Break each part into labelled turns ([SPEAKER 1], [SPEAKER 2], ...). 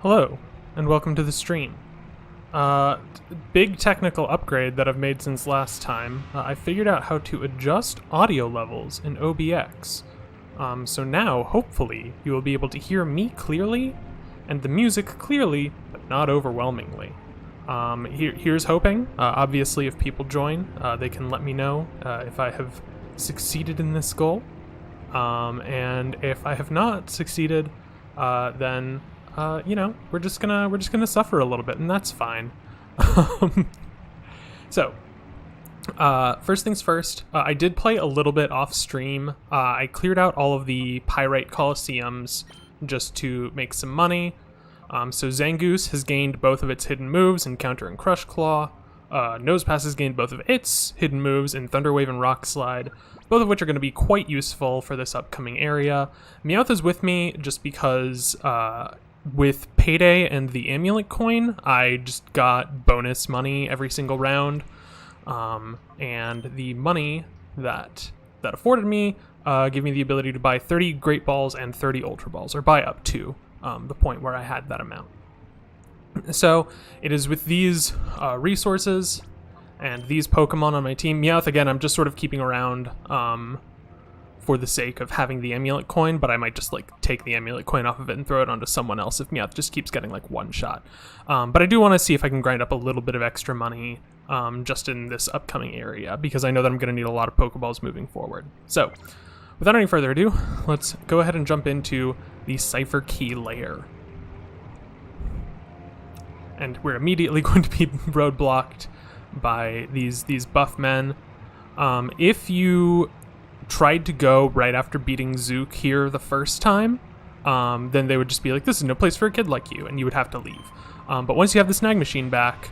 [SPEAKER 1] Hello, and welcome to the stream. Big technical upgrade that I've made since last time. I figured out how to adjust audio levels in OBX. So now, hopefully, you will be able to hear me clearly, and the music clearly, but not overwhelmingly. Here's hoping. Obviously, if people join, they can let me know if I have succeeded in this goal. And if I have not succeeded, then we're just gonna suffer a little bit, and that's fine. So, first things first, I did play a little bit off stream. I cleared out all of the Pyrite Colosseums just to make some money. So Zangoose has gained both of its hidden moves in Counter and Crush Claw. Nosepass has gained both of its hidden moves in Thunderwave and Rock Slide, both of which are going to be quite useful for this upcoming area. Meowth is with me just because with Payday and the Amulet Coin, I just got bonus money every single round. And the money that afforded me gave me the ability to buy 30 Great Balls and 30 Ultra Balls, or buy up to the point where I had that amount. So it is with these resources and these Pokemon on my team. Meowth, again, I'm just sort of keeping around for the sake of having the Amulet Coin, but I might just take the Amulet Coin off of it and throw it onto someone else if Meowth just keeps getting one shot. But I do want to see if I can grind up a little bit of extra money just in this upcoming area, because I know that I'm going to need a lot of Pokeballs moving forward. So, without any further ado, let's go ahead and jump into the Cipher Key layer. And we're immediately going to be roadblocked by these buff men. If you tried to go right after beating Zook here the first time, then they would just be like, this is no place for a kid like you, and you would have to leave. But once you have the snag machine back,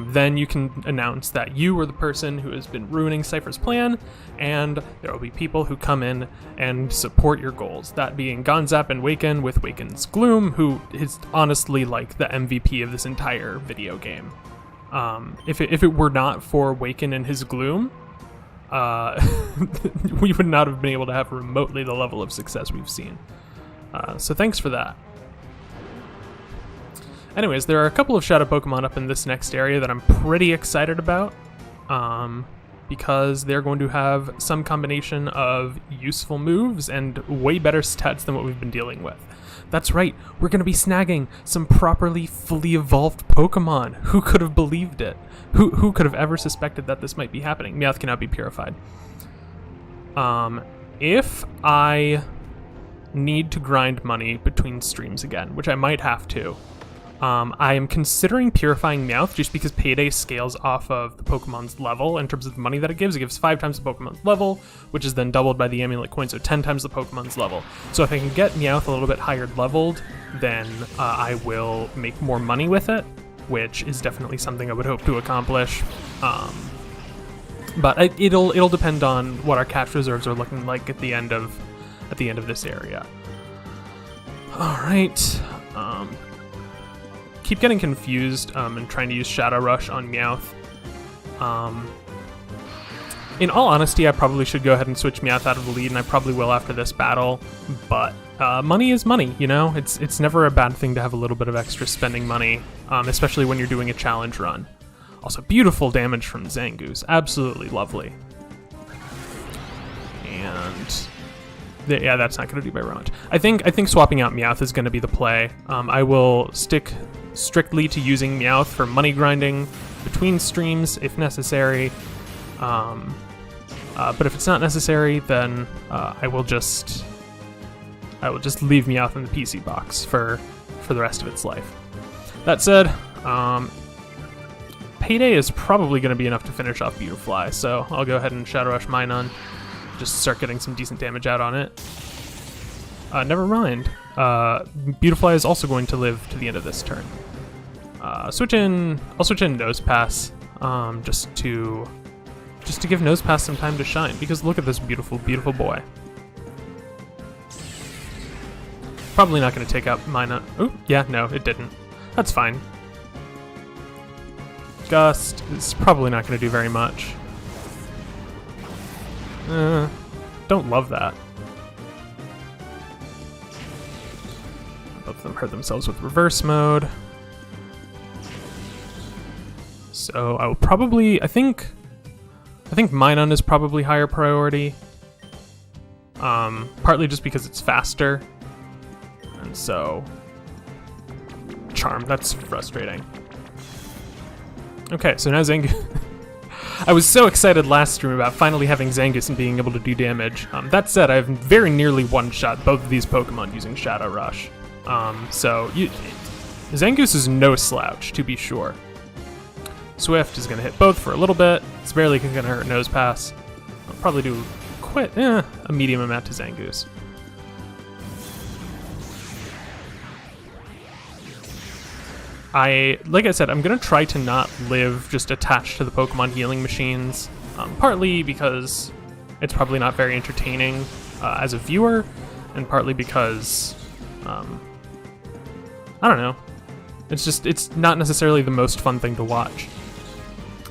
[SPEAKER 1] then you can announce that you were the person who has been ruining Cypher's plan, and there will be people who come in and support your goals. That being Gonzap and Waken with Waken's Gloom, who is honestly the MVP of this entire video game. If it were not for Waken and his Gloom, we would not have been able to have remotely the level of success we've seen. So thanks for that. Anyways, there are a couple of Shadow Pokemon up in this next area that I'm pretty excited about, because they're going to have some combination of useful moves and way better stats than what we've been dealing with. That's right, we're going to be snagging some properly fully evolved Pokemon. Who could have believed it? Who could have ever suspected that this might be happening? Meowth cannot be purified. If I need to grind money between streams again, which I might have to, I am considering purifying Meowth just because Payday scales off of the Pokemon's level in terms of the money that it gives. It gives 5 times the Pokemon's level, which is then doubled by the Amulet Coin, so 10 times the Pokemon's level. So if I can get Meowth a little bit higher leveled, then I will make more money with it, which is definitely something I would hope to accomplish. But it'll depend on what our cash reserves are looking like at the end of this area. All right. Keep getting confused and trying to use Shadow Rush on Meowth. In all honesty, I probably should go ahead and switch Meowth out of the lead, and I probably will after this battle, but money is money, you know? It's never a bad thing to have a little bit of extra spending money, especially when you're doing a challenge run. Also, beautiful damage from Zangoose. Absolutely lovely. And yeah, that's not going to do very much. I think swapping out Meowth is going to be the play. I will stick strictly to using Meowth for money grinding between streams if necessary. But if it's not necessary, then I will just leave Meowth in the PC box for the rest of its life. That said, Payday is probably going to be enough to finish off Beautifly, so I'll go ahead and Shadow Rush Minun. Just start getting some decent damage out on it. Never mind. Beautifly is also going to live to the end of this turn. I'll switch in Nosepass, just to give Nosepass some time to shine, because look at this beautiful, beautiful boy. Probably not going to take out Minun. Oh, yeah, no, it didn't. That's fine. Gust is probably not going to do very much. Don't love that. Both of them hurt themselves with reverse mode. So I will probably, I think Minun is probably higher priority. Partly just because it's faster. And so, Charm, that's frustrating. Okay, so now Zangoose. I was so excited last stream about finally having Zangoose and being able to do damage. That said, I've very nearly one-shot both of these Pokemon using Shadow Rush. Zangoose is no slouch, to be sure. Swift is going to hit both for a little bit. It's barely going to hurt Nose Pass. I'll probably do a medium amount to Zangoose. Like I said, I'm going to try to not live just attached to the Pokemon healing machines, partly because it's probably not very entertaining as a viewer, and partly because, I don't know, it's not necessarily the most fun thing to watch.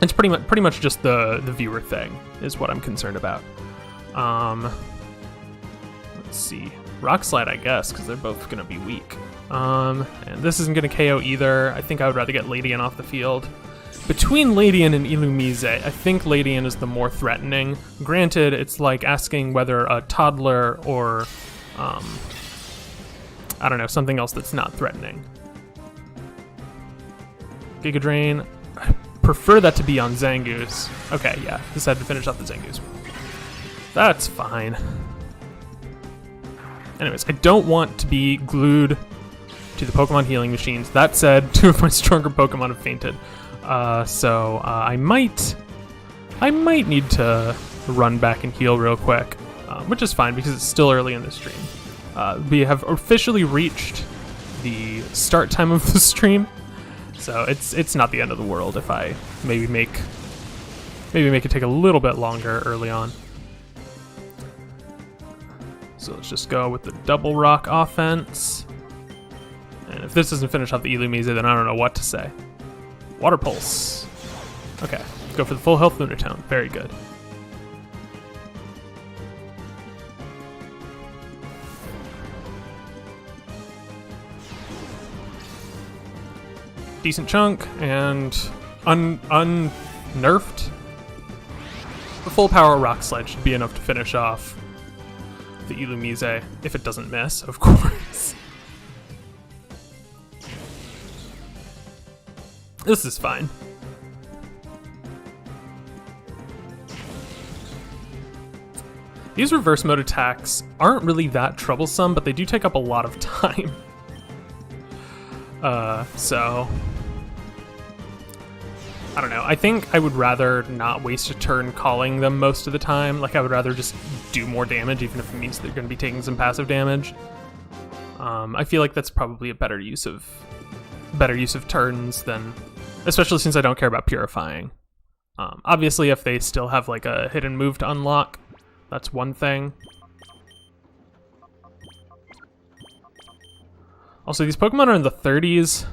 [SPEAKER 1] It's pretty much just the viewer thing is what I'm concerned about. Let's see. Rock Slide, I guess, because they're both going to be weak. And this isn't going to KO either. I think I would rather get Ladian off the field. Between Ladian and Illumise, I think Ladian is the more threatening. Granted, it's like asking whether a toddler or, I don't know, something else that's not threatening. Giga Drain. I prefer that to be on Zangoose. Okay, yeah, decided to finish off the Zangoose. That's fine. Anyways, I don't want to be glued to the Pokemon healing machines. That said, two of my stronger Pokemon have fainted. So I might need to run back and heal real quick, which is fine because it's still early in the stream. We have officially reached the start time of the stream, so it's not the end of the world if I maybe make it take a little bit longer early on. So let's just go with the double rock offense. And if this doesn't finish off the Illumise, then I don't know what to say. Water Pulse. Okay, go for the full health Lunatone. Very good. Decent chunk, and unnerfed. The full power Rock Slide should be enough to finish off the Illumise, if it doesn't miss, of course. This is fine. These reverse mode attacks aren't really that troublesome, but they do take up a lot of time. So I don't know. I think I would rather not waste a turn calling them most of the time. Like, I would rather just do more damage, even if it means they're going to be taking some passive damage. I feel like that's probably a better use of turns than, especially since I don't care about purifying. Obviously, if they still have like a hidden move to unlock, that's one thing. Also, these Pokemon are in the 30s,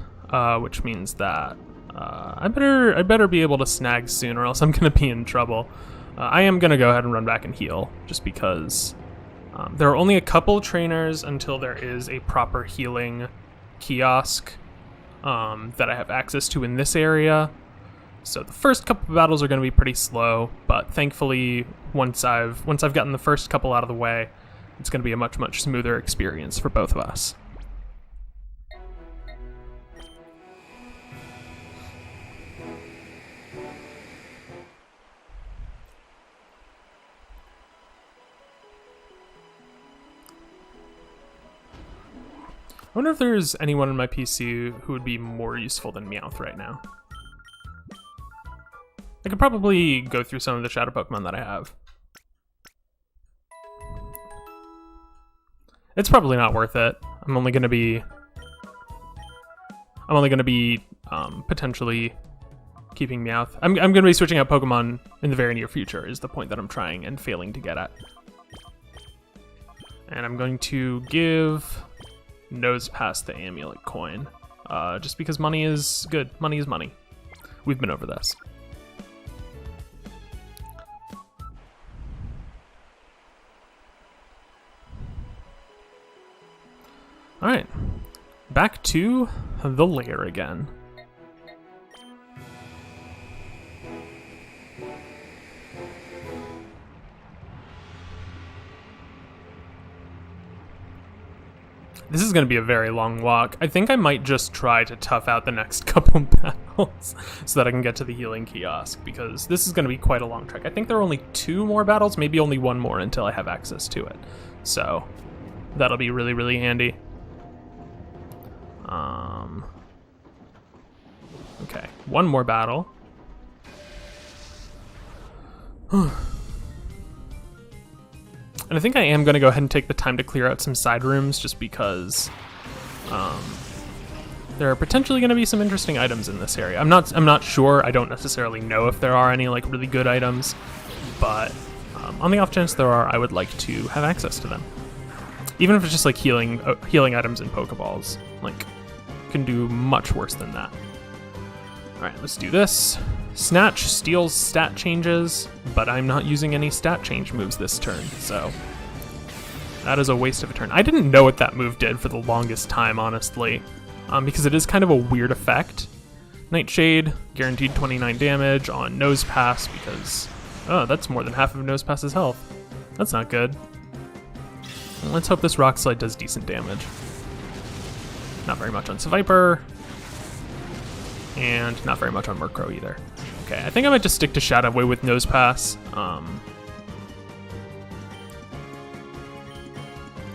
[SPEAKER 1] which means that I better be able to snag soon, or else I'm gonna be in trouble. I am gonna go ahead and run back and heal, just because there are only a couple trainers until there is a proper healing kiosk that I have access to in this area. So the first couple of battles are going to be pretty slow, but thankfully, once I've gotten the first couple out of the way, it's going to be a much smoother experience for both of us. I wonder if there's anyone on my PC who would be more useful than Meowth right now. I could probably go through some of the Shadow Pokemon that I have. It's probably not worth it. I'm only gonna be potentially keeping Meowth. I'm gonna be switching out Pokemon in the very near future, is the point that I'm trying and failing to get at. And I'm going to give Nose Pass the Amulet Coin, just because money is good. Money is money. We've been over this. Alright, to the lair again. This is going to be a very long walk. I think I might just try to tough out the next couple battles so that I can get to the healing kiosk, because this is going to be quite a long trek. I think there are only 2 more battles, maybe only 1 more until I have access to it. So that'll be really, really handy. Okay, 1 more battle. And I think I am going to go ahead and take the time to clear out some side rooms, just because there are potentially going to be some interesting items in this area. I'm not sure. I don't necessarily know if there are any like really good items, but on the off chance there are, I would like to have access to them. Even if it's just like healing items and Pokeballs, like can do much worse than that. All right, let's do this. Snatch steals stat changes, but I'm not using any stat change moves this turn, so that is a waste of a turn. I didn't know what that move did for the longest time, honestly, because it is kind of a weird effect. Nightshade, guaranteed 29 damage on Nose Pass, because, oh, that's more than half of Nose Pass's health. That's not good. Let's hope this Rock Slide does decent damage. Not very much on Seviper, and not very much on Murkrow either. Okay, I think I might just stick to Shadow Wave with Nose Pass.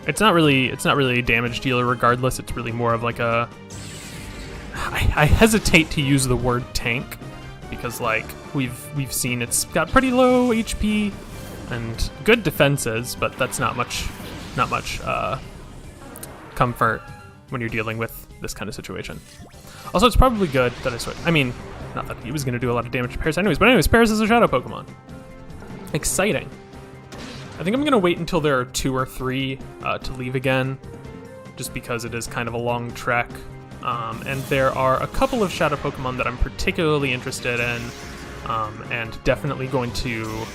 [SPEAKER 1] It's not really a damage dealer regardless. It's really more of like a... I hesitate to use the word tank, because like we've seen it's got pretty low HP and good defenses, but that's not much comfort when you're dealing with this kind of situation. Also, it's probably good that I switched. I mean, not that he was going to do a lot of damage to Paris anyways, but anyways, Paris is a Shadow Pokemon. Exciting. I think I'm going to wait until there are 2 or 3 to leave again, just because it is kind of a long trek. And there are a couple of Shadow Pokemon that I'm particularly interested in, and definitely going to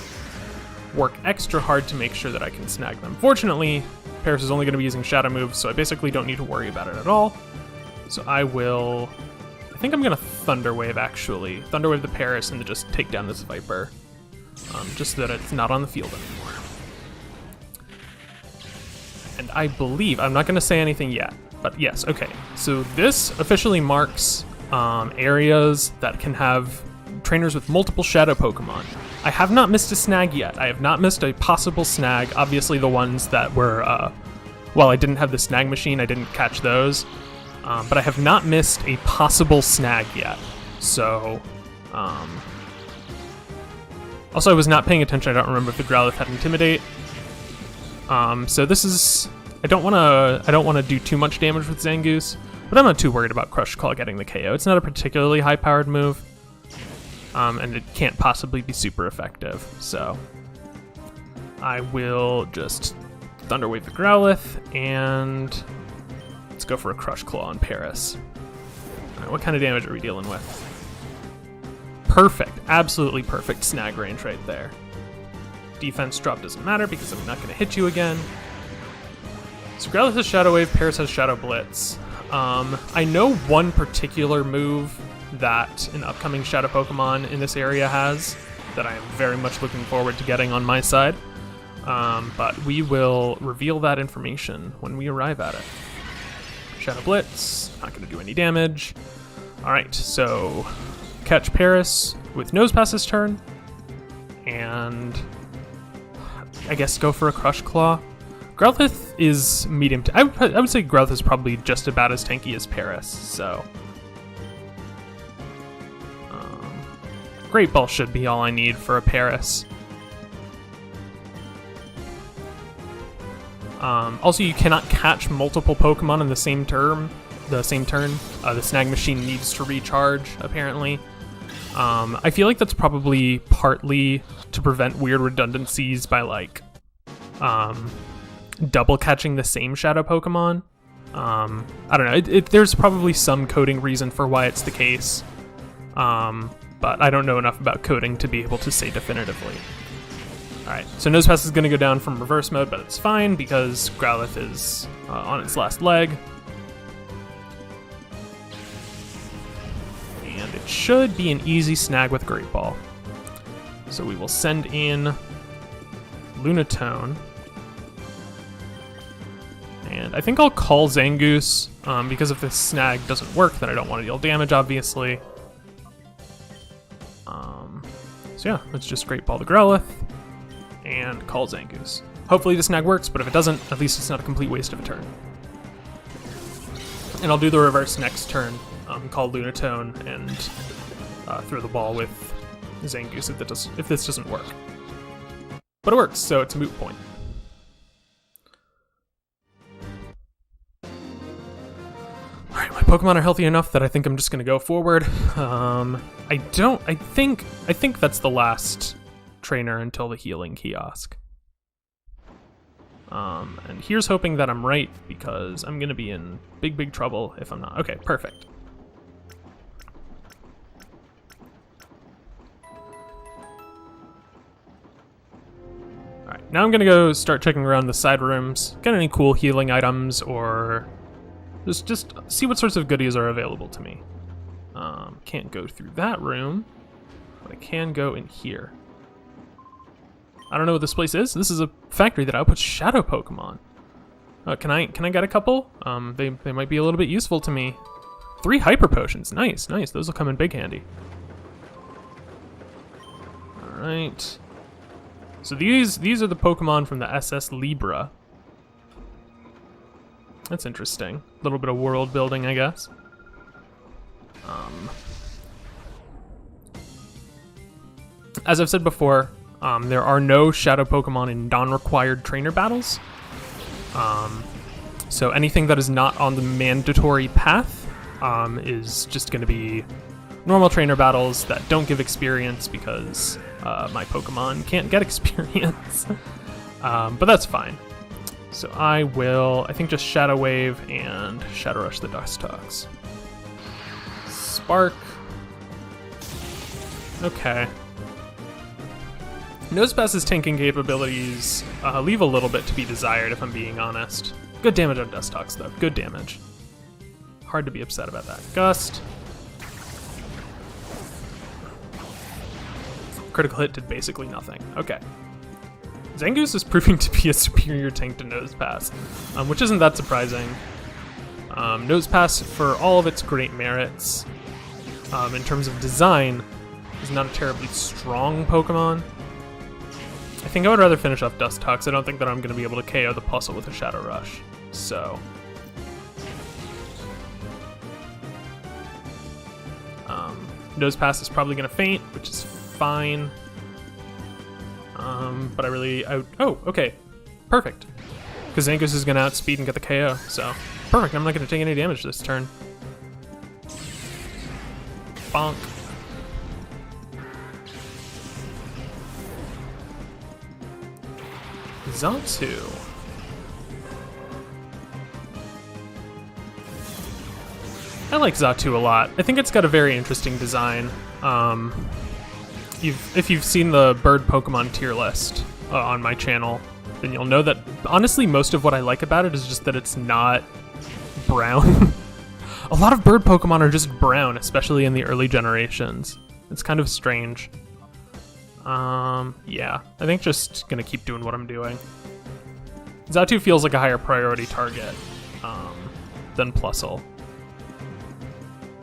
[SPEAKER 1] work extra hard to make sure that I can snag them. Fortunately, Paris is only going to be using Shadow moves, so I basically don't need to worry about it at all. So I think I'm going to Thunder Wave, actually. Thunder Wave the Paris and to just take down this Viper, just so that it's not on the field anymore. And I believe, I'm not going to say anything yet, but yes, okay. So this officially marks areas that can have trainers with multiple Shadow Pokemon. I have not missed a snag yet. I have not missed a possible snag. Obviously the ones that were, while I didn't have the snag machine, I didn't catch those. But I have not missed a possible snag yet. So, also I was not paying attention. I don't remember if the Growlithe had Intimidate. So this is, I don't want to do too much damage with Zangoose, but I'm not too worried about Crush Claw getting the KO. It's not a particularly high-powered move, and it can't possibly be super effective. So I will just Thunder Wave the Growlithe and let's go for a Crush Claw on Paris. All right, what kind of damage are we dealing with? Perfect, absolutely perfect snag range right there. Defense drop doesn't matter because I'm not going to hit you again. So Growlithe has Shadow Wave, Paris has Shadow Blitz. I know one particular move that an upcoming Shadow Pokemon in this area has that I am very much looking forward to getting on my side. But we will reveal that information when we arrive at it. Shadow Blitz, not going to do any damage. Alright, so catch Paris with Nose Pass's turn, and I guess go for a Crush Claw. Growlithe is medium. I would say Growlithe is probably just about as tanky as Paris, so Great Ball should be all I need for a Paris. Also, you cannot catch multiple Pokemon in the same turn. The snag machine needs to recharge, apparently. I feel like that's probably partly to prevent weird redundancies by, like, double catching the same Shadow Pokemon. I don't know. There's probably some coding reason for why it's the case. But I don't know enough about coding to be able to say definitively. Alright, so Nose Pass is going to go down from reverse mode, but it's fine because Growlithe is on its last leg. And it should be an easy snag with Great Ball. So we will send in Lunatone. And I think I'll call Zangoose, because if this snag doesn't work, then I don't want to deal damage, obviously. So yeah, let's just Great Ball the Growlithe and call Zangoose. Hopefully the snag works, but if it doesn't, at least it's not a complete waste of a turn. And I'll do the reverse next turn, call Lunatone and throw the ball with Zangoose if this doesn't work. But it works, so it's a moot point. Alright, my Pokemon are healthy enough that I think I'm just gonna go forward. I think that's the last trainer until the healing kiosk. And here's hoping that I'm right, because I'm gonna be in big trouble if I'm not. Okay, perfect. Alright, now I'm gonna go start checking around the side rooms, get any cool healing items, or just see what sorts of goodies are available to me. Can't go through that room, but I can go in here. I don't know what this place is. This is a factory that outputs shadow Pokemon. Can I get a couple? They might be a little bit useful to me. 3 Hyper Potions. Nice. Those will come in big handy. All right. So these are the Pokemon from the SS Libra. That's interesting. A little bit of world building, I guess. As I've said before, there are no shadow Pokemon in non-required trainer battles. So anything that is not on the mandatory path is just going to be normal trainer battles that don't give experience because my Pokemon can't get experience. But that's fine. So I will, I think, just Shadow Wave and Shadow Rush the Dustox. Spark. Okay. Nosepass's tanking capabilities leave a little bit to be desired, if I'm being honest. Good damage on Dustox, though. Good damage. Hard to be upset about that. Gust. Critical hit did basically nothing. Okay. Zangoose is proving to be a superior tank to Nosepass, which isn't that surprising. Nosepass, for all of its great merits, in terms of design, is not a terribly strong Pokemon. I think I would rather finish off Dustox. I don't think that I'm going to be able to KO the Puzzle with a Shadow Rush. So, Nosepass is probably going to faint, which is fine. But oh, okay. Perfect. Because Zangoose is going to outspeed and get the KO, so perfect. I'm not going to take any damage this turn. Bonk. Xatu. I like Xatu a lot. I think it's got a very interesting design. If you've seen the bird Pokemon tier list on my channel, then you'll know that honestly most of what I like about it is just that it's not brown. A lot of bird Pokemon are just brown, especially in the early generations. It's kind of strange. Yeah, I think just gonna keep doing what I'm doing. Xatu feels like a higher priority target than Plusle.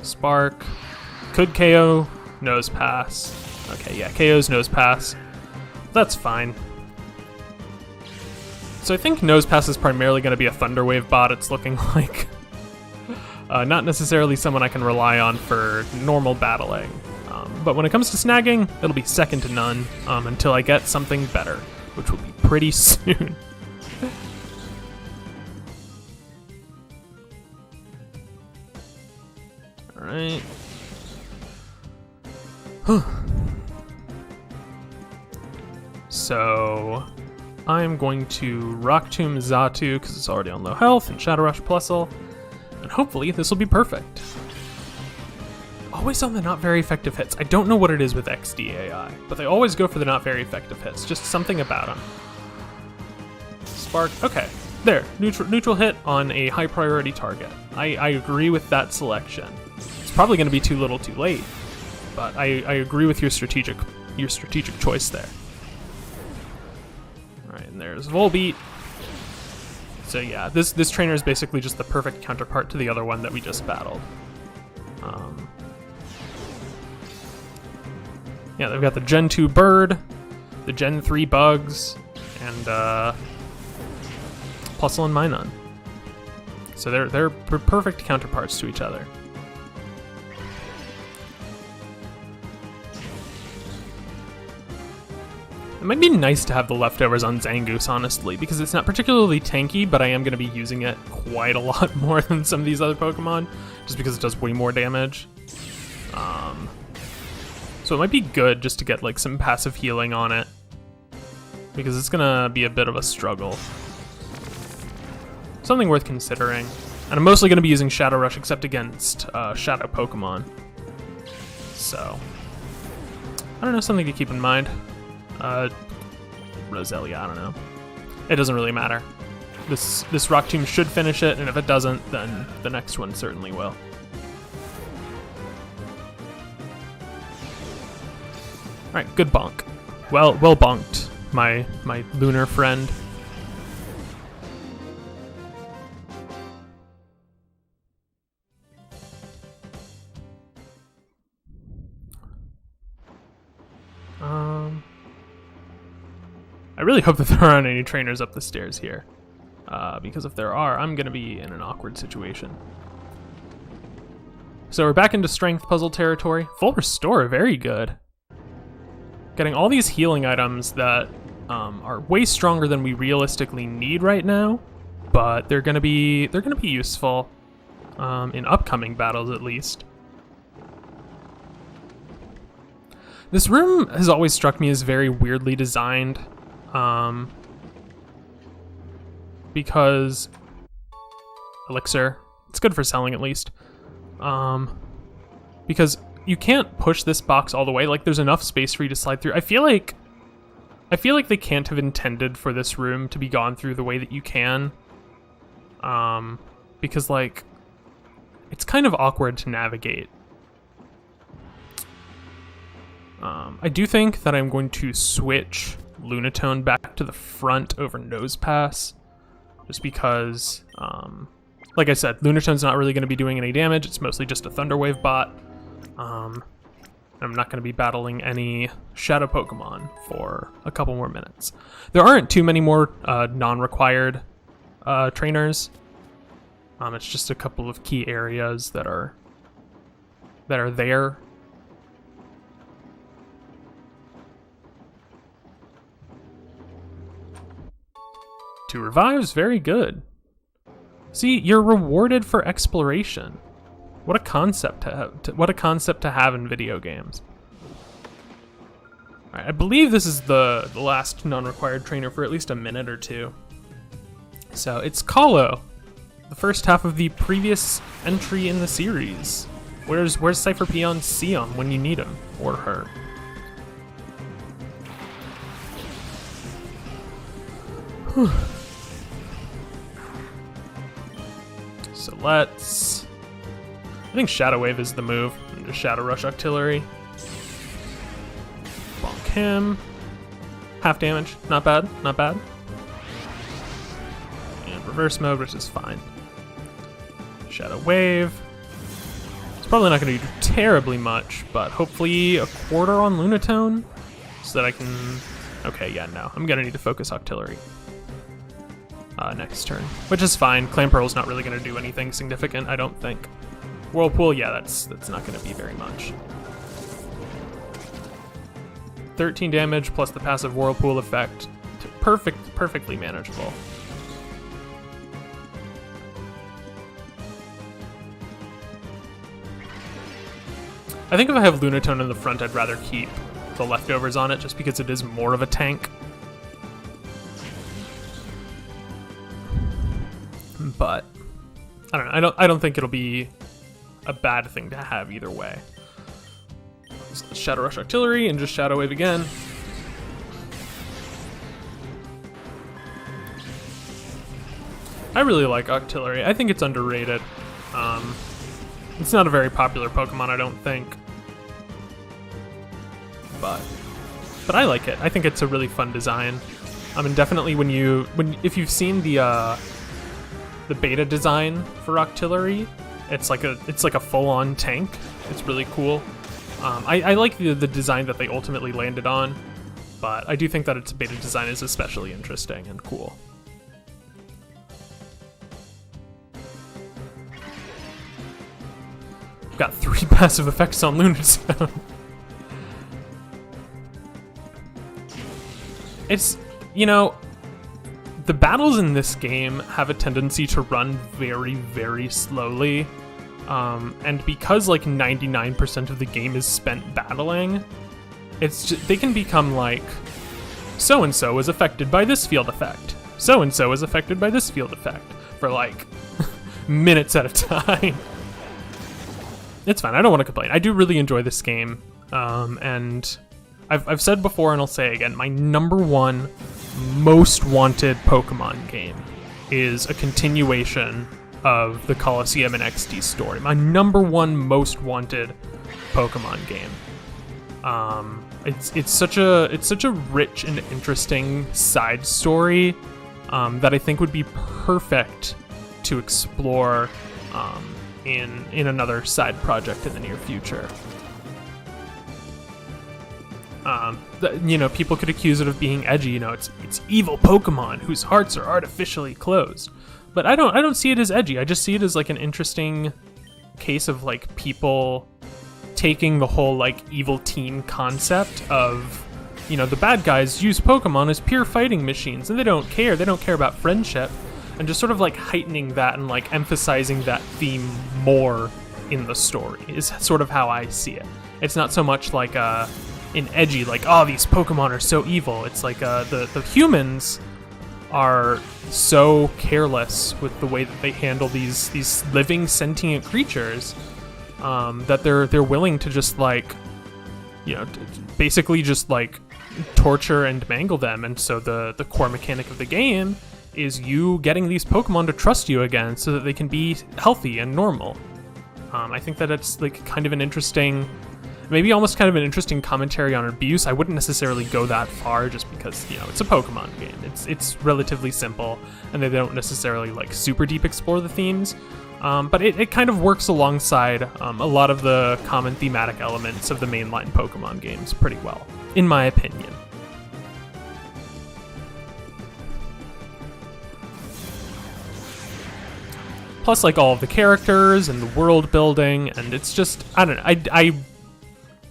[SPEAKER 1] Spark. Could KO Nosepass. Okay, yeah, KO's Nosepass. That's fine. So I think Nosepass is primarily going to be a Thunder Wave bot, it's looking like. Not necessarily someone I can rely on for normal battling. But when it comes to snagging, it'll be second to none until I get something better, which will be pretty soon. Alright. So, I'm going to Rock Tomb Xatu because it's already on low health, and Shadow Rush Plusle, and hopefully this will be perfect. Always on the not very effective hits. I don't know what it is with XDAI, but they always go for the not very effective hits. Just something about them. Spark. Okay, there. Neutral hit on a high priority target. I agree with that selection. It's It's probably going to be too little too late, but I agree with your strategic choice there. Alright, and there's Volbeat. So yeah, this trainer is basically just the perfect counterpart to the other one that we just battled. Yeah, they've got the Gen 2 bird, the Gen 3 bugs, and Plusle and Minun. So they're perfect counterparts to each other. It might be nice to have the leftovers on Zangoose, honestly, because it's not particularly tanky, but I am going to be using it quite a lot more than some of these other Pokemon, just because it does way more damage. So it might be good just to get like some passive healing on it, because it's going to be a bit of a struggle. Something worth considering. And I'm mostly going to be using Shadow Rush except against Shadow Pokemon. So, I don't know, something to keep in mind. Roselia, I don't know. It doesn't really matter. This Rock Tomb should finish it, and if it doesn't, then the next one certainly will. Alright, good bonk. Well bonked, my lunar friend. I really hope that there aren't any trainers up the stairs here, because if there are, I'm going to be in an awkward situation. So we're back into strength puzzle territory. Full restore, very good. Getting all these healing items that are way stronger than we realistically need right now, but they're going to be useful in upcoming battles at least. This room has always struck me as very weirdly designed. Because Elixir, it's good for selling at least. Because you can't push this box all the way. Like, there's enough space for you to slide through. I feel like they can't have intended for this room to be gone through the way that you can. Because like, it's kind of awkward to navigate. I do think that I'm going to switch Lunatone back to the front over Nosepass, just because, like I said, Lunatone's not really going to be doing any damage. It's mostly just a Thunder Wave bot. I'm not going to be battling any Shadow Pokemon for a couple more minutes. There aren't too many more non-required trainers. It's just a couple of key areas that are there. Two revives, very good. See, you're rewarded for exploration. What a concept to have! What a concept to have in video games. All right, I believe this is the last non-required trainer for at least a minute or two. So it's Kahlo, the first half of the previous entry in the series. Where's Cypher Peon see him when you need him or her? Whew. So let's... I think Shadow Wave is the move. And just Shadow Rush Octillery. Bonk him. Half damage. Not bad. Not bad. And reverse mode, which is fine. Shadow Wave. It's probably not going to do terribly much, but hopefully a quarter on Lunatone so that I can... Okay, yeah, no. I'm going to need to focus Octillery. Next turn, which is fine. Clamperl's not really going to do anything significant, I don't think. Whirlpool, yeah, that's not going to be very much. 13 damage plus the passive Whirlpool effect. Perfectly manageable. I think if I have Lunatone in the front, I'd rather keep the leftovers on it just because it is more of a tank. But I don't know. I don't think it'll be a bad thing to have either way. So Shadow Rush Octillery and just Shadow Wave again. I really like Octillery. I think it's underrated. It's not a very popular Pokemon, I don't think. But I like it. I think it's a really fun design. I mean, definitely if you've seen the beta design for Octillery, it's like a full-on tank. It's really cool. I like the design that they ultimately landed on, but I do think that its beta design is especially interesting and cool. Got 3 passive effects on Lunatone. It's, you know, the battles in this game have a tendency to run very, very slowly. And because like 99% of the game is spent battling, they can become like, so-and-so is affected by this field effect. So-and-so is affected by this field effect for like minutes at a time. It's fine, I don't want to complain. I do really enjoy this game, and I've said before and I'll say again, my #1 most wanted Pokemon game is a continuation of the Colosseum and XD story. My #1 most wanted Pokemon game. It's such a rich and interesting side story that I think would be perfect to explore in another side project in the near future. You know, people could accuse it of being edgy. You know, it's evil Pokemon whose hearts are artificially closed. But I don't see it as edgy. I just see it as like an interesting case of like people taking the whole like evil team concept of, you know, the bad guys use Pokemon as pure fighting machines and they don't care about friendship, and just sort of like heightening that and like emphasizing that theme more in the story is sort of how I see it. It's not so much like an edgy like, oh, these Pokemon are so evil. It's like the humans are so careless with the way that they handle these living sentient creatures that they're willing to just like, you know, basically just like torture and mangle them. And so the core mechanic of the game is you getting these Pokemon to trust you again so that they can be healthy and normal. I think that it's like kind of an interesting, maybe almost kind of an interesting commentary on abuse. I wouldn't necessarily go that far just because, you know, it's a Pokemon game. It's relatively simple and they don't necessarily like super deep explore the themes. But it kind of works alongside a lot of the common thematic elements of the mainline Pokemon games pretty well, in my opinion. Plus, like, all of the characters and the world building, and it's just, I don't know,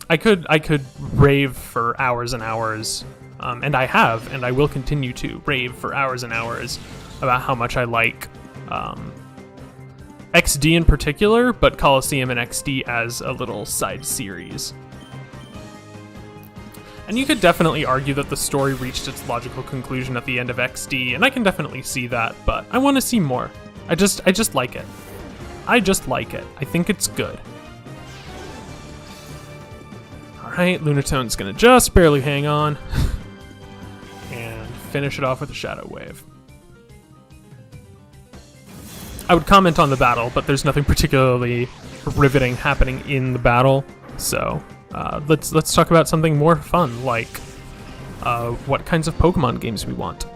[SPEAKER 1] I could rave for hours and hours, and I have, and I will continue to rave for hours and hours about how much I like XD in particular, but Colosseum and XD as a little side series. And you could definitely argue that the story reached its logical conclusion at the end of XD, and I can definitely see that, but I want to see more. I just like it. I just like it. I think it's good. Alright, Lunatone's gonna just barely hang on. And finish it off with a Shadow Wave. I would comment on the battle, but there's nothing particularly riveting happening in the battle. So let's talk about something more fun, like what kinds of Pokemon games we want.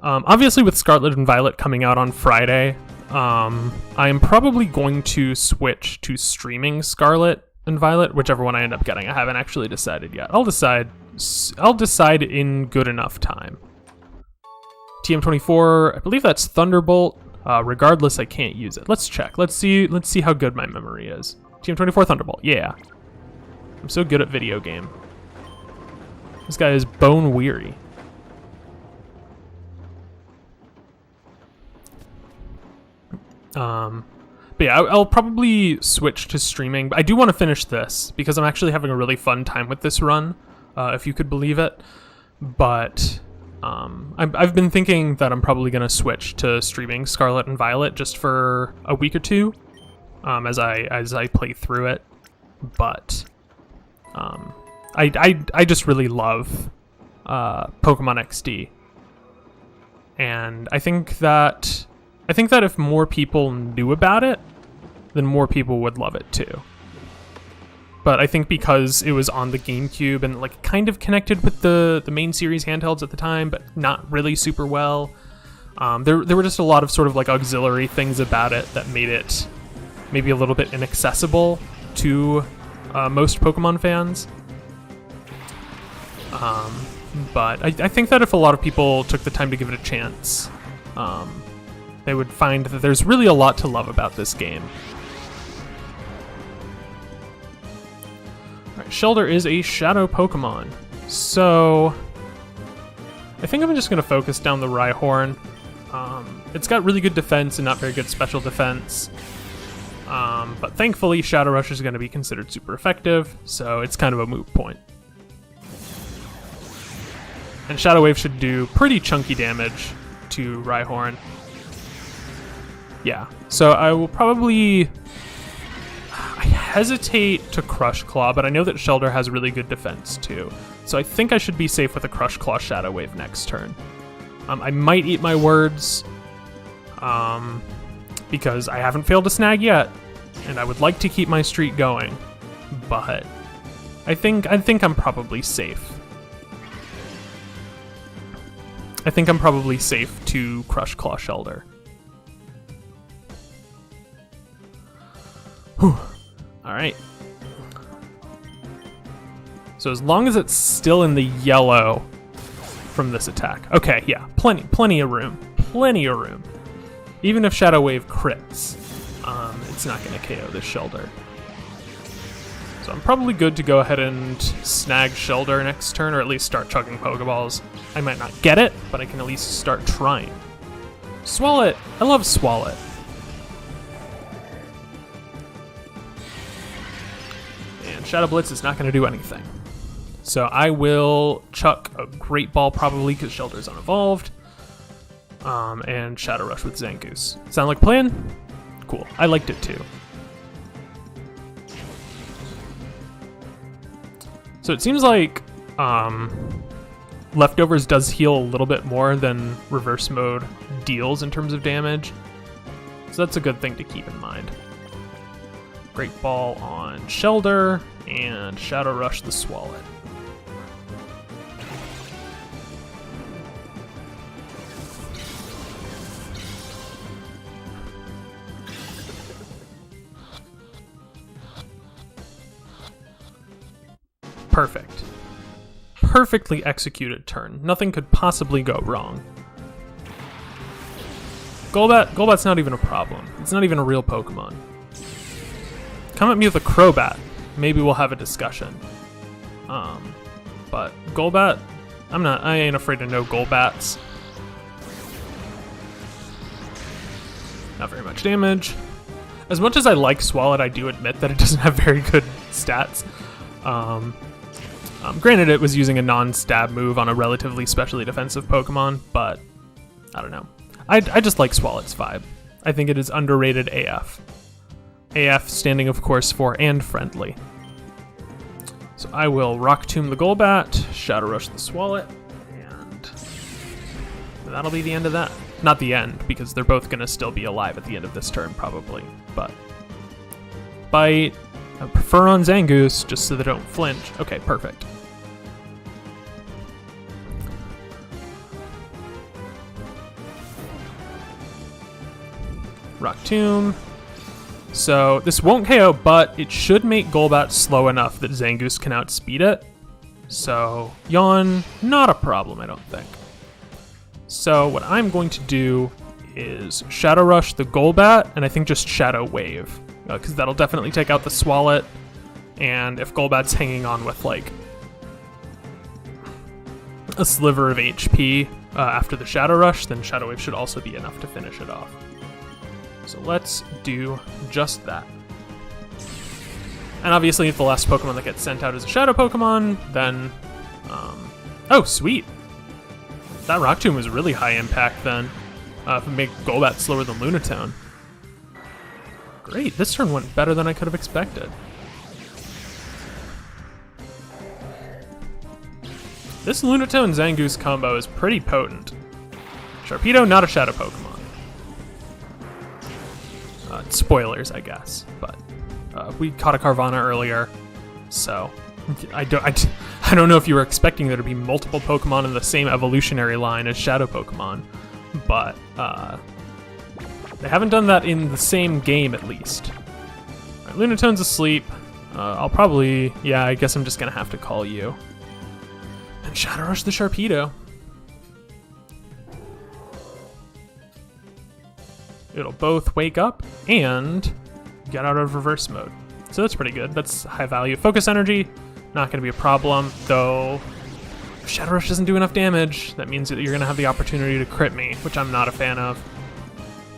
[SPEAKER 1] Obviously, with Scarlet and Violet coming out on Friday, I am probably going to switch to streaming Scarlet and Violet, whichever one I end up getting. I haven't actually decided yet. I'll decide in good enough time. TM24, I believe that's Thunderbolt. Regardless, I can't use it. Let's check. Let's see how good my memory is. TM24 Thunderbolt. Yeah. I'm so good at video game. This guy is bone weary. But yeah, I'll probably switch to streaming. But I do want to finish this because I'm actually having a really fun time with this run, if you could believe it. But I've been thinking that I'm probably going to switch to streaming Scarlet and Violet just for a week or two, as I play through it. But I just really love Pokemon XD, and I think that if more people knew about it, then more people would love it too. But I think because it was on the GameCube and like kind of connected with the main series handhelds at the time, but not really super well, there were just a lot of sort of like auxiliary things about it that made it maybe a little bit inaccessible to most Pokemon fans. But I think that if a lot of people took the time to give it a chance, they would find that there's really a lot to love about this game. Alright, Shellder is a Shadow Pokemon, so I think I'm just going to focus down the Rhyhorn. It's got really good defense and not very good special defense, but thankfully Shadow Rush is going to be considered super effective, so it's kind of a moot point. And Shadow Wave should do pretty chunky damage to Rhyhorn. Yeah, so I will probably... I hesitate to Crush Claw, but I know that Shellder has really good defense too. So I think I should be safe with a Crush Claw Shadow Wave next turn. I might eat my words, because I haven't failed a snag yet, and I would like to keep my streak going, but I think I'm probably safe. I think I'm probably safe to Crush Claw Shellder. Whew. Alright. So as long as it's still in the yellow from this attack. Okay, yeah, plenty of room. Plenty of room. Even if Shadow Wave crits, it's not going to KO this Shellder. So I'm probably good to go ahead and snag Shellder next turn, or at least start chugging Pokeballs. I might not get it, but I can at least start trying. Swalot! I love Swalot. And Shadow Blitz is not going to do anything. So I will chuck a Great Ball probably because Shellder's unevolved. And Shadow Rush with Zangoose. Sound like a plan? Cool. I liked it too. So it seems like Leftovers does heal a little bit more than Reverse Mode deals in terms of damage. So that's a good thing to keep in mind. Great Ball on Shellder and Shadow Rush the Swalot. Perfect. Perfectly executed turn. Nothing could possibly go wrong. Golbat's not even a problem. It's not even a real Pokemon. Come at me with a Crobat. Maybe we'll have a discussion. But Golbat, I ain't afraid of no Golbats. Not very much damage. As much as I like Swalot, I do admit that it doesn't have very good stats. Granted, it was using a non-stab move on a relatively specially defensive Pokemon, but I don't know. I just like Swalot's vibe. I think it is underrated AF. AF standing, of course, for and friendly. So I will Rock Tomb the Golbat, Shadow Rush the Swalot, and that'll be the end of that. Not the end, because they're both going to still be alive at the end of this turn, probably, but Bite. I prefer on Zangoose, just so they don't flinch. Okay, perfect. Rock Tomb. So this won't KO, but it should make Golbat slow enough that Zangoose can outspeed it. So Yawn, not a problem, I don't think. So what I'm going to do is Shadow Rush the Golbat, and I think just Shadow Wave. Because that'll definitely take out the Swalot, and if Golbat's hanging on with like a sliver of HP after the Shadow Rush, then Shadow Wave should also be enough to finish it off. So let's do just that. And obviously if the last Pokemon that gets sent out is a Shadow Pokemon, then... oh, sweet! That Rock Tomb was really high impact then. If it make Golbat slower than Lunatone. Great, this turn went better than I could have expected. This Lunatone Zangoose combo is pretty potent. Sharpedo, not a Shadow Pokemon. spoilers, I guess, but we caught a Carvana earlier, so I don't know if you were expecting there to be multiple Pokemon in the same evolutionary line as Shadow Pokemon, but they haven't done that in the same game, at least. All right, Lunatone's asleep. I'll probably, yeah, I guess I'm just gonna have to call you. And Shadow Rush the Sharpedo. It'll both wake up and get out of reverse mode. So that's pretty good. That's high value. Focus Energy, not going to be a problem, though if Shadow Rush doesn't do enough damage, that means that you're going to have the opportunity to crit me, which I'm not a fan of.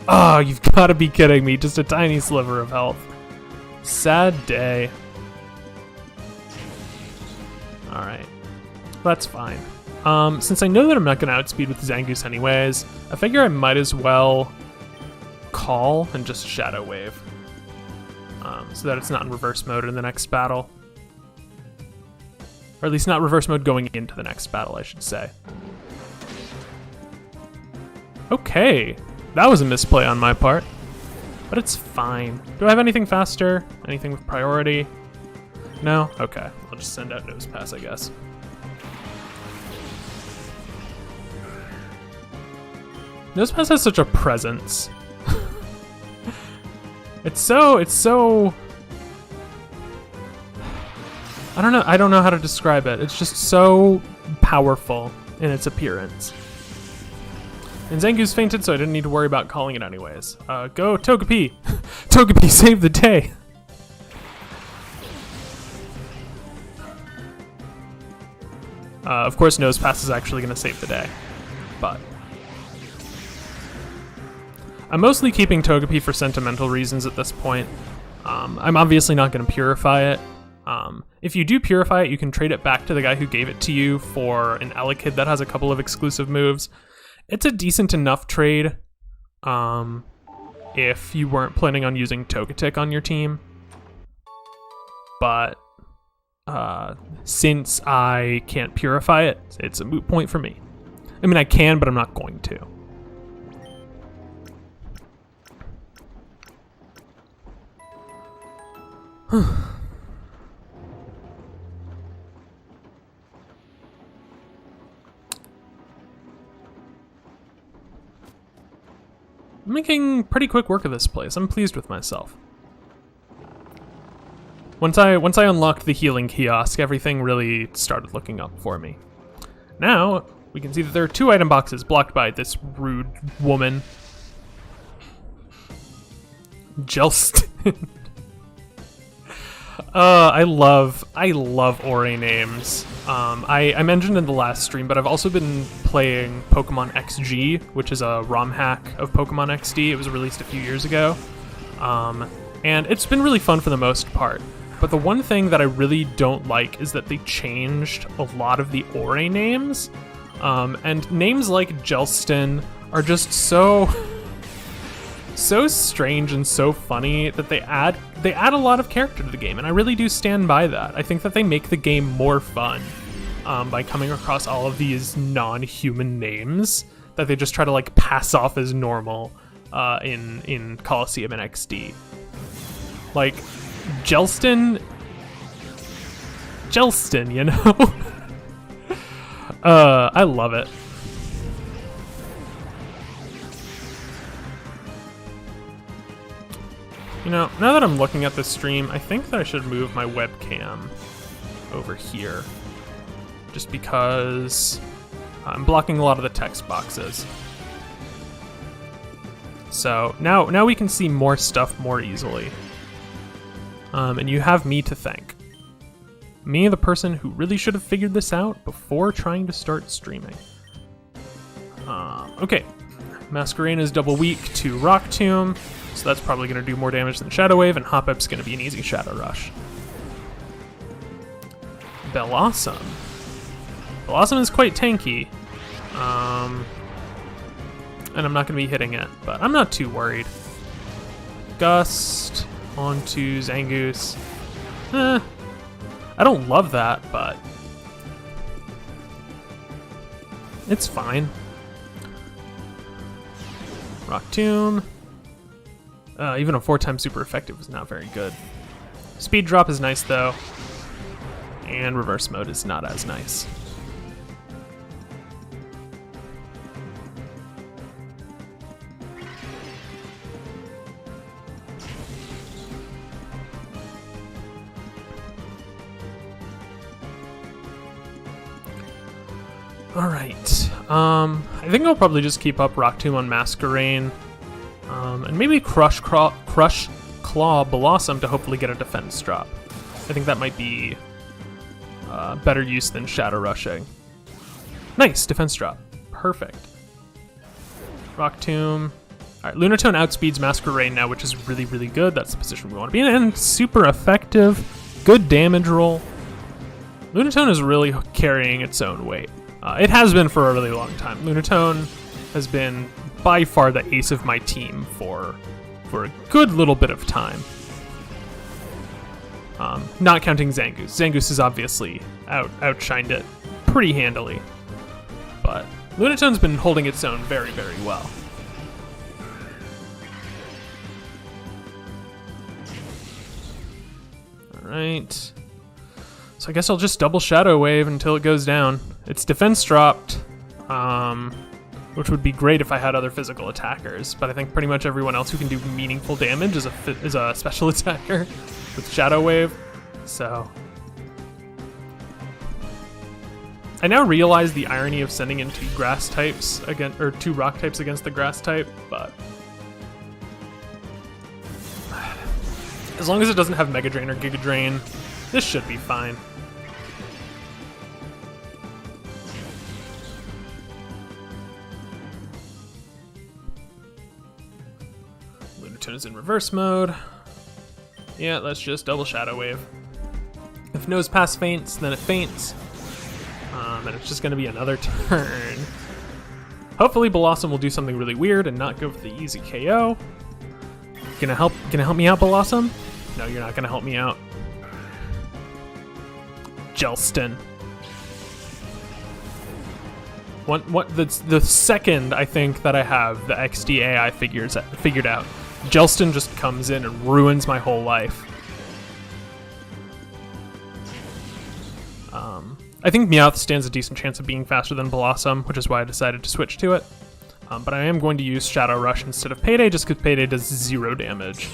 [SPEAKER 1] Oh, you've got to be kidding me. Just a tiny sliver of health. Sad day. Alright. That's fine. Since I know that I'm not going to outspeed with Zangoose anyways, I figure I might as well call and just Shadow Wave. So that it's not in reverse mode in the next battle. Or at least not reverse mode going into the next battle, I should say. Okay, that was a misplay on my part. But it's fine. Do I have anything faster? Anything with priority? No? Okay, I'll just send out Nose Pass, I guess. Nose Pass has such a presence. It's so I don't know how to describe it. It's just so powerful in its appearance. And Zangoose fainted, so I didn't need to worry about calling it anyways. Go Togepi! Togepi, save the day! Of course, Nose Pass is actually going to save the day, but I'm mostly keeping Togepi for sentimental reasons at this point. I'm obviously not going to purify it. If you do purify it, you can trade it back to the guy who gave it to you for an Elekid that has a couple of exclusive moves. It's a decent enough trade if you weren't planning on using Togetic on your team. But since I can't purify it, it's a moot point for me. I mean, I can, but I'm not going to. I'm making pretty quick work of this place. I'm pleased with myself. Once I unlocked the healing kiosk, everything really started looking up for me. Now, we can see that there are 2 item boxes blocked by this rude woman. Jelston. I love Ori names. I mentioned in the last stream, but I've also been playing Pokemon XG, which is a ROM hack of Pokemon XD. It was released a few years ago. And it's been really fun for the most part. But the one thing that I really don't like is that they changed a lot of the Ori names. And names like Jelston are just so strange and so funny that they add a lot of character to the game, and I really do stand by that. I think that they make the game more fun by coming across all of these non-human names that they just try to like pass off as normal in Coliseum and XD. Like Jelston, you know? I love it. You know, now that I'm looking at this stream, I think that I should move my webcam over here. Just because I'm blocking a lot of the text boxes. So now we can see more stuff more easily. And you have me to thank. Me, the person who really should have figured this out before trying to start streaming. Okay, Masquerain double weak to Rock Tomb. So that's probably going to do more damage than Shadow Wave, and Hoppip's going to be an easy Shadow Rush. Bellossom. Bellossom is quite tanky. And I'm not going to be hitting it, but I'm not too worried. Gust onto Zangoose. I don't love that, but it's fine. Rock Tomb. Even a 4-time super effective was not very good. Speed drop is nice though, and reverse mode is not as nice. Alright, I think I'll probably just keep up Rock Tomb on Masquerain, and maybe Crush Claw Blossom to hopefully get a defense drop. I think that might be better use than Shadow Rushing. Nice, defense drop. Perfect. Rock Tomb. Alright, Lunatone outspeeds Masquerain now, which is really, really good. That's the position we want to be in, and super effective. Good damage roll. Lunatone is really carrying its own weight. It has been for a really long time. Lunatone has been by far the ace of my team for a good little bit of time. Not counting Zangoose. Zangoose has obviously outshined it pretty handily. But Lunatone's been holding its own very, very well. Alright. So I guess I'll just double Shadow Wave until it goes down. It's defense dropped, which would be great if I had other physical attackers, but I think pretty much everyone else who can do meaningful damage is a special attacker with Shadow Wave, so... I now realize the irony of sending in 2 grass types against, or 2 rock types against the grass type, but... as long as it doesn't have Mega Drain or Giga Drain, this should be fine. Lunatone is in reverse mode. Yeah, let's just double Shadow Wave. If Nose Pass faints, then it faints. And it's just gonna be another turn. Hopefully Blossom will do something really weird and not go for the easy KO. Gonna help me out, Blossom? No, you're not gonna help me out. Jelston. The second I think that I have the XDAI figured out, Jelston just comes in and ruins my whole life. I think Meowth stands a decent chance of being faster than Blossom, which is why I decided to switch to it. But I am going to use Shadow Rush instead of Payday just because Payday does 0 damage.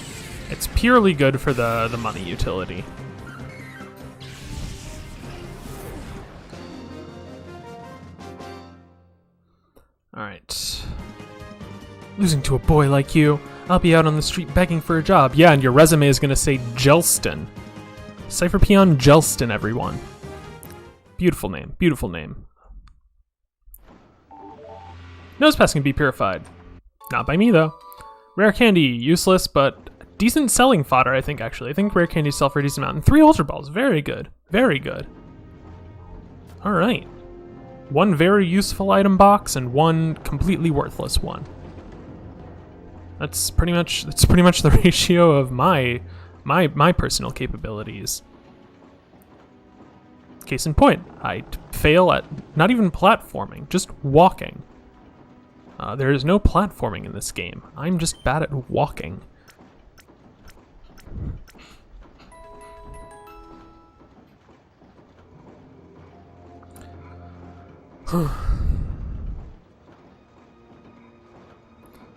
[SPEAKER 1] It's purely good for the money utility. Alright. Losing to a boy like you. I'll be out on the street begging for a job. Yeah, and your resume is going to say Jelston. Cypher Peon Jelston, everyone. Beautiful name. Beautiful name. Nosepass can be purified. Not by me, though. Rare Candy, useless, but decent selling fodder, I think, actually. I think Rare Candies sell for a decent amount. And 3 Ultra Balls. Very good. Very good. Alright. 1 very useful item box and 1 completely worthless one. That's pretty much the ratio of my personal capabilities. Case in point, I fail at not even platforming, just walking. There is no platforming in this game. I'm just bad at walking.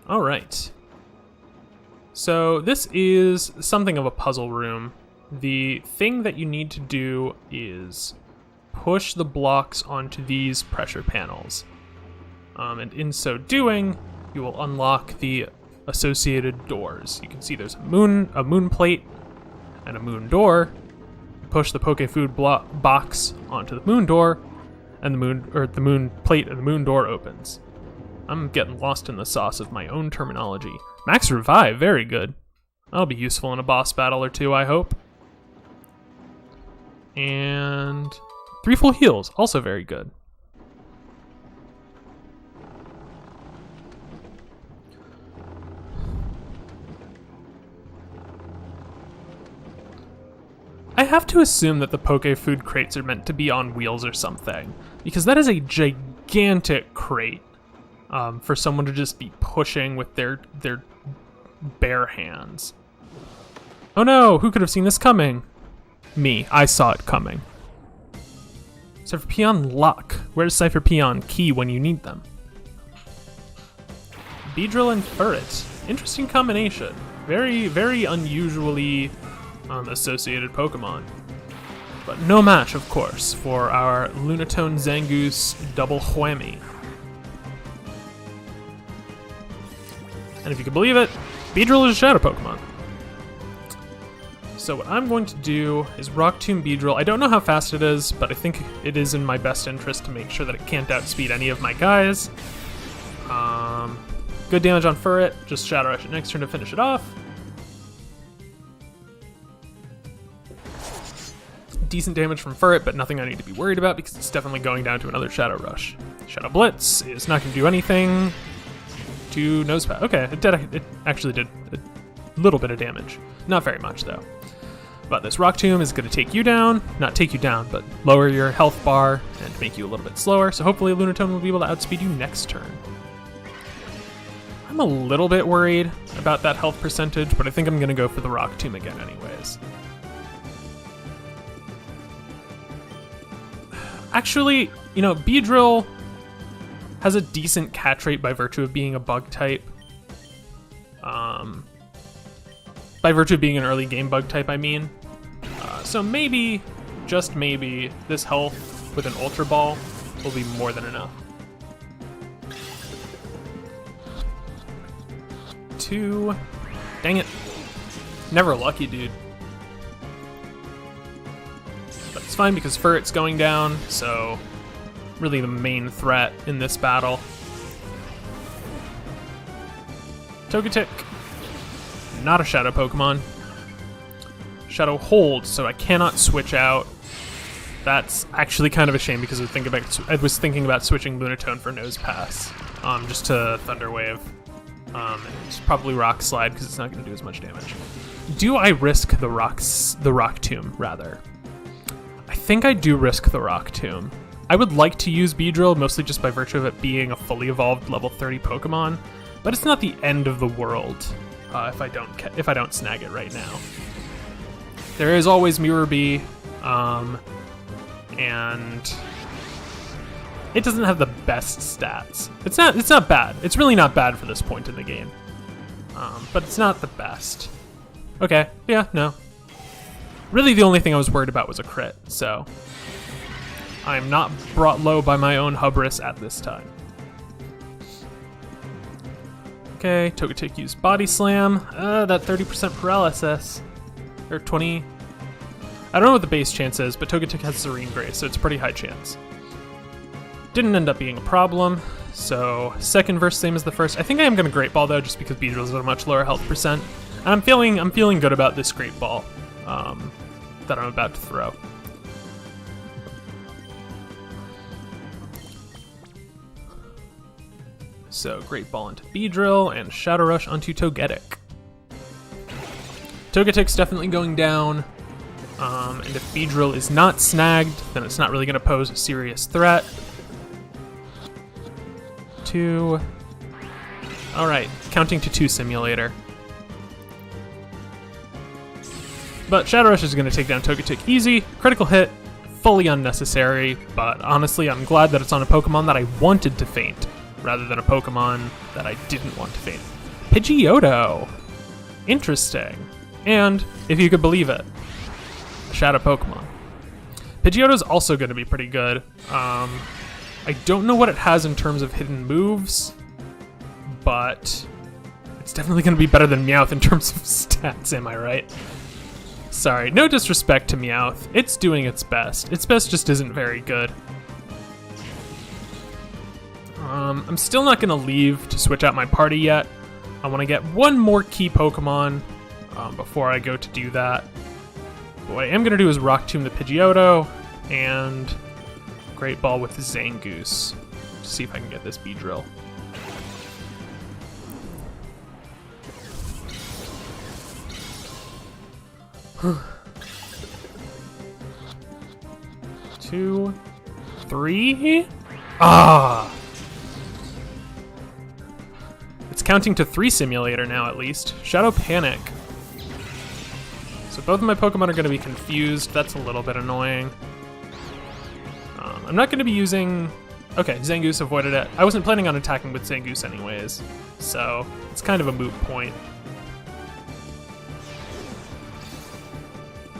[SPEAKER 1] All right. So this is something of a puzzle room. The thing that you need to do is push the blocks onto these pressure panels. And in so doing, you will unlock the associated doors. You can see there's a moon plate and a moon door. Push the Poke Food box onto the moon door, and the moon plate and the moon door opens. I'm getting lost in the sauce of my own terminology. Max Revive, very good. That'll be useful in a boss battle or two, I hope. And 3 full heals, also very good. I have to assume that the Poke Food crates are meant to be on wheels or something, because that is a gigantic crate for someone to just be pushing with their bare hands. Oh no, who could have seen this coming? Me, I saw it coming. Cypher Peon luck. Where's Cypher Peon key when you need them? Beedrill and Furret. Interesting combination. Very, very unusually associated Pokemon. But no match, of course, for our Lunatone Zangoose double whammy. And if you can believe it, Beedrill is a Shadow Pokemon. So what I'm going to do is Rock Tomb Beedrill. I don't know how fast it is, but I think it is in my best interest to make sure that it can't outspeed any of my guys. Good damage on Furret, just Shadow Rush it next turn to finish it off. Decent damage from Furret, but nothing I need to be worried about because it's definitely going down to another Shadow Rush. Shadow Blitz is not going to do anything to Nosepass. Okay, it actually did a little bit of damage. Not very much, though. But this Rock Tomb is going to take you down. Not take you down, but lower your health bar and make you a little bit slower. So hopefully Lunatone will be able to outspeed you next turn. I'm a little bit worried about that health percentage, but I think I'm going to go for the Rock Tomb again anyways. Actually, you know, Beedrill has a decent catch rate by virtue of being a bug type. By virtue of being an early game bug type, I mean. So maybe, just maybe, this health with an Ultra Ball will be more than enough. 2. Dang it. Never lucky, dude. But it's fine because Furret's going down, so really the main threat in this battle. Togetic. Not a Shadow Pokemon. Shadow Hold, so I cannot switch out. That's actually kind of a shame because I was thinking about switching Lunatone for Nosepass, just to Thunder Wave. And probably Rock Slide because it's not going to do as much damage. Do I risk the Rock Tomb, rather? I think I do risk the Rock Tomb. I would like to use Beedrill, mostly just by virtue of it being a fully evolved level 30 Pokemon, but it's not the end of the world if I don't snag it right now. There is always Mirror Bee, and it doesn't have the best stats. It's not bad. It's really not bad for this point in the game, but it's not the best. Okay, yeah, no. Really, the only thing I was worried about was a crit, so I'm not brought low by my own hubris at this time. Okay, Togetic used Body Slam. That 30% paralysis. Or 20. I don't know what the base chance is, but Togetic has Serene Grace, so it's a pretty high chance. Didn't end up being a problem, so second verse same as the first. I think I am going to Great Ball, though, just because Beedrill's at a much lower health percent. And I'm feeling good about this Great Ball that I'm about to throw. So Great Ball into Beedrill and Shadow Rush onto Togetic. Togetic's definitely going down, and if Beedrill is not snagged, then it's not really going to pose a serious threat. 2. Alright, counting to 2 simulator. But Shadow Rush is going to take down Togetic easy. Critical hit, fully unnecessary, but honestly I'm glad that it's on a Pokemon that I wanted to faint, rather than a Pokemon that I didn't want to faint. Pidgeotto! Interesting. And, if you could believe it, a Shadow Pokemon. Pidgeotto's also going to be pretty good. I don't know what it has in terms of hidden moves, but it's definitely going to be better than Meowth in terms of stats, am I right? Sorry, no disrespect to Meowth. It's doing its best. Its best just isn't very good. I'm still not going to leave to switch out my party yet. I want to get one more key Pokemon before I go to do that. But what I am going to do is Rock Tomb the Pidgeotto and Great Ball with the Zangoose to see if I can get this Beedrill. Two, 3. Ah! counting to 3 simulator now at least. Shadow Panic. So both of my Pokemon are going to be confused. That's a little bit annoying. I'm not going to be using... Okay, Zangoose avoided it. I wasn't planning on attacking with Zangoose anyways, so it's kind of a moot point.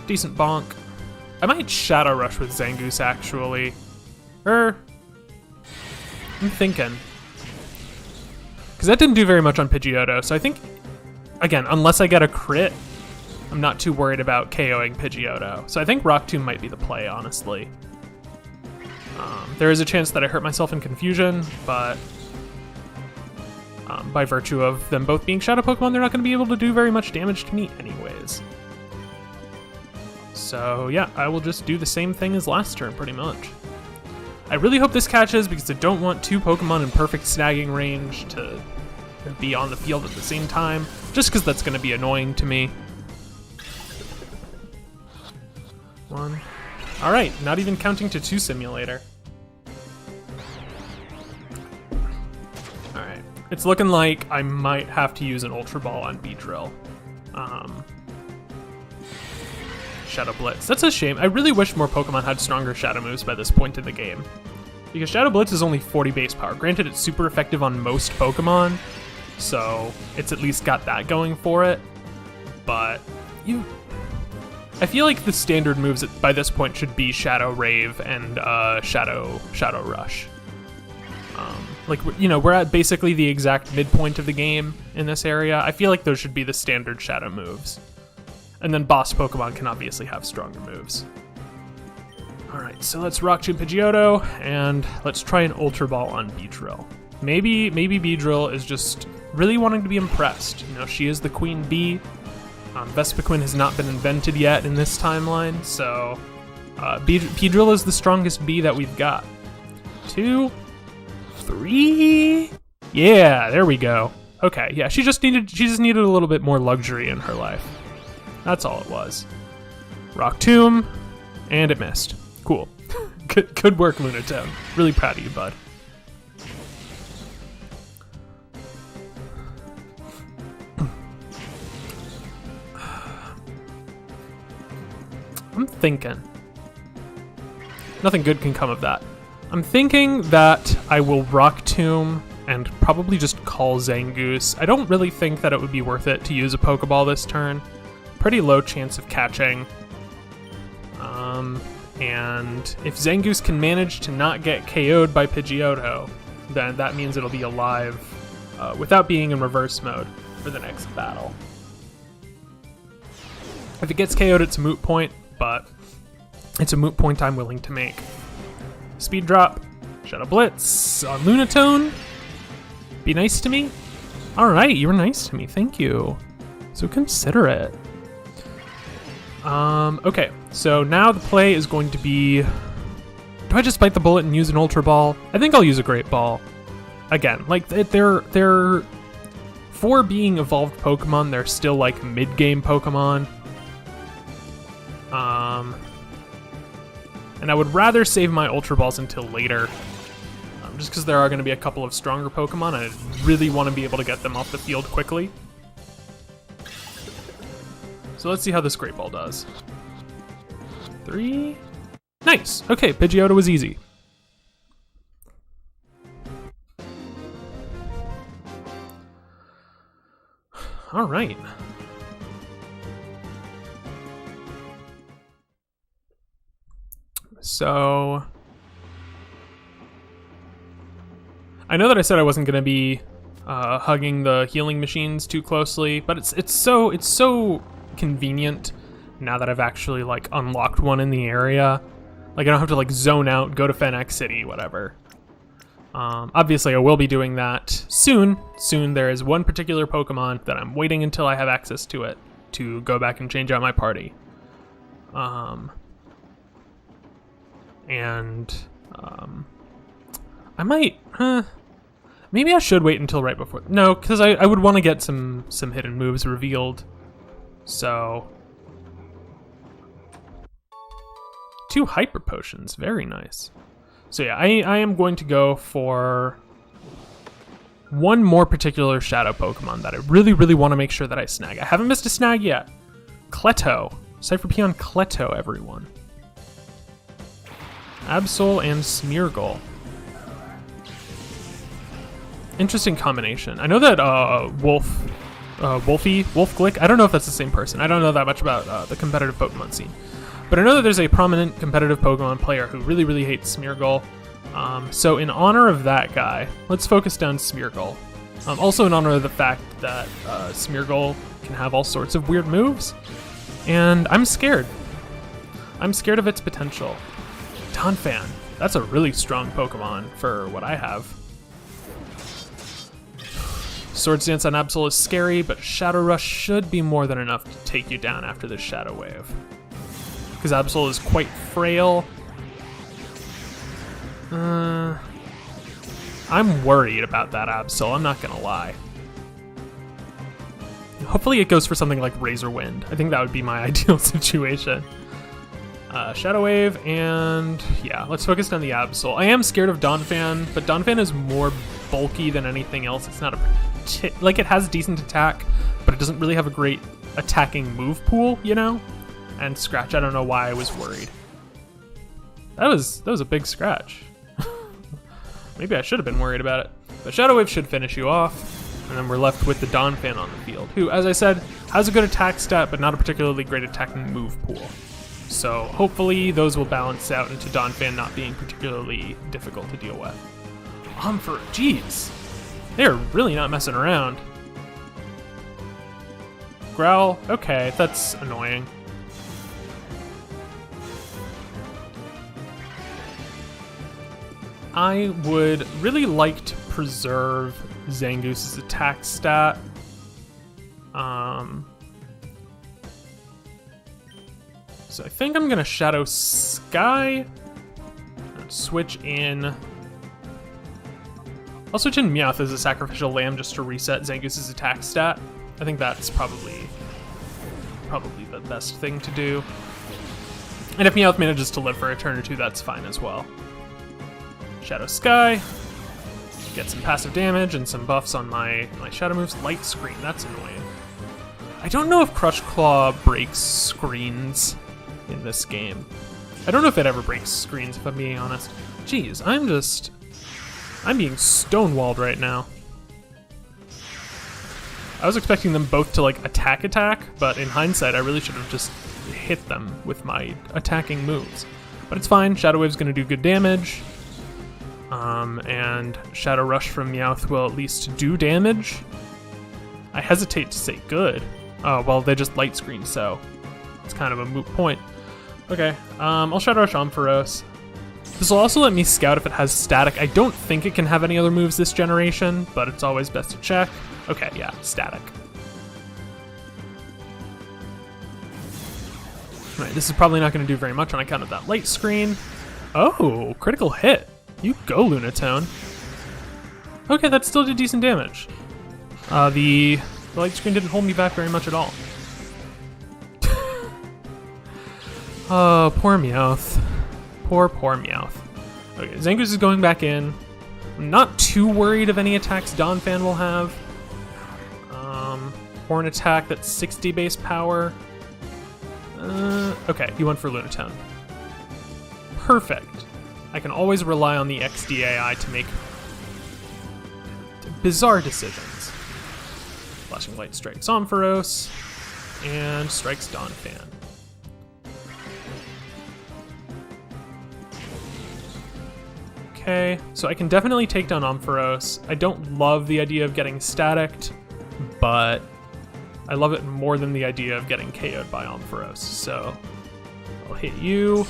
[SPEAKER 1] Decent bonk. I might Shadow Rush with Zangoose, actually. I'm thinking. Because that didn't do very much on Pidgeotto, so I think, again, unless I get a crit, I'm not too worried about KOing Pidgeotto. So I think Rock Tomb might be the play, honestly. There is a chance that I hurt myself in Confusion, but by virtue of them both being Shadow Pokemon, they're not going to be able to do very much damage to me anyways. So yeah, I will just do the same thing as last turn, pretty much. I really hope this catches, because I don't want 2 Pokemon in perfect snagging range to be on the field at the same time, just because that's going to be annoying to me. 1. Alright, not even counting to 2 simulator. Alright, it's looking like I might have to use an Ultra Ball on Beedrill. Shadow Blitz. That's a shame. I really wish more Pokemon had stronger Shadow moves by this point in the game. Because Shadow Blitz is only 40 base power. Granted, it's super effective on most Pokemon, so it's at least got that going for it. But I feel like the standard moves by this point should be Shadow Rave and Shadow Rush. Like, you know, we're at basically the exact midpoint of the game in this area. I feel like those should be the standard Shadow moves. And then boss Pokemon can obviously have stronger moves. Alright, so let's Rock Tomb Pidgeotto, and let's try an Ultra Ball on Beedrill. Maybe Beedrill is just really wanting to be impressed. You know, she is the Queen Bee. Vespiquen has not been invented yet in this timeline, so Beedrill is the strongest bee that we've got. 2, 3... Yeah, there we go. Okay, yeah, she just needed a little bit more luxury in her life. That's all it was. Rock Tomb, and it missed. Cool. Good work, Lunatone. Really proud of you, bud. I'm thinking. Nothing good can come of that. I'm thinking that I will Rock Tomb and probably just call Zangoose. I don't really think that it would be worth it to use a Pokeball this turn. Pretty low chance of catching. And if Zangoose can manage to not get KO'd by Pidgeotto, then that means it'll be alive without being in reverse mode for the next battle. If it gets KO'd, it's a moot point, but it's a moot point I'm willing to make. Speed Drop, Shadow Blitz on Lunatone. Be nice to me? Alright, you were nice to me, thank you. So considerate. Okay, so now the play is going to be... Do I just bite the bullet and use an Ultra Ball? I think I'll use a Great Ball. Again, like, they're for being evolved Pokemon, they're still, like, mid-game Pokemon. And I would rather save my Ultra Balls until later, just because there are going to be a couple of stronger Pokemon, and I really want to be able to get them off the field quickly. So let's see how this Great Ball does. 3. Nice! Okay, Pidgeotto was easy. Alright. So... I know that I said I wasn't going to be hugging the healing machines too closely, but it's so convenient now that I've actually like unlocked one in the area. Like I don't have to like zone out, go to Fennec City, whatever. Obviously I will be doing that soon. Soon there is one particular Pokemon that I'm waiting until I have access to it to go back and change out my party. I might, maybe I should wait until right before. No, because I would want to get some hidden moves revealed. So, 2 Hyper Potions, very nice. So yeah, I am going to go for one more particular shadow Pokemon that I really, really want to make sure that I snag. I haven't missed a snag yet. Kleto. Cypher Peon Kleto, everyone. Absol and Smeargle. Interesting combination. I know that Wolfglick, I don't know if that's the same person. I don't know that much about the competitive Pokemon scene. But I know that there's a prominent competitive Pokemon player who really, really hates Smeargle. So in honor of that guy, let's focus down Smeargle. Also in honor of the fact that Smeargle can have all sorts of weird moves. And I'm scared. I'm scared of its potential. Donphan. That's a really strong Pokemon for what I have. Swords Dance on Absol is scary, but Shadow Rush should be more than enough to take you down after this Shadow Wave. Because Absol is quite frail. I'm worried about that Absol, I'm not gonna lie. Hopefully it goes for something like Razor Wind. I think that would be my ideal situation. Shadow Wave, and yeah, let's focus on the Absol. I am scared of Donphan, but Donphan is more bulky than anything else. It's not like it has decent attack, but it doesn't really have a great attacking move pool, you know? And Scratch, I don't know why I was worried. That was a big Scratch. Maybe I should have been worried about it. But Shadow Wave should finish you off, and then we're left with the Donphan on the field, who, as I said, has a good attack stat, but not a particularly great attacking move pool. So hopefully those will balance out into Donphan not being particularly difficult to deal with. Jeez. They're really not messing around. Growl, okay, that's annoying. I would really like to preserve Zangoose's attack stat. So I think I'm gonna Shadow Sky and switch in. I'll switch in Meowth as a sacrificial lamb just to reset Zangoose's attack stat. I think that's probably the best thing to do. And if Meowth manages to live for a turn or two, that's fine as well. Shadow Sky, get some passive damage and some buffs on my shadow moves. Light Screen, that's annoying. I don't know if Crush Claw breaks screens in this game. I don't know if it ever breaks screens, if I'm being honest. Jeez, I'm being stonewalled right now. I was expecting them both to like attack, but in hindsight, I really should have just hit them with my attacking moves. But it's fine, Shadow Wave's gonna do good damage. And Shadow Rush from Meowth will at least do damage. I hesitate to say good. Oh, well, they just light screen, so it's kind of a moot point. Okay, I'll Shadow Rush Ampharos. This will also let me scout if it has static. I don't think it can have any other moves this generation, but it's always best to check. Okay, yeah, static. Right, this is probably not going to do very much on account of that light screen. Oh, critical hit. You go, Lunatone. Okay, that still did decent damage. The light screen didn't hold me back very much at all. Oh, poor Meowth. Poor Meowth. Okay, Zangoose is going back in. I'm not too worried of any attacks Donphan will have. Horn attack, that's 60 base power. Okay, he went for Lunatone. Perfect. I can always rely on the XDAI to make bizarre decisions. Flashing Light strikes Ampharos, and strikes Donphan. Okay, so I can definitely take down Ampharos. I don't love the idea of getting staticked, but I love it more than the idea of getting KO'd by Ampharos, so I'll hit you.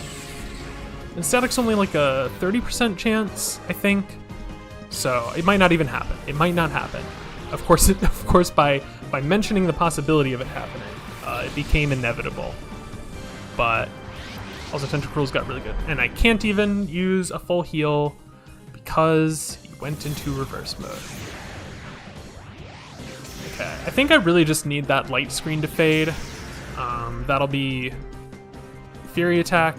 [SPEAKER 1] And static's only like a 30% chance, I think, so it might not even happen. It might not happen. Of course, by mentioning the possibility of it happening, it became inevitable. But also Tentacruel's got really good, and I can't even use a full heal because he went into reverse mode. Okay, I think I really just need that light screen to fade. That'll be Fury attack.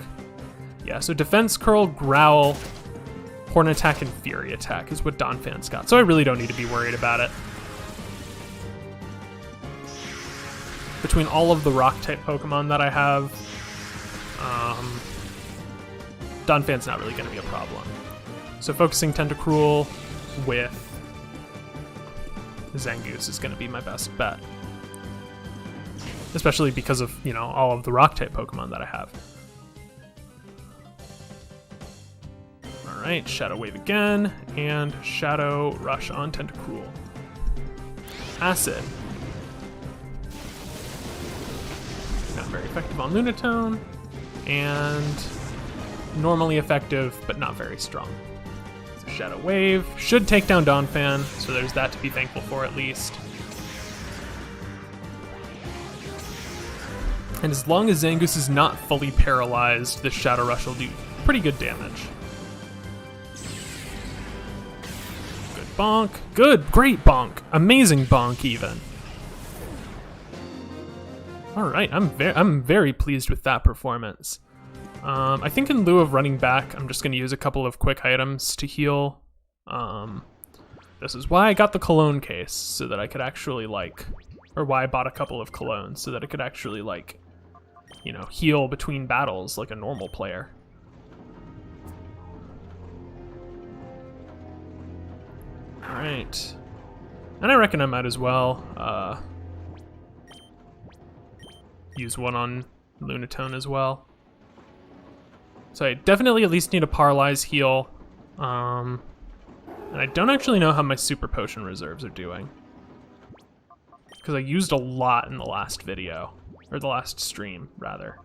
[SPEAKER 1] Yeah, so Defense Curl, Growl, Horn Attack and Fury Attack is what Donphan's got, so I really don't need to be worried about it. Between all of the Rock-type Pokemon that I have, Donphan's not really going to be a problem. So focusing Tentacruel with Zangoose is going to be my best bet. Especially because of, you know, all of the Rock-type Pokemon that I have. Alright, Shadow Wave again, and Shadow Rush on Tentacruel. Acid. Not very effective on Lunatone, and normally effective, but not very strong. So Shadow Wave should take down Donphan, so there's that to be thankful for at least. And as long as Zangoose is not fully paralyzed, this Shadow Rush will do pretty good damage. Good bonk. Good, great bonk. Amazing bonk even. Alright, I'm very pleased with that performance. I think in lieu of running back, I'm just going to use a couple of quick items to heal. This is why I got the cologne case, so that I could actually, like... Or why I bought a couple of colognes, so that I could actually, like... you know, heal between battles like a normal player. Alright. And I reckon I might as well use one on Lunatone as well. So I definitely at least need a Paralyze heal. And I don't actually know how my Super Potion reserves are doing. Because I used a lot in the last video. Or the last stream, rather.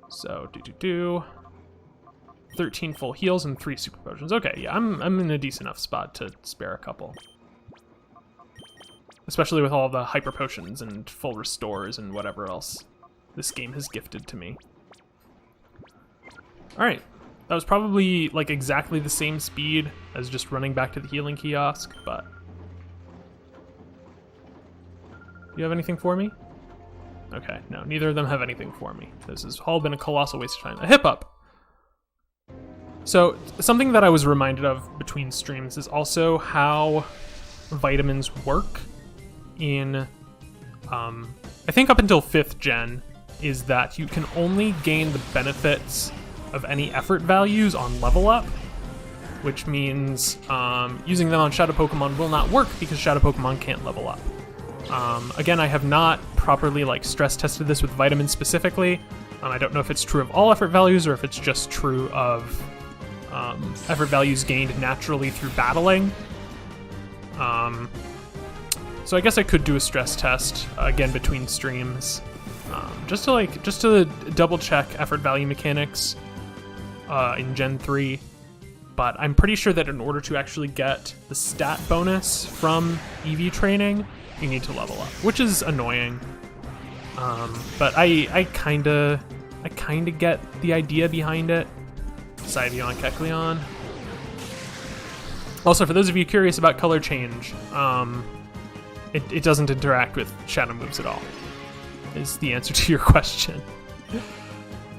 [SPEAKER 1] So, 13 full heals and 3 super potions. Okay, yeah, I'm in a decent enough spot to spare a couple. Especially with all the hyper potions and full restores and whatever else this game has gifted to me. Alright, that was probably like exactly the same speed as just running back to the healing kiosk, but... You have anything for me? Okay, no, neither of them have anything for me. This has all been a colossal waste of time. A hip up! So, something that I was reminded of between streams is also how vitamins work in, I think up until 5th gen, is that you can only gain the benefits of any effort values on level up, which means using them on Shadow Pokemon will not work because Shadow Pokemon can't level up. Again, I have not properly like stress tested this with vitamins specifically. I don't know if it's true of all effort values or if it's just true of effort values gained naturally through battling. So I guess I could do a stress test again between streams, just to double check effort value mechanics in Gen 3. But I'm pretty sure that in order to actually get the stat bonus from EV training, you need to level up, which is annoying. But I kinda get the idea behind it. Scythion, Kecleon. Also, for those of you curious about color change, it doesn't interact with shadow moves at all, is the answer to your question.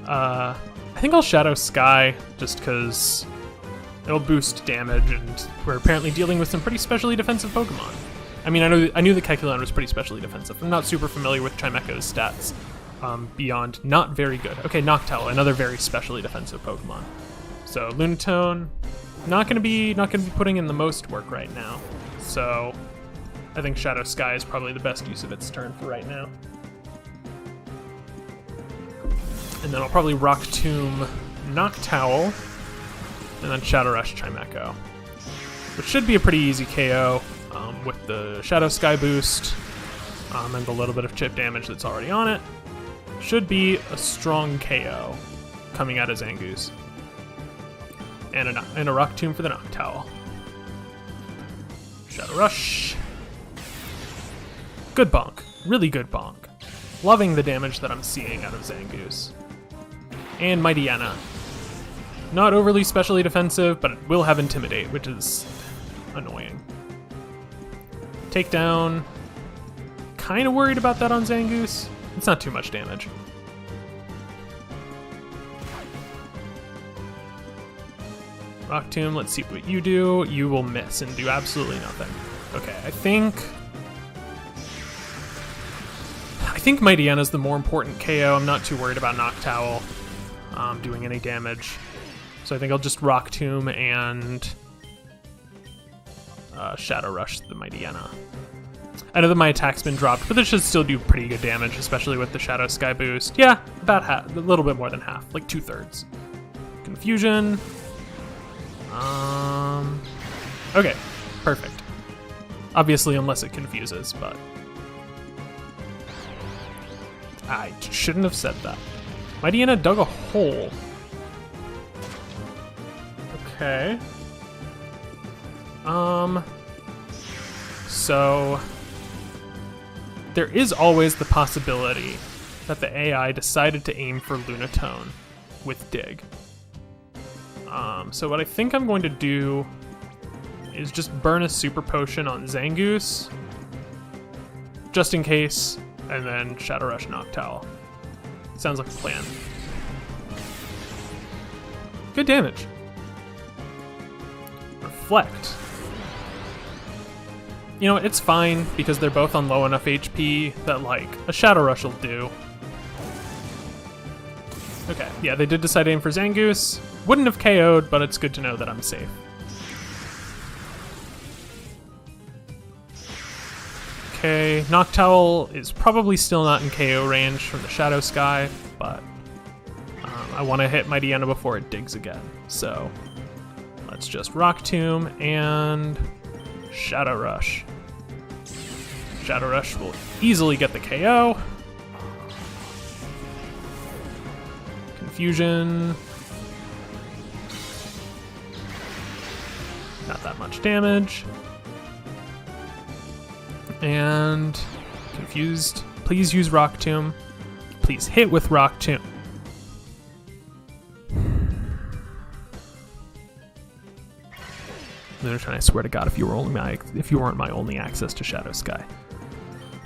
[SPEAKER 1] I think I'll Shadow Sky, just because it'll boost damage, and we're apparently dealing with some pretty specially defensive Pokemon. I mean, I knew the Kecleon was pretty specially defensive. I'm not super familiar with Chimecho's stats beyond not very good. Okay, Noctowl, another very specially defensive Pokemon. So Lunatone, not gonna be putting in the most work right now. So I think Shadow Sky is probably the best use of its turn for right now. And then I'll probably Rock Tomb Noctowl, and then Shadow Rush Chimecho, which should be a pretty easy KO. With the Shadow Sky boost and the little bit of chip damage that's already on it, should be a strong KO coming out of Zangoose. And a Rock Tomb for the Noctowl. Shadow Rush. Good bonk. Really good bonk. Loving the damage that I'm seeing out of Zangoose. And Mightyena. Not overly specially defensive, but it will have Intimidate, which is annoying. Takedown. Kind of worried about that on Zangoose. It's not too much damage. Rock Tomb, let's see what you do. You will miss and do absolutely nothing. Okay, I think Mightyana's the more important KO. I'm not too worried about Noctowl doing any damage. So I think I'll just Rock Tomb and Shadow Rush the Mightyana. I know that my attack's been dropped, but this should still do pretty good damage, especially with the Shadow Sky boost. Yeah, about half, a little bit more than half, like 2/3. Confusion. Okay, perfect. Obviously, unless it confuses, but I shouldn't have said that. Mightyana dug a hole. Okay. So there is always the possibility that the AI decided to aim for Lunatone with Dig. So what I think I'm going to do is just burn a Super Potion on Zangoose, just in case, and then Shadow Rush Noctowl. Sounds like a plan. Good damage. Reflect. You know, it's fine, because they're both on low enough HP that, like, a Shadow Rush will do. Okay, yeah, they did decide to aim for Zangoose. Wouldn't have KO'd, but it's good to know that I'm safe. Okay, Noctowl is probably still not in KO range from the Shadow Sky, but I want to hit Mightyana before it digs again. So let's just Rock Tomb and Shadow Rush. Shadow Rush will easily get the KO. Confusion. Not that much damage. And confused. Please use Rock Tomb. Please hit with Rock Tomb. I swear to God, if you weren't my only access to Shadow Sky.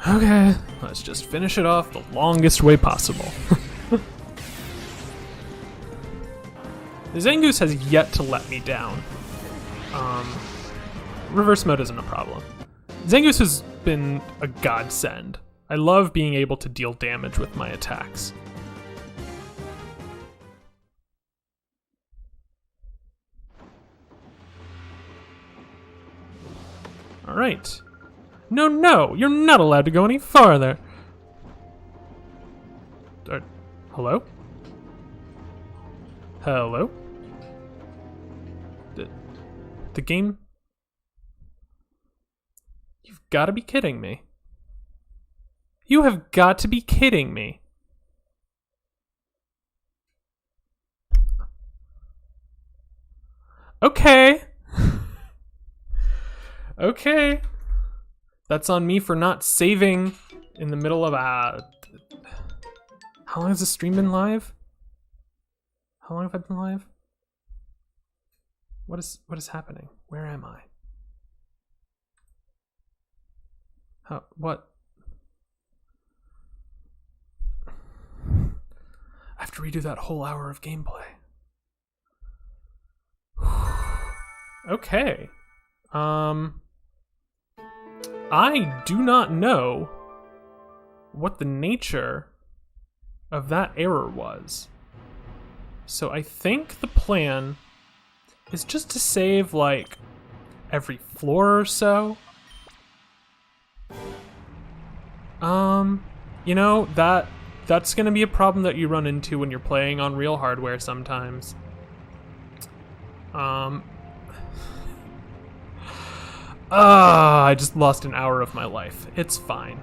[SPEAKER 1] Okay, let's just finish it off the longest way possible. The Zangoose has yet to let me down. Reverse mode isn't a problem. Zangoose has been a godsend. I love being able to deal damage with my attacks. All right. No, you're not allowed to go any farther. Hello? Hello? The game? You've got to be kidding me. You have got to be kidding me. Okay. Okay. That's on me for not saving in the middle of a... How long has the stream been live? How long have I been live? What is happening? Where am I? What? I have to redo that whole hour of gameplay. Okay. I do not know what the nature of that error was. So I think the plan is just to save like every floor or so. You know, that's gonna be a problem that you run into when you're playing on real hardware sometimes. I just lost an hour of my life. It's fine.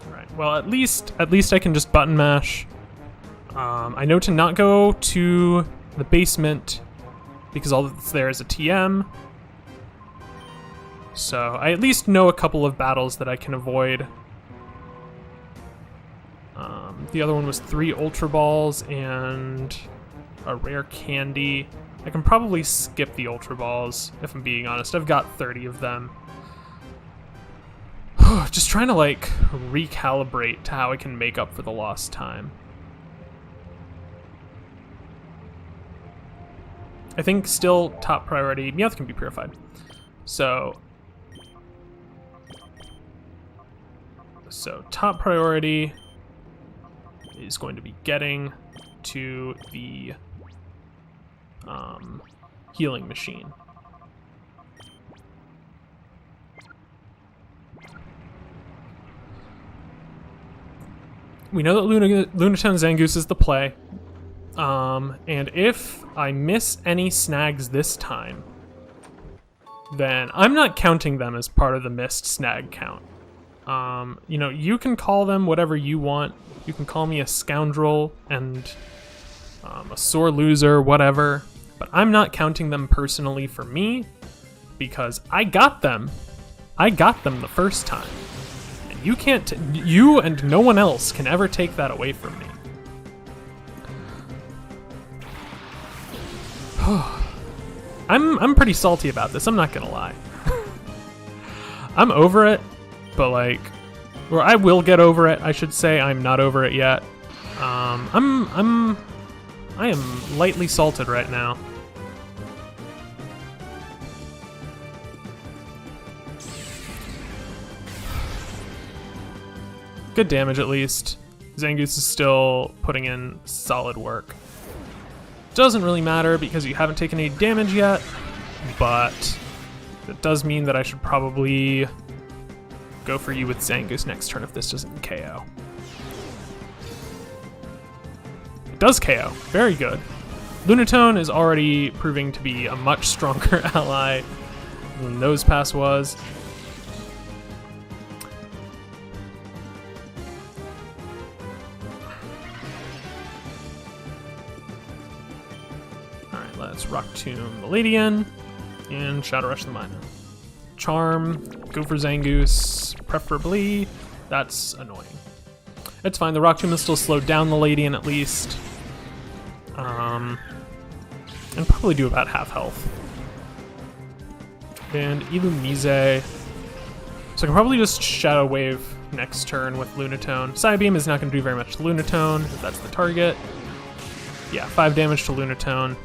[SPEAKER 1] Alright, well at least I can just button mash. I know to not go to the basement because all that's there is a TM. So I at least know a couple of battles that I can avoid. The other one was 3 Ultra Balls and a rare candy. I can probably skip the Ultra Balls, if I'm being honest. I've got 30 of them. Oh, Just trying to like recalibrate to how I can make up for the lost time. I think still top priority, Meowth can be purified. So top priority is going to be getting to the healing machine. We know that Lunatone Zangoose is the play. And if I miss any snags this time, then I'm not counting them as part of the missed snag count. You know, you can call them whatever you want. You can call me a scoundrel and a sore loser, whatever. But I'm not counting them personally for me because I got them. I got them the first time. And you can't, you and no one else can ever take that away from me. I'm pretty salty about this, I'm not gonna lie. I'm over it, but like, or I will get over it, I should say. I'm not over it yet. I am lightly salted right now. Good damage at least. Zangoose is still putting in solid work. Doesn't really matter because you haven't taken any damage yet, but it does mean that I should probably go for you with Zangoose next turn if this doesn't KO. It does KO. Very good. Lunatone is already proving to be a much stronger ally than Nosepass was. Let's Rock Tomb the Ladian and Shadow Rush the Minot. Charm, go for Zangoose, preferably. That's annoying. It's fine, the Rock Tomb has still slowed down the Ladian at least. And probably do about half health. And Illumise. So I can probably just Shadow Wave next turn with Lunatone. Psybeam is not going to do very much to Lunatone, if that's the target. Yeah, 5 damage to Lunatone.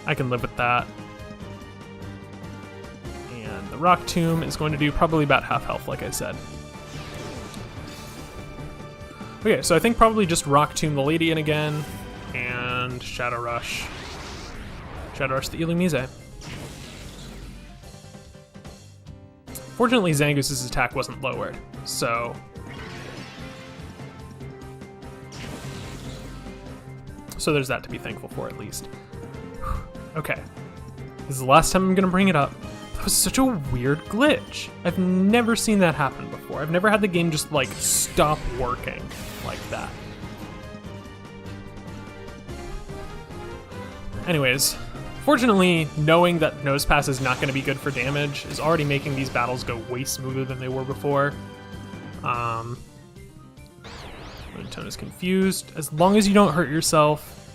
[SPEAKER 1] I can live with that. And the Rock Tomb is going to do probably about half health, like I said. Okay, so I think probably just Rock Tomb the Ladian again, and Shadow Rush. Shadow Rush the Illumise. Fortunately, Zangoose's attack wasn't lowered, so... So there's that to be thankful for, at least. Okay, this is the last time I'm gonna bring it up. That was such a weird glitch. I've never seen that happen before. I've never had the game just like stop working like that. Anyways, fortunately, knowing that Nosepass is not gonna be good for damage is already making these battles go way smoother than they were before. Lunatone is confused. As long as you don't hurt yourself,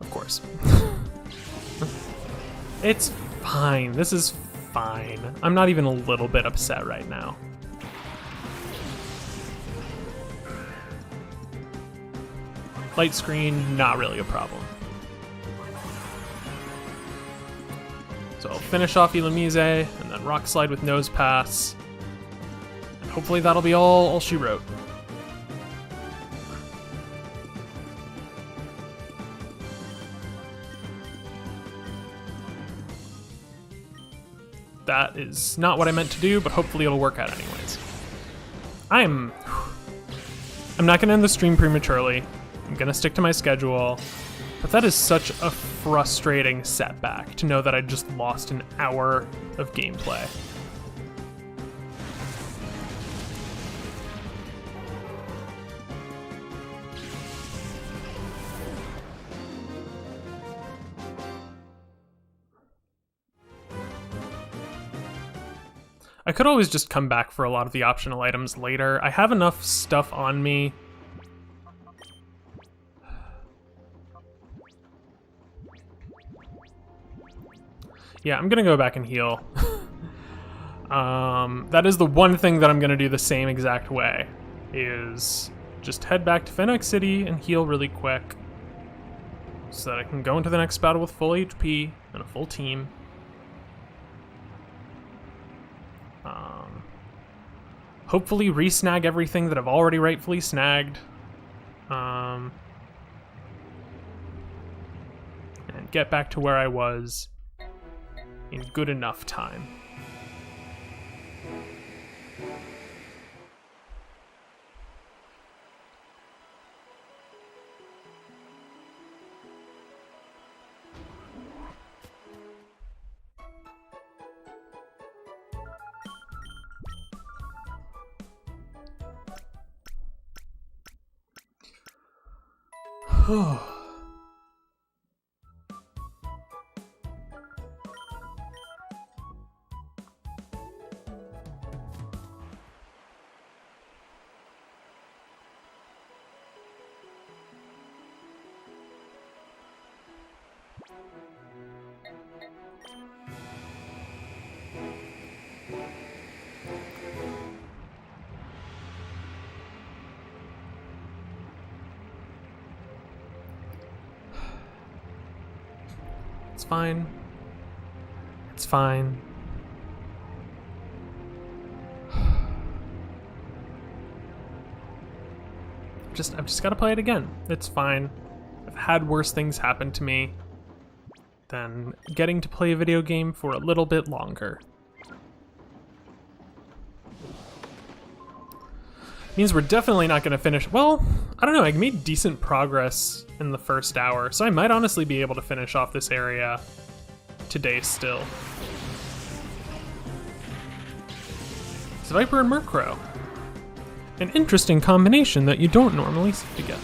[SPEAKER 1] of course. It's fine. This is fine. I'm not even a little bit upset right now. Light screen, not really a problem. So I'll finish off Illumise and then Rock Slide with Nosepass. And hopefully that'll be all she wrote. That is not what I meant to do, but hopefully it'll work out anyways. I'm not gonna end the stream prematurely. I'm gonna stick to my schedule, but that is such a frustrating setback to know that I just lost an hour of gameplay. I could always just come back for a lot of the optional items later. I have enough stuff on me. Yeah, I'm gonna go back and heal. That is the one thing that I'm going to do the same exact way, is just head back to Fennec City and heal really quick so that I can go into the next battle with full HP and a full team. Hopefully re-snag everything that I've already rightfully snagged. And get back to where I was in good enough time. It's fine. It's fine. I've just gotta play it again. It's fine. I've had worse things happen to me than getting to play a video game for a little bit longer. Means we're definitely not gonna finish. Well, I don't know, I made decent progress in the first hour, so I might honestly be able to finish off this area today still. It's Viper and Murkrow. An interesting combination that you don't normally see together.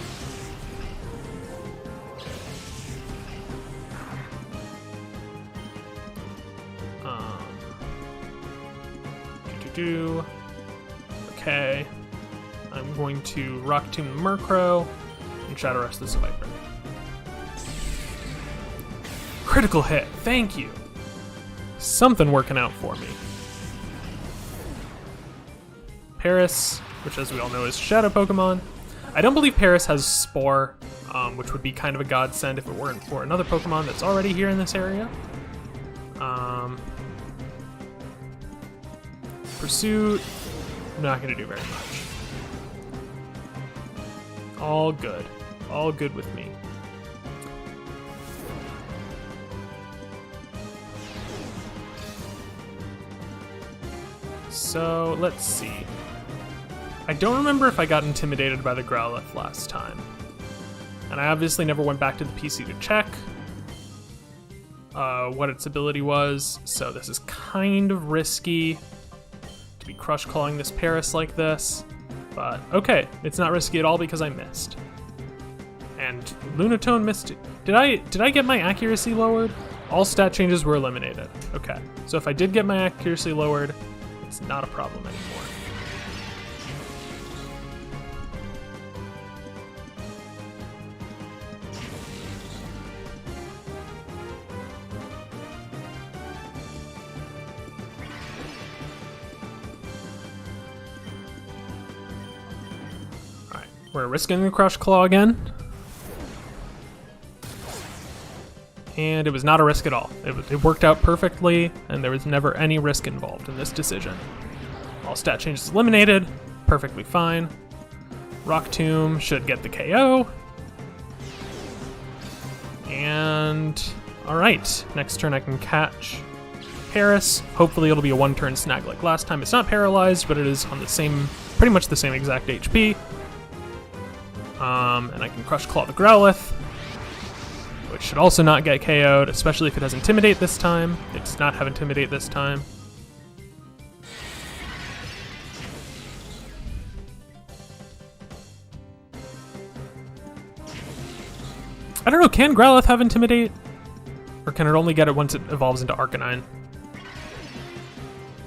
[SPEAKER 1] Okay. I'm going to Rock Tomb Murkrow and Shadow Rush this Viper. Critical hit, thank you. Something working out for me. Paris, which as we all know is Shadow Pokemon. I don't believe Paris has Spore, which would be kind of a godsend if it weren't for another Pokemon that's already here in this area. Pursuit, not gonna do very much. All good with me. So, let's see. I don't remember if I got intimidated by the Growlithe last time. And I obviously never went back to the PC to check what its ability was, so this is kind of risky to be Crush Clawing this Paris like this. But okay, it's not risky at all because I missed. And Lunatone missed. Did I get my accuracy lowered? All stat changes were eliminated. Okay, so if I did get my accuracy lowered, it's not a problem anymore. Alright, we're risking the Crush Claw again. And it was not a risk at all. It worked out perfectly, and there was never any risk involved in this decision. All stat changes eliminated, perfectly fine. Rock Tomb should get the KO. And, alright, next turn I can catch Paris. Hopefully it'll be a one-turn snag like last time. It's not paralyzed, but it is on the same, pretty much the same exact HP. And I can Crush Claw the Growlithe, which should also not get KO'd, especially if it has Intimidate this time. It does not have Intimidate this time. I don't know, can Growlithe have Intimidate? Or can it only get it once it evolves into Arcanine?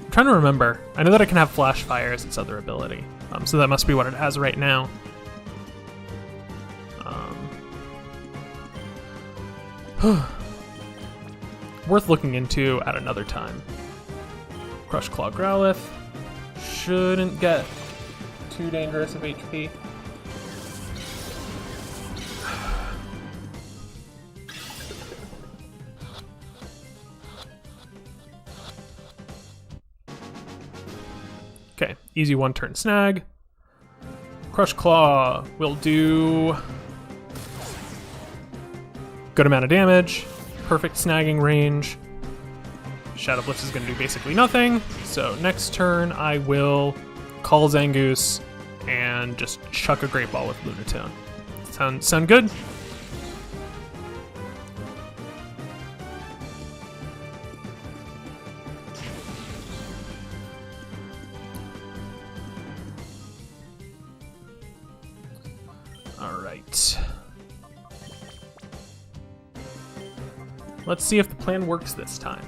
[SPEAKER 1] I'm trying to remember. I know that it can have Flash Fire as its other ability, so that must be what it has right now. Worth looking into at another time. Crush Claw Growlithe. Shouldn't get too dangerous of HP. Okay, easy one-turn snag. Crush Claw will do good amount of damage, perfect snagging range. Shadow Blitz is going to do basically nothing, so next turn I will call Zangoose and just chuck a Great Ball with Lunatone. Sound good? Alright. Let's see if the plan works this time.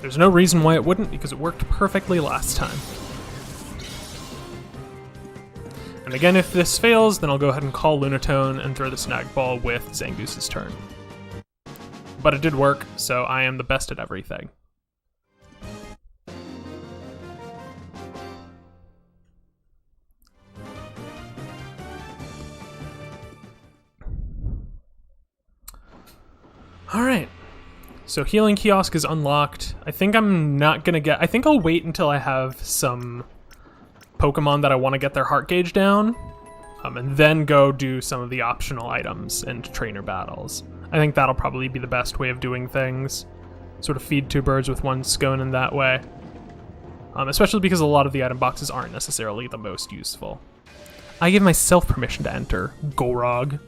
[SPEAKER 1] There's no reason why it wouldn't, because it worked perfectly last time. And again, if this fails, then I'll go ahead and call Lunatone and throw the Snag Ball with Zangoose's turn. But it did work, so I am the best at everything. Alright. So Healing Kiosk is unlocked. I think I'm not gonna get... I think I'll wait until I have some Pokemon that I want to get their heart gauge down, and then go do some of the optional items and trainer battles. I think that'll probably be the best way of doing things. Sort of feed two birds with one stone in that way. Especially because a lot of the item boxes aren't necessarily the most useful. I give myself permission to enter. Gorog.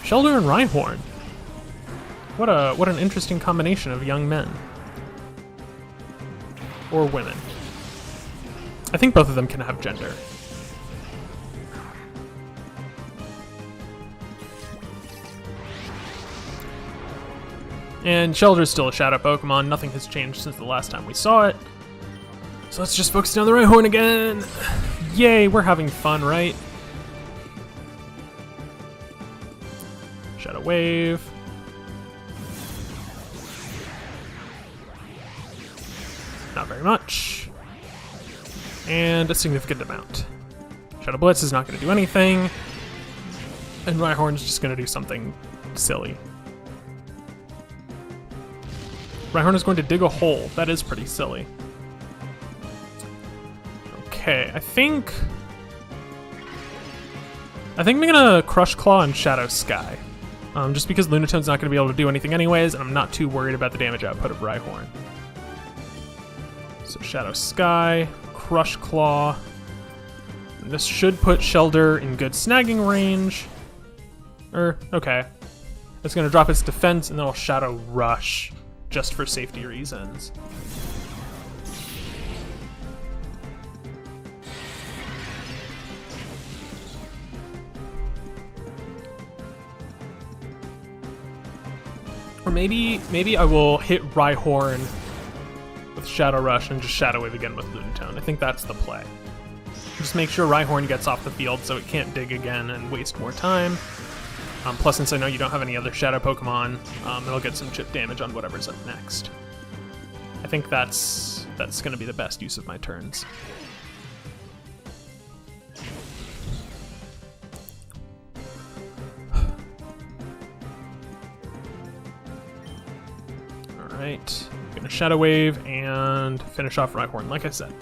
[SPEAKER 1] Shelder and Rhyhorn. What an interesting combination of young men. Or women. I think both of them can have gender. And Shelder's still a Shadow Pokemon. Nothing has changed since the last time we saw it. So let's just focus down the Rhyhorn again. Yay, we're having fun, right? Shadow Wave. Not very much. And a significant amount. Shadow Blitz is not going to do anything. And Rhyhorn's just going to do something silly. Rhyhorn is going to dig a hole. That is pretty silly. Okay, I think I'm going to Crush Claw and Shadow Sky. Just because Lunatone's not going to be able to do anything anyways, and I'm not too worried about the damage output of Rhyhorn. So Shadow Sky, Crush Claw. And this should put Shelder in good snagging range. Okay. It's going to drop its defense, and then I'll Shadow Rush, just for safety reasons. Or maybe I will hit Rhyhorn with Shadow Rush and just Shadow Wave again with Lunatone. I think that's the play. Just make sure Rhyhorn gets off the field so it can't dig again and waste more time. Plus, since I know you don't have any other Shadow Pokemon, it'll get some chip damage on whatever's up next. I think that's going to be the best use of my turns. Alright, I'm gonna Shadow Wave and finish off Rhyhorn, like I said.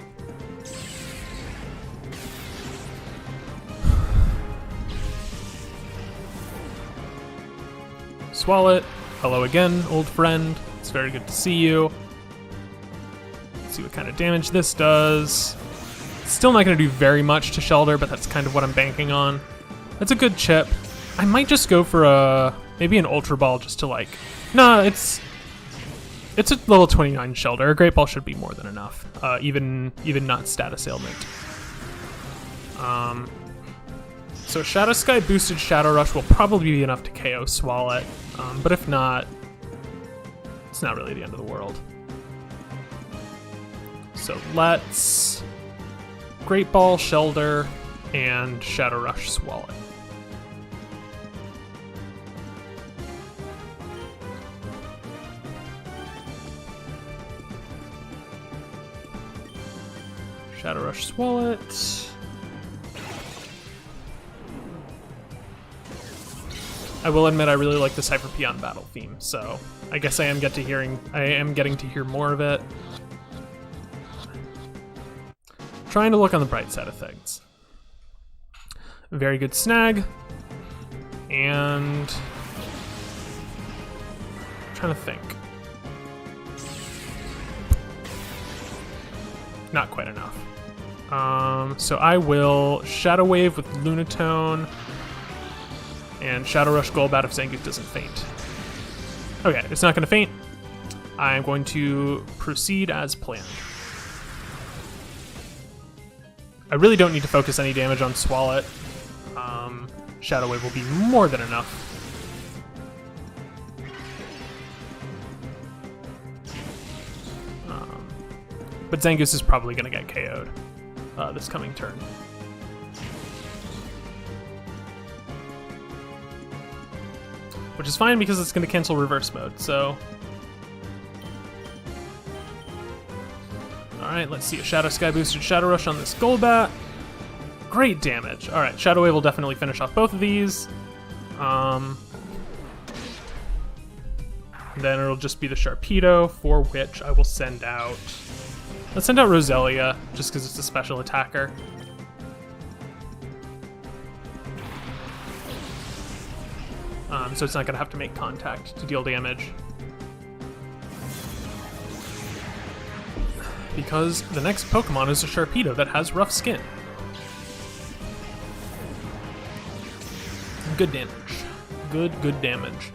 [SPEAKER 1] Swalot, hello again, old friend. It's very good to see you. Let's see what kind of damage this does. Still not gonna do very much to Shelder, but that's kind of what I'm banking on. That's a good chip. I might just go for maybe an Ultra Ball just to like... Nah, it's a level 29 Shelder. A Great Ball should be more than enough, even not status ailment. So Shadow Sky boosted Shadow Rush will probably be enough to KO Swalot, but if not, it's not really the end of the world. So let's Great Ball, Shelder, and Shadow Rush Swalot. Shadow Rush Swallet. I will admit I really like the Cypher Peon battle theme, so I guess I am getting to hear more of it. Trying to look on the bright side of things. Very good snag. And I'm trying to think. Not quite enough. So I will Shadow Wave with Lunatone and Shadow Rush Golbat if Zangoose doesn't faint. Okay, it's not going to faint. I'm going to proceed as planned. I really don't need to focus any damage on Swallet. Shadow Wave will be more than enough. But Zangoose is probably going to get KO'd this coming turn. Which is fine because it's going to cancel reverse mode, so... Alright, let's see a Shadow Sky boosted Shadow Rush on this Golbat. Great damage. Alright, Shadow Wave will definitely finish off both of these. Then it'll just be the Sharpedo, for which I will send out... Let's send out Roselia, just because it's a special attacker. So it's not going to have to make contact to deal damage. Because the next Pokemon is a Sharpedo that has rough skin. Good damage. Good damage.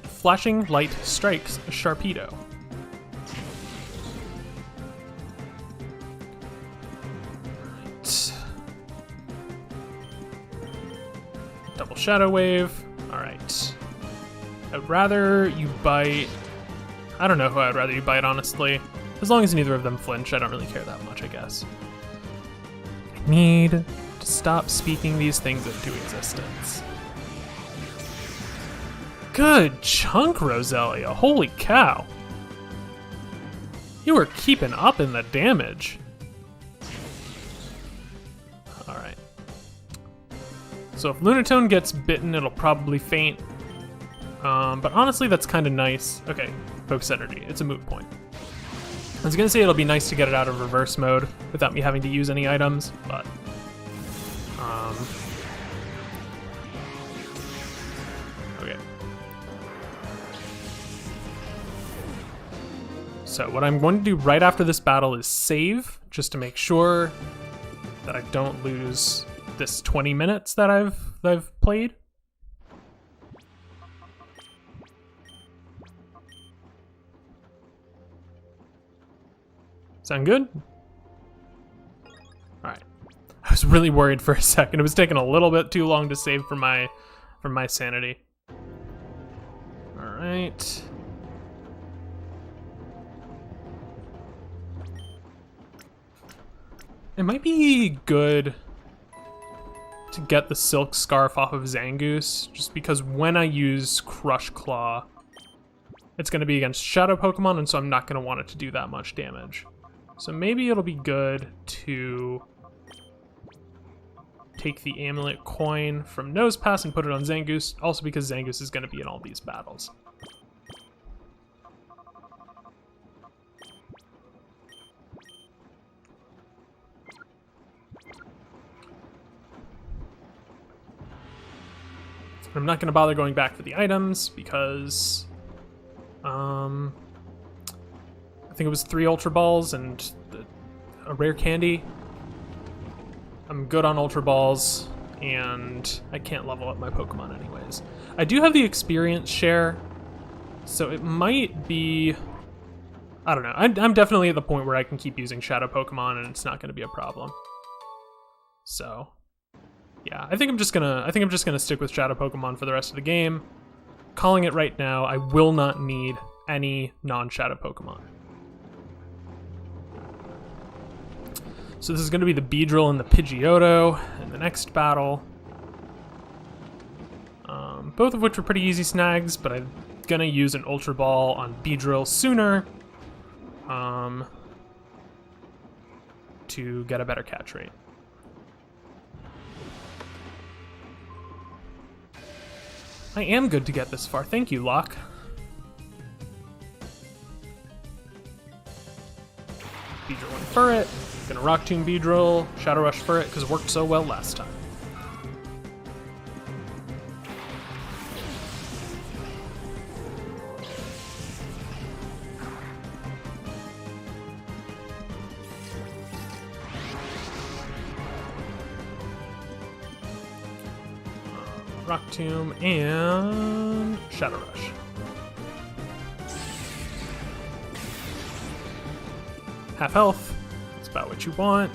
[SPEAKER 1] Flashing Light strikes a Sharpedo. Right. Double Shadow Wave. Alright. I'd rather you bite... I don't know who I'd rather you bite, honestly. As long as neither of them flinch, I don't really care that much, I guess. I need to stop speaking these things into existence. Good chunk, Roselia. Holy cow. You were keeping up in the damage. Alright. So if Lunatone gets bitten, it'll probably faint. But honestly, that's kind of nice. Okay, Focus Energy. It's a moot point. I was gonna say it'll be nice to get it out of reverse mode without me having to use any items, but... okay. So what I'm going to do right after this battle is save, just to make sure that I don't lose this 20 minutes that I've played. Sound good? Alright. I was really worried for a second. It was taking a little bit too long to save for my sanity. Alright. It might be good to get the Silk Scarf off of Zangoose, just because when I use Crush Claw, it's going to be against Shadow Pokemon, and so I'm not going to want it to do that much damage. So maybe it'll be good to take the Amulet Coin from Nosepass and put it on Zangoose, also because Zangoose is going to be in all these battles. I'm not going to bother going back for the items because I think it was 3 Ultra Balls and a rare candy. I'm good on Ultra Balls, and I can't level up my Pokemon anyways. I do have the experience share, so it might be... I don't know. I'm definitely at the point where I can keep using Shadow Pokemon, and it's not going to be a problem. So, yeah, I think I'm just gonna stick with Shadow Pokemon for the rest of the game. Calling it right now, I will not need any non-Shadow Pokemon. So this is going to be the Beedrill and the Pidgeotto in the next battle. Both of which were pretty easy snags, but I'm going to use an Ultra Ball on Beedrill sooner to get a better catch rate. I am good to get this far. Thank you, Locke. Beedrill and Furret. Gonna Rock Tomb Beedrill, Shadow Rush Furret, because it worked so well last time. Rock Tomb and Shadow Rush. Half health. That's about what you want.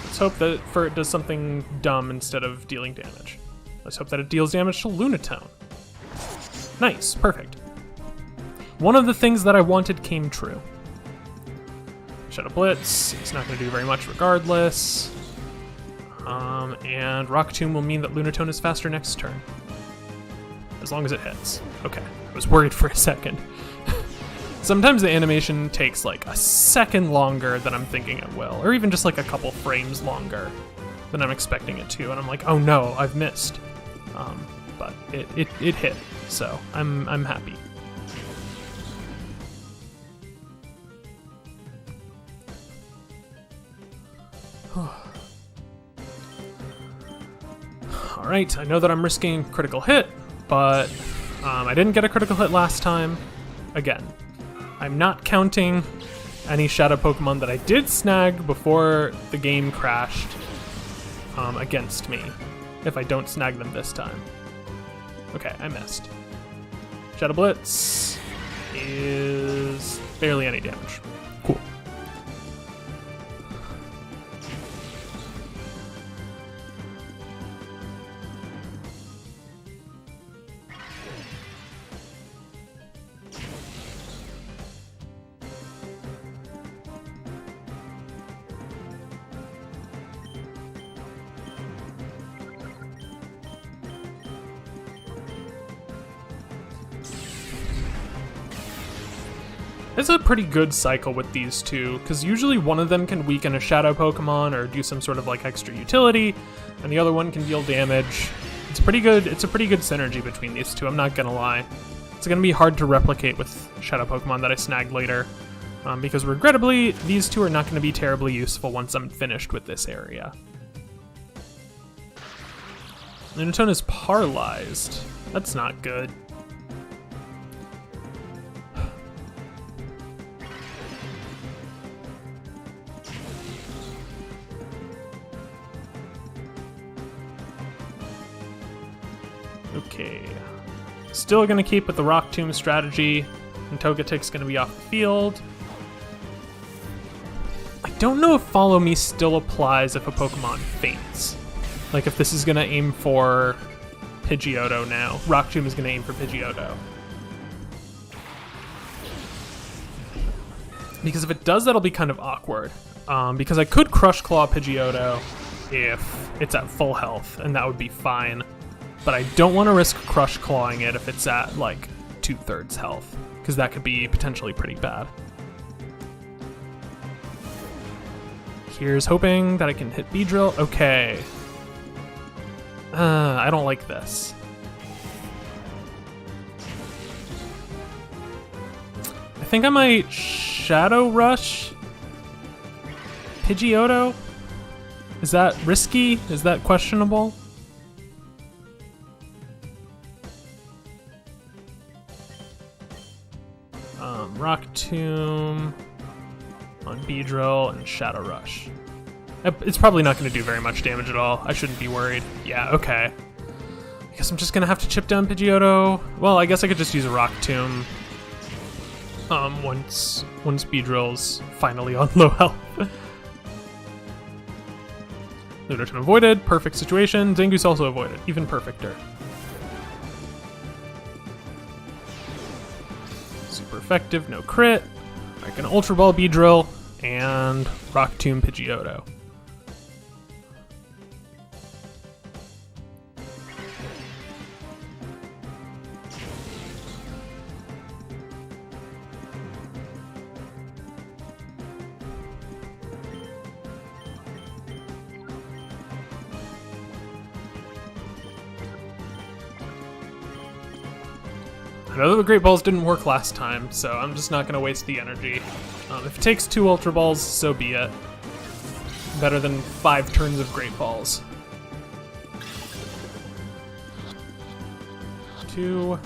[SPEAKER 1] Let's hope that Furret does something dumb instead of dealing damage. Let's hope that it deals damage to Lunatone. Nice, perfect. One of the things that I wanted came true. Shadow Blitz. It's not going to do very much regardless. And Rock Tomb will mean that Lunatone is faster next turn. As long as it hits. Okay, I was worried for a second. Sometimes the animation takes like a second longer than I'm thinking it will, or even just like a couple frames longer than I'm expecting it to, and I'm like, oh no, I've missed. But it hit, so I'm happy. Alright, I know that I'm risking critical hit, but I didn't get a critical hit last time. Again, I'm not counting any Shadow Pokemon that I did snag before the game crashed against me, if I don't snag them this time. Okay, I missed. Shadow Blitz is barely any damage. Cool. It's a pretty good cycle with these two, because usually one of them can weaken a Shadow Pokemon or do some sort of like extra utility, and the other one can deal damage. It's pretty good. It's a pretty good synergy between these two, I'm not gonna lie. It's gonna be hard to replicate with Shadow Pokemon that I snag later, because regrettably, these two are not gonna be terribly useful once I'm finished with this area. Lunatone is paralyzed. That's not good. Okay, still gonna keep with the Rock Tomb strategy, and Togetic's gonna be off the field. I don't know if Follow Me still applies if a Pokemon faints. Like if this is gonna aim for Pidgeotto now. Rock Tomb is gonna aim for Pidgeotto. Because if it does, that'll be kind of awkward. Because I could Crush Claw Pidgeotto if it's at full health, and that would be fine. But I don't want to risk Crush Clawing it if it's at, like, 2/3 health, because that could be potentially pretty bad. Here's hoping that I can hit Beedrill. Okay. I don't like this. I think I might Shadow Rush Pidgeotto? Is that risky? Is that questionable? Rock Tomb on Beedrill and Shadow Rush. It's probably not going to do very much damage at all. I shouldn't be worried. Yeah, okay. I guess I'm just going to have to chip down Pidgeotto. Well, I guess I could just use a Rock Tomb once Beedrill's finally on low health. Lunatone avoided. Perfect situation. Zangoose also avoided. Even perfecter. Super effective, no crit. Alright, gonna Ultra Ball Beedrill and Rock Tomb Pidgeotto. I know the Great Balls didn't work last time, so I'm just not going to waste the energy. If it takes 2 Ultra Balls, so be it. Better than 5 turns of Great Balls. 2,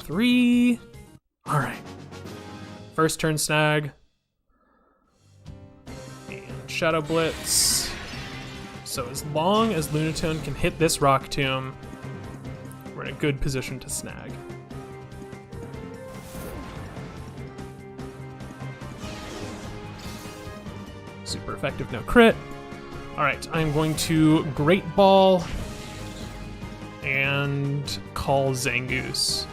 [SPEAKER 1] 3. Alright. First turn snag. And Shadow Blitz. So as long as Lunatone can hit this Rock Tomb, we're in a good position to snag. Super effective, no crit. Alright, I'm going to Great Ball and call Zangoose.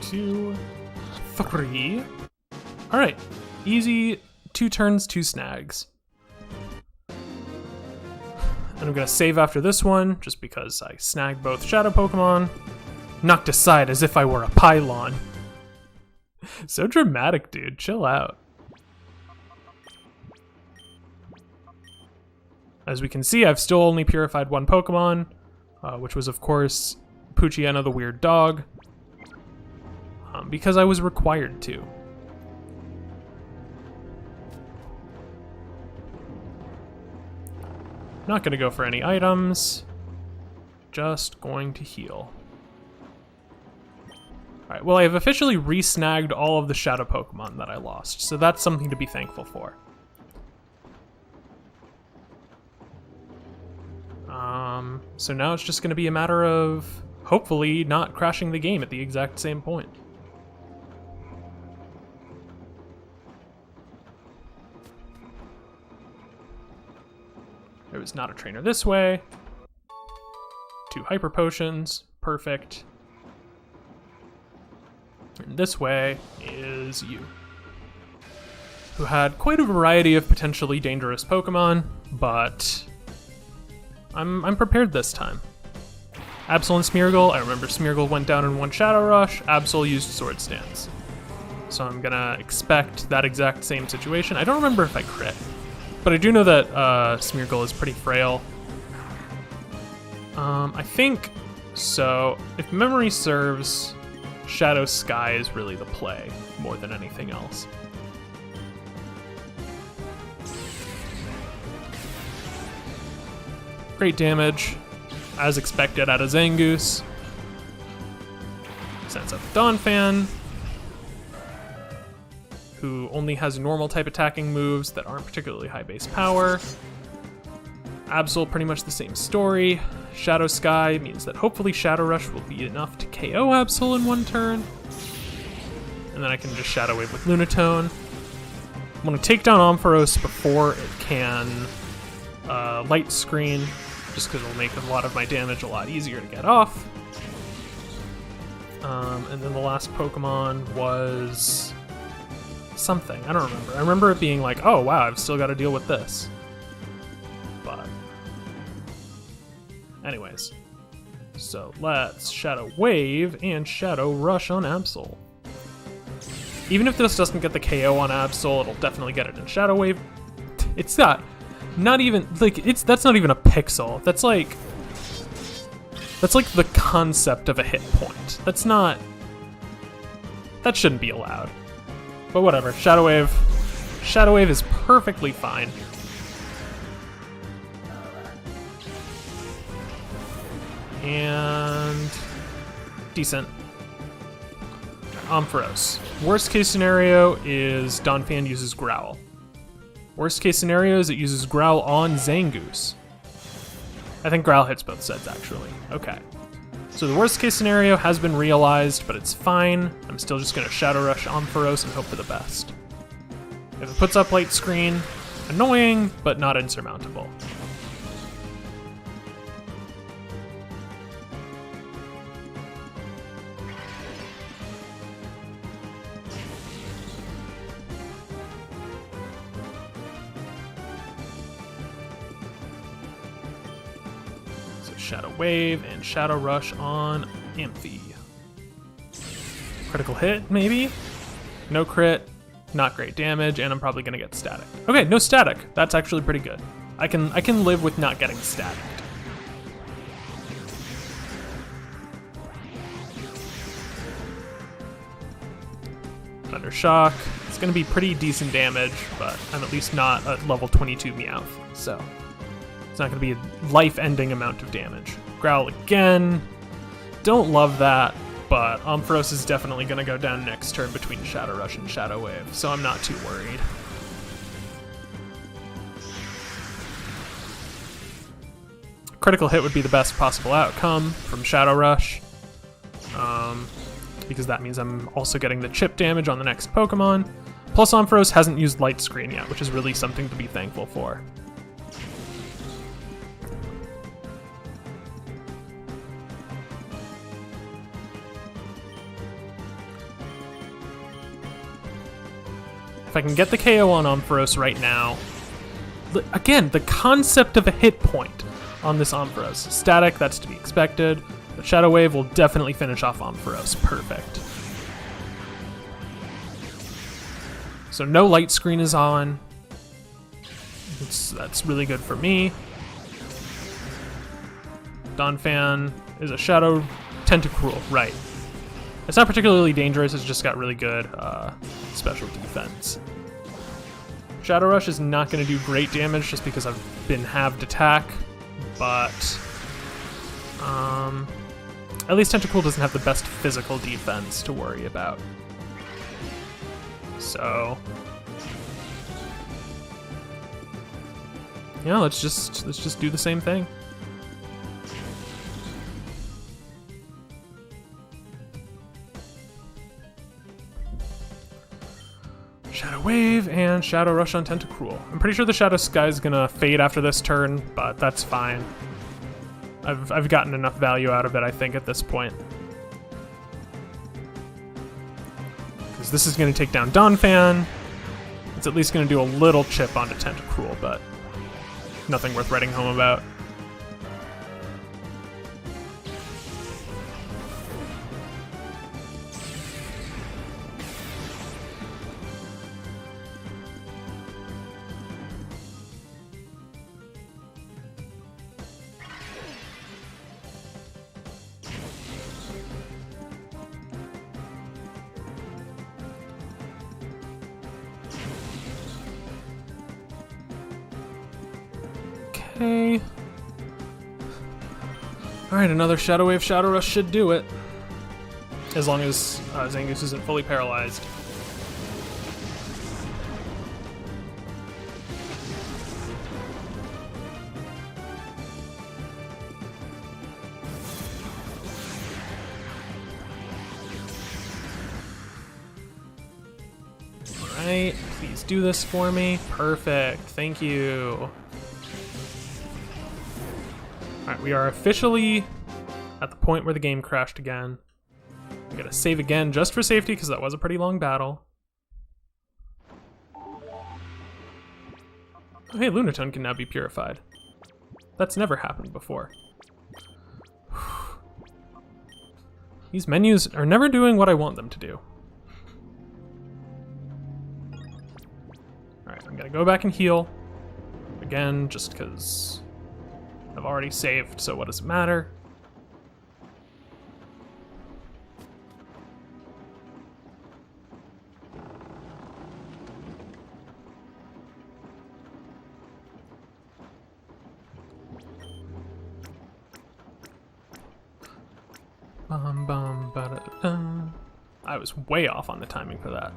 [SPEAKER 1] Two, 3. All right, easy 2 turns, 2 snags. And I'm gonna save after this one, just because I snagged both Shadow Pokemon. Knocked aside as if I were a pylon. So dramatic, dude, chill out. As we can see, I've still only purified 1 Pokemon, which was of course Poochyena the weird dog. Because I was required to. Not going to go for any items. Just going to heal. Alright, well I have officially re-snagged all of the Shadow Pokemon that I lost, so that's something to be thankful for. So now it's just going to be a matter of hopefully not crashing the game at the exact same point. There was not a trainer this way. 2 Hyper Potions, perfect. And this way is you, who had quite a variety of potentially dangerous Pokemon, but I'm prepared this time. Absol and Smeargle, I remember Smeargle went down in 1 Shadow Rush, Absol used Sword Stance. So I'm gonna expect that exact same situation. I don't remember if I crit. But I do know that Smeargle is pretty frail. I think, so if memory serves, Shadow Sky is really the play, more than anything else. Great damage, as expected out of Zangoose. Sends up Donphan, who only has normal type attacking moves that aren't particularly high base power. Absol, pretty much the same story. Shadow Sky means that hopefully Shadow Rush will be enough to KO Absol in 1 turn. And then I can just Shadow Wave with Lunatone. I'm going to take down Ampharos before it can Light Screen, just because it'll make a lot of my damage a lot easier to get off. And then the last Pokemon was something. I don't remember. I remember it being like, oh wow, I've still got to deal with this. But anyways, so let's Shadow Wave and Shadow Rush on Absol. Even if this doesn't get the KO on Absol, it'll definitely get it in Shadow Wave. It's not even like that's not even a pixel. That's like the concept of a hit point. That shouldn't be allowed. But whatever, Shadow Wave is perfectly fine. And decent. Ampharos. Worst case scenario is Donphan uses Growl. Worst case scenario is it uses Growl on Zangoose. I think Growl hits both sets, actually. Okay. So the worst case scenario has been realized, but it's fine. I'm still just going to Shadow Rush Ampharos and hope for the best. If it puts up Light Screen, annoying, but not insurmountable. Shadow Wave and Shadow Rush on Amphi. Critical hit, maybe? No crit, not great damage, and I'm probably gonna get static. Okay, no static. That's actually pretty good. I can live with not getting static. Thunder Shock. It's gonna be pretty decent damage, but I'm at least not at level 22 Meowth, so it's not going to be a life-ending amount of damage. Growl again. Don't love that, but Ampharos is definitely going to go down next turn between Shadow Rush and Shadow Wave, so I'm not too worried. Critical hit would be the best possible outcome from Shadow Rush, because that means I'm also getting the chip damage on the next Pokemon. Plus Ampharos hasn't used Light Screen yet, which is really something to be thankful for. If I can get the KO on Ampharos right now, again, the concept of a hit point on this Ampharos. Static, that's to be expected, but Shadow Wave will definitely finish off Ampharos. Perfect. So no Light Screen is on. That's really good for me. Donphan is a Shadow Tentacruel, right. It's not particularly dangerous, it's just got really good special defense. Shadow Rush is not going to do great damage just because I've been halved attack, but at least Tentacruel doesn't have the best physical defense to worry about. So yeah, let's just do the same thing. Shadow Wave and Shadow Rush on Tentacruel. I'm pretty sure the Shadow Sky is gonna fade after this turn, but that's fine. I've gotten enough value out of it, I think, at this point. Because this is gonna take down Donphan. It's at least gonna do a little chip onto Tentacruel, but nothing worth writing home about. Okay. Alright, another Shadow Wave Shadow Rush should do it. As long as Zangoose isn't fully paralyzed. Alright, please do this for me. Perfect, thank you. Alright, we are officially at the point where the game crashed again. I'm gonna save again just for safety because that was a pretty long battle. Oh, hey, Lunatone can now be purified. That's never happened before. These menus are never doing what I want them to do. Alright, I'm gonna go back and heal. Again, just because I've already saved, so what does it matter? Bum bum ba da da. I was way off on the timing for that.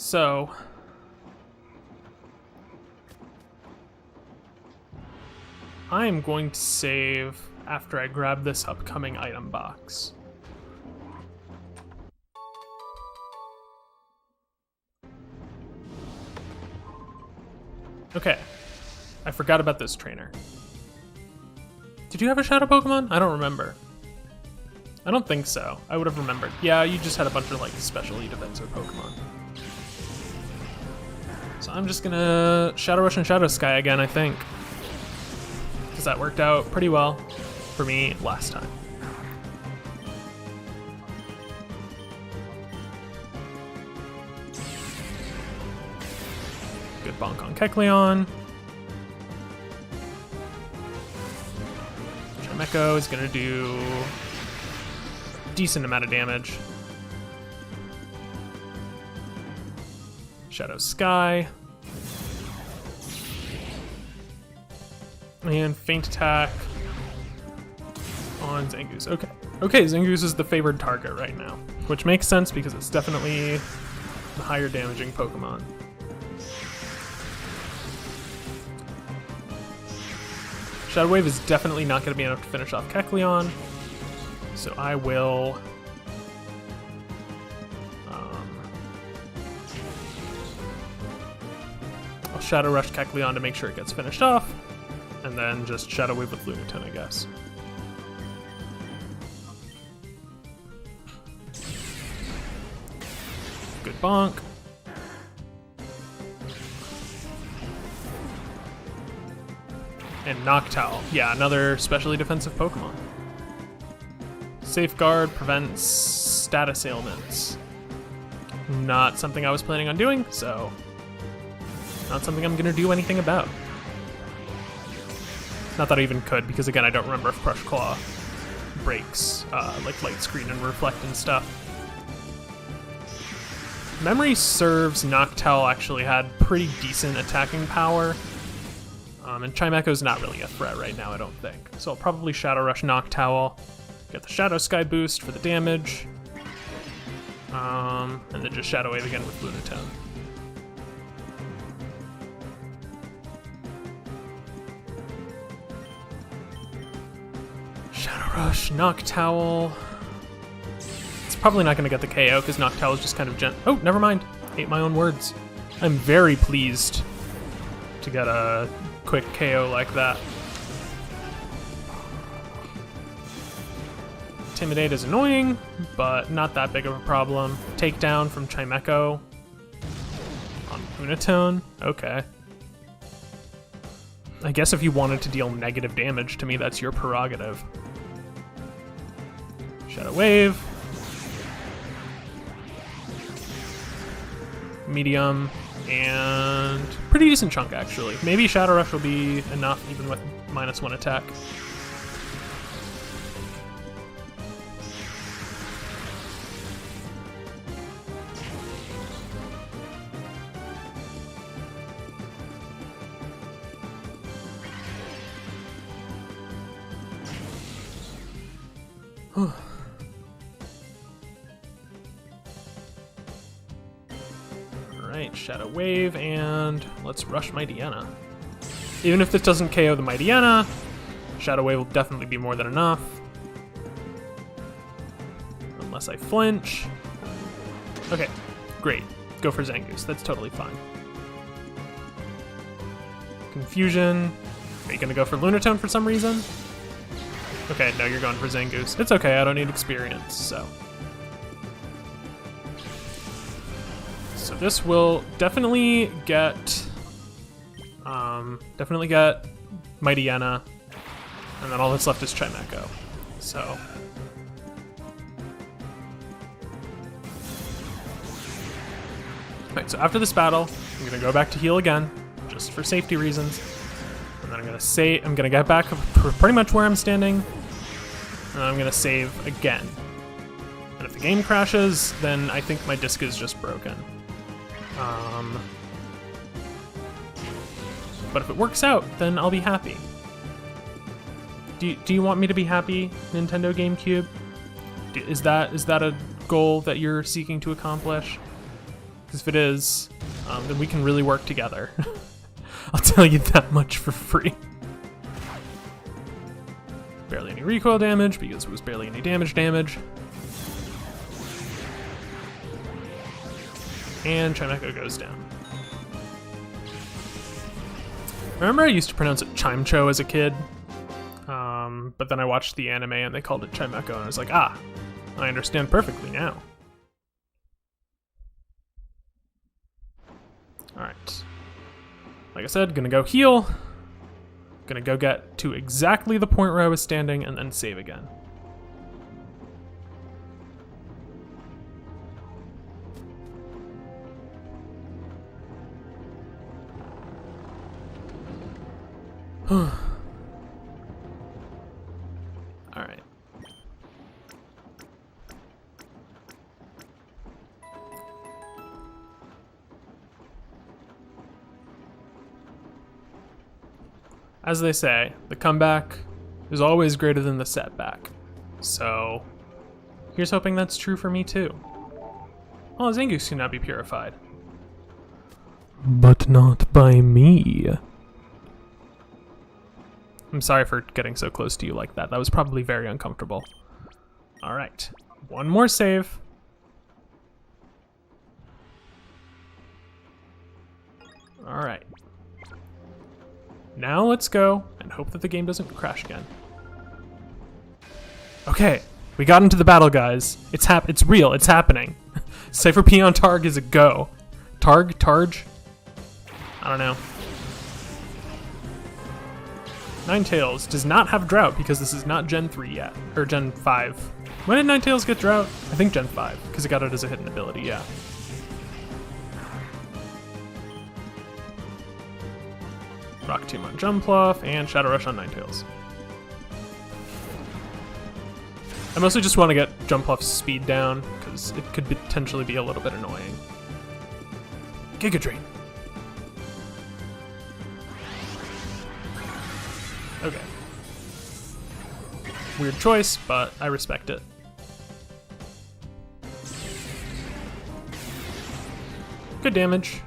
[SPEAKER 1] So I am going to save after I grab this upcoming item box. Okay, I forgot about this trainer. Did you have a shadow Pokemon? I don't remember. I don't think so. I would have remembered. Yeah, you just had a bunch of like specially defensive Pokemon. So I'm just gonna Shadow Rush and Shadow Sky again, I think. Because that worked out pretty well for me last time. Good bonk on Kecleon. Chimecho is gonna do a decent amount of damage. Shadow Sky. And Feint Attack on Zangoose. Okay. Okay, Zangoose is the favored target right now, which makes sense because it's definitely the higher damaging Pokemon. Shadow Wave is definitely not going to be enough to finish off Kecleon, so I will I'll Shadow Rush Kecleon to make sure it gets finished off, and then just Shadow Wave with Lunatone, I guess. Good bonk. And Noctowl. Yeah, another specially defensive Pokemon. Safeguard prevents status ailments. Not something I was planning on doing, so not something I'm gonna do anything about. Not that I even could, because again, I don't remember if Crush Claw breaks like Light Screen and Reflect and stuff. Memory serves, Noctowl actually had pretty decent attacking power. And Chimecho's not really a threat right now, I don't think. So I'll probably Shadow Rush Noctowl, get the Shadow Sky boost for the damage, and then just Shadow Wave again with Lunatone. Shadow Rush Noctowl. It's probably not going to get the KO because Noctowl is just kind of Oh, never mind. Ate my own words. I'm very pleased to get a quick KO like that. Intimidate is annoying, but not that big of a problem. Takedown from Chimecho on Lunatone. Okay. I guess if you wanted to deal negative damage to me, that's your prerogative. Shadow Wave. Medium. And pretty decent chunk, actually. Maybe Shadow Rush will be enough, even with -1 attack. Alright, Shadow Wave, and let's rush Mightyena. Even if this doesn't KO the Mightyena, Shadow Wave will definitely be more than enough. Unless I flinch. Okay, great. Go for Zangoose, that's totally fine. Confusion. Are you gonna go for Lunatone for some reason? Okay, no, you're going for Zangoose. It's okay, I don't need experience, so. So this will definitely get, Mightyena, and then all that's left is Chimecho. So. Alright, so after this battle, I'm gonna go back to heal again, just for safety reasons. And then I'm gonna get back pretty much where I'm standing, and I'm gonna save again. And if the game crashes, then I think my disc is just broken. But if it works out, then I'll be happy. Do you want me to be happy, Nintendo GameCube? Is that a goal that you're seeking to accomplish? Because if it is, then we can really work together. I'll tell you that much for free. Barely any recoil damage, because it was barely any damage. And Chimecho goes down. Remember I used to pronounce it Chimecho as a kid? But then I watched the anime and they called it Chimecho, and I was like, ah, I understand perfectly now. Alright. Like I said, gonna go heal. Gonna go get to exactly the point where I was standing and then save again. Alright. As they say, the comeback is always greater than the setback. So, here's hoping that's true for me too. Oh, Zangoose can now be purified. But not by me. I'm sorry for getting so close to you like that. That was probably very uncomfortable. Alright, one more save. Alright. Now let's go and hope that the game doesn't crash again. Okay, we got into the battle, guys. It's real, it's happening. Cypher Peon Targ is a go. Targe? I don't know. Ninetales does not have Drought because this is not Gen 3 yet, or Gen 5. When did Ninetales get Drought? I think Gen 5, because it got it as a hidden ability, yeah. Rock Tomb on Jumpluff, and Shadow Rush on Ninetales. I mostly just want to get Jumpluff's speed down, because it could potentially be a little bit annoying. Giga Drain. Okay. Weird choice, but I respect it. Good damage.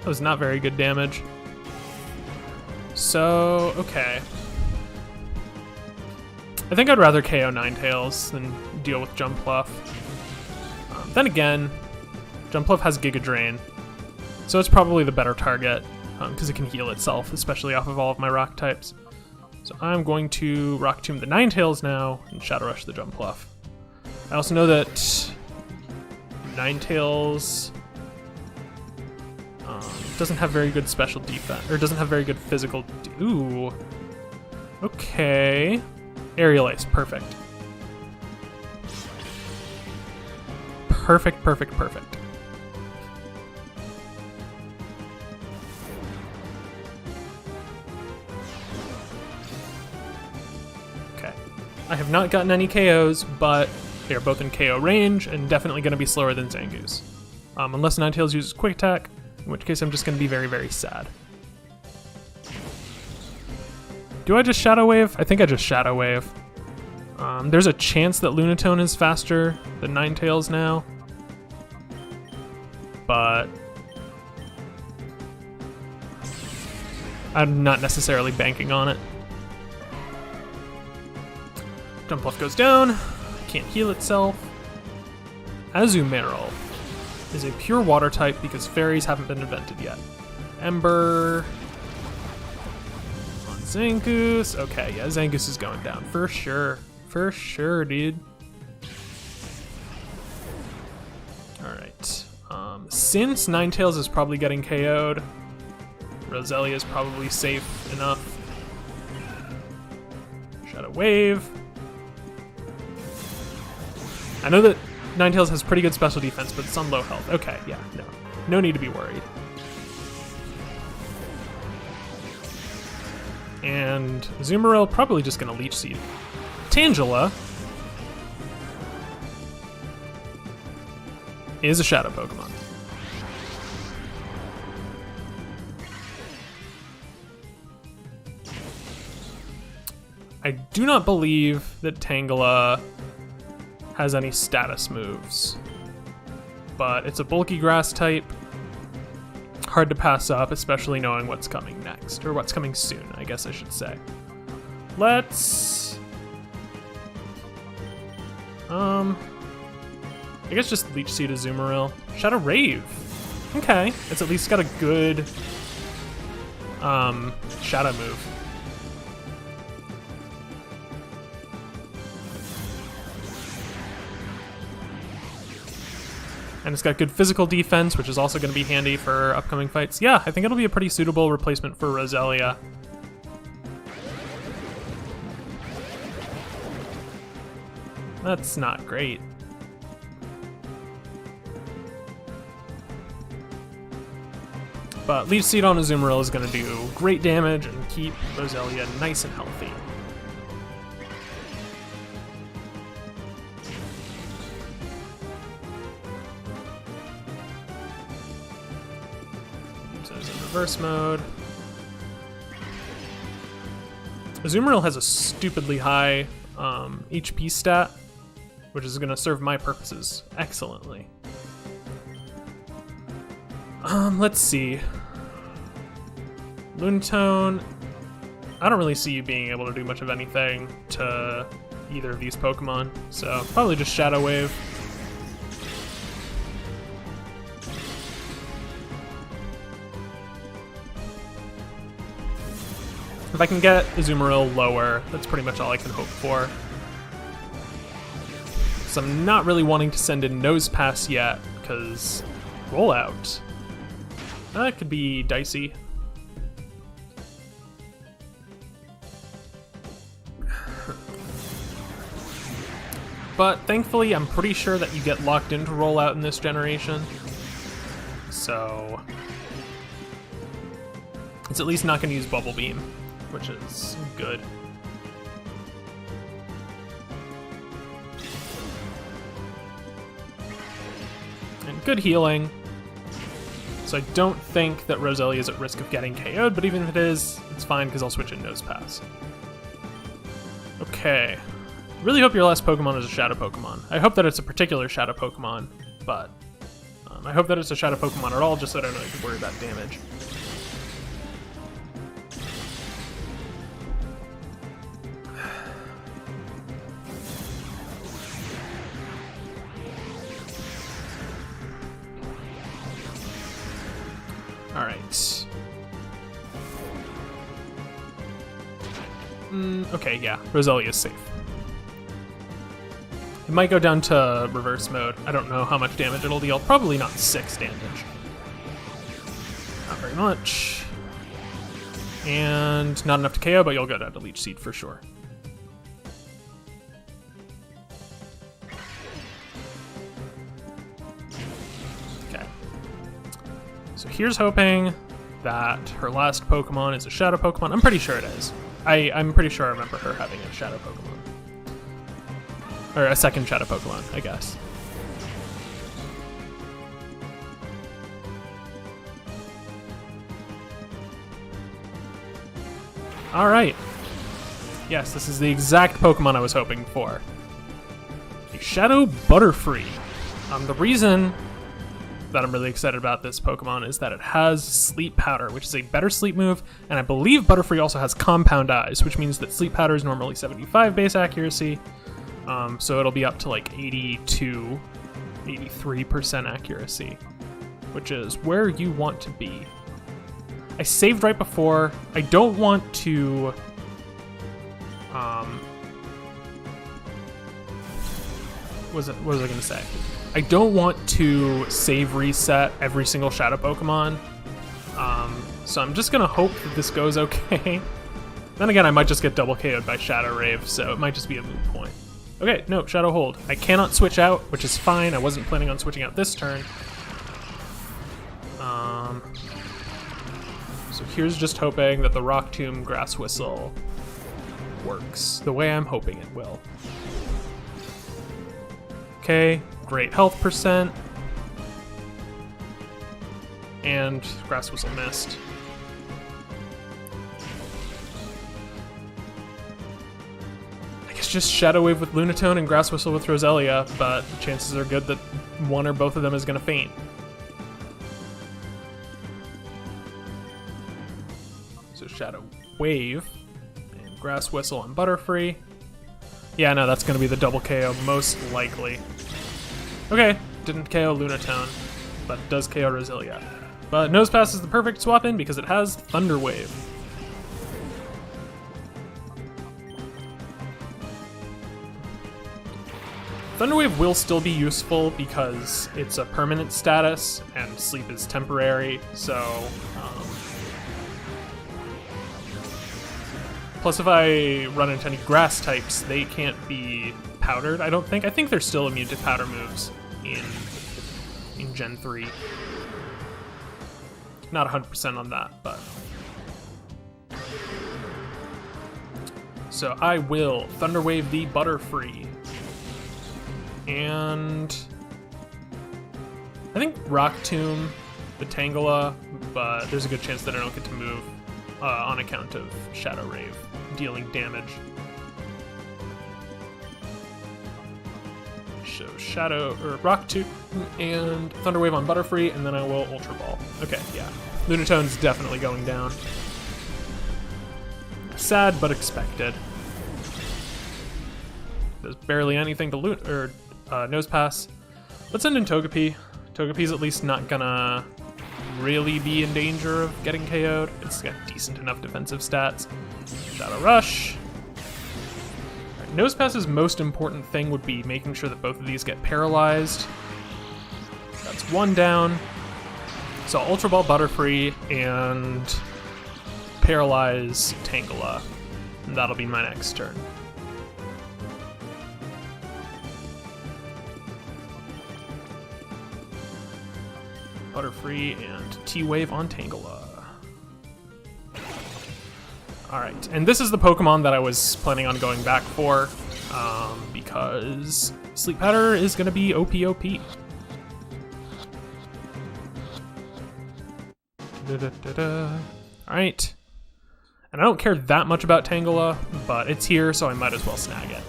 [SPEAKER 1] That was not very good damage. So, okay. I think I'd rather KO Ninetales than deal with Jumpluff. Then again, Jumpluff has Giga Drain, so it's probably the better target, because it can heal itself, especially off of all of my rock types. So I'm going to Rock Tomb the Ninetales now, and Shadow Rush the Jumpluff. I also know that Ninetales doesn't have very good special defense, or doesn't have very good physical. Ooh. Okay. Aerial Ace, perfect. Perfect. Okay. I have not gotten any KOs, but they are both in KO range and definitely going to be slower than Zangoose. Unless Ninetales uses Quick Attack, in which case I'm just going to be very, very sad. Do I just Shadow Wave? I think I just Shadow Wave. There's a chance that Lunatone is faster than Ninetales now, but I'm not necessarily banking on it. Jumpluff goes down, can't heal itself. Azumarill is a pure water type because fairies haven't been invented yet. Ember on Zangoose. Okay, yeah, Zangoose is going down for sure. For sure, dude. Alright. Since Ninetales is probably getting KO'd, Roselia is probably safe enough. Shadow Wave. I know that Ninetales has pretty good special defense, but it's on low health. Okay, yeah, no need to be worried. And Azumarill probably just gonna Leech Seed. Tangela is a Shadow Pokemon. I do not believe that Tangela has any status moves, but it's a bulky grass type. Hard to pass up, especially knowing what's coming next, or what's coming soon, I guess I should say. Let's... I guess just Leech Seed Azumarill. Shadow Rave. Okay, it's at least got a good shadow move. And it's got good physical defense, which is also going to be handy for upcoming fights. Yeah, I think it'll be a pretty suitable replacement for Roselia. That's not great. But Leech Seed on Azumarill is going to do great damage and keep Roselia nice and healthy. So it's in reverse mode. Azumarill has a stupidly high HP stat, which is going to serve my purposes excellently. Let's see. Lunatone, I don't really see you being able to do much of anything to either of these Pokemon, so probably just Shadow Wave. If I can get Azumarill lower, that's pretty much all I can hope for. So I'm not really wanting to send in Nose Pass yet, because Rollout. That could be dicey. But thankfully, I'm pretty sure that you get locked into Rollout in this generation. So it's at least not going to use Bubble Beam, which is good. And good healing. So I don't think that Roselia is at risk of getting KO'd, but even if it is, it's fine because I'll switch in Nose Pass. Okay. Really hope your last Pokemon is a Shadow Pokemon. I hope that it's a particular Shadow Pokemon, but I hope that it's a Shadow Pokemon at all, just so I don't have to worry about damage. Alright. Okay, yeah, Roselia is safe. It might go down to reverse mode. I don't know how much damage it'll deal. Probably not 6 damage. Not very much. And not enough to KO, but you'll go down to Leech Seed for sure. Okay. So here's hoping that her last Pokemon is a Shadow Pokemon. I'm pretty sure it is. I'm pretty sure I remember her having a Shadow Pokemon. Or a second Shadow Pokemon, I guess. Alright. Yes, this is the exact Pokemon I was hoping for. A Shadow Butterfree. The reason that I'm really excited about this Pokemon is that it has Sleep Powder, which is a better sleep move, and I believe Butterfree also has Compound Eyes, which means that Sleep Powder is normally 75 base accuracy, so it'll be up to like 82, 83% accuracy, which is where you want to be. I saved right before. I don't want to... what was I going to say? I don't want to save reset every single Shadow Pokemon, so I'm just going to hope that this goes okay. Then again, I might just get double KO'd by Shadow Rave, so it might just be a moot point. Okay, no, Shadow Hold. I cannot switch out, which is fine. I wasn't planning on switching out this turn. So here's just hoping that the Rock Tomb Grass Whistle works the way I'm hoping it will. Okay, great health percent. And Grass Whistle missed. it's just Shadow Wave with Lunatone and Grass Whistle with Roselia, but chances are good that one or both of them is going to faint. So Shadow Wave and Grass Whistle on Butterfree. Yeah, no, that's going to be the double KO most likely. Okay, didn't KO Lunatone, but does KO Roselia. But Nosepass is the perfect swap in because it has Thunder Wave. Thunder Wave will still be useful because it's a permanent status and sleep is temporary, so... Plus if I run into any grass types, they can't be powdered, I don't think. I think they're still immune to powder moves in Gen 3. Not 100% on that, but... So I will Thunder Wave the Butterfree. And I think Rock Tomb the Tangela, but there's a good chance that I don't get to move on account of Shadow Rave dealing damage. So Rock Tomb and Thunder Wave on Butterfree, and then I will Ultra Ball. Okay, yeah. Lunatone's definitely going down. Sad, but expected. There's barely anything to loot, or Nosepass. Let's send in Togepi. Togepi's at least not gonna really be in danger of getting KO'd. It's got decent enough defensive stats. Shadow Rush. Right, Nosepass's most important thing would be making sure that both of these get paralyzed. That's one down. So Ultra Ball Butterfree and Paralyze Tangela. And that'll be my next turn. Butterfree and T-Wave on Tangela. Alright, and this is the Pokemon that I was planning on going back for, because Sleep Powder is going to be OP. Alright. And I don't care that much about Tangela, but it's here, so I might as well snag it.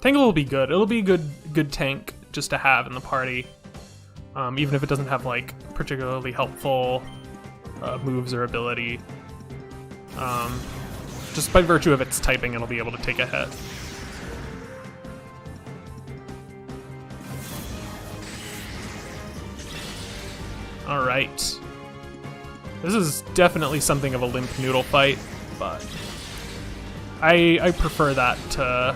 [SPEAKER 1] Tangela will be good. It'll be a good tank just to have in the party, even if it doesn't have like particularly helpful moves or ability. Just by virtue of its typing, it'll be able to take a hit. All right. This is definitely something of a limp noodle fight, but I prefer that to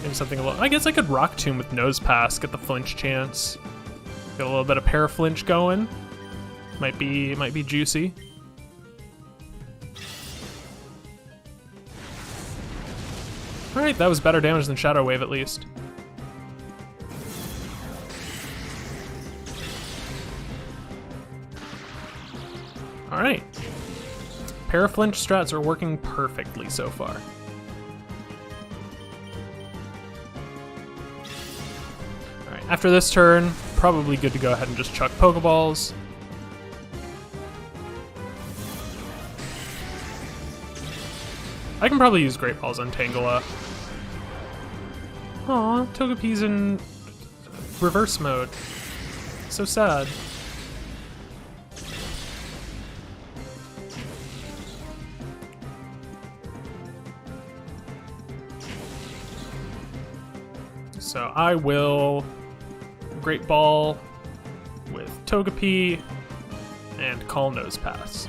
[SPEAKER 1] maybe something a little... I guess I could Rock Tomb with Nosepass, get the flinch chance. Get a little bit of Paraflinch going. Might be juicy. Alright, that was better damage than Shadow Wave at least. Alright. Paraflinch strats are working perfectly so far. Alright, after this turn, probably good to go ahead and just chuck Pokeballs. I can probably use Great Balls on Tangela. Aw, Togepi's in reverse mode. So sad. So I will Great Ball with Togepi and Call Nosepass.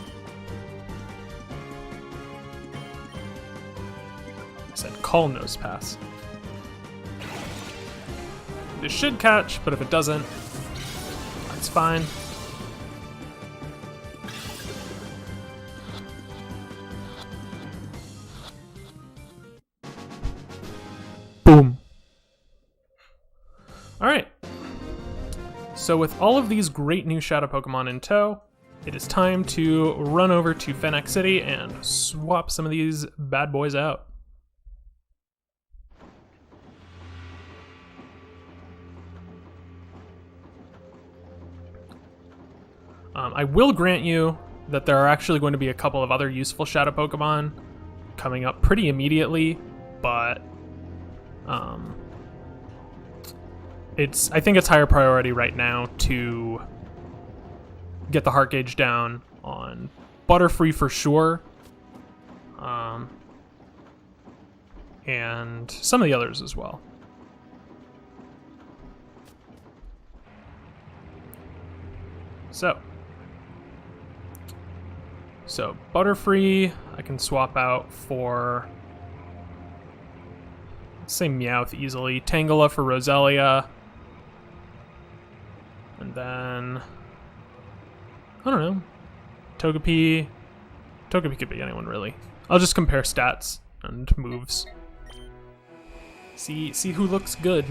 [SPEAKER 1] I said Call Nosepass. This should catch, but if it doesn't, that's fine. Boom. Alright. So with all of these great new Shadow Pokemon in tow, it is time to run over to Fennec City and swap some of these bad boys out. I will grant you that there are actually going to be a couple of other useful Shadow Pokemon coming up pretty immediately, but I think it's higher priority right now to get the heart gauge down on Butterfree for sure, and some of the others as well. So Butterfree I can swap out for, say, Meowth easily, Tangela for Roselia, and then I don't know, Togepi. Togepi could be anyone really. I'll just compare stats and moves. See who looks good.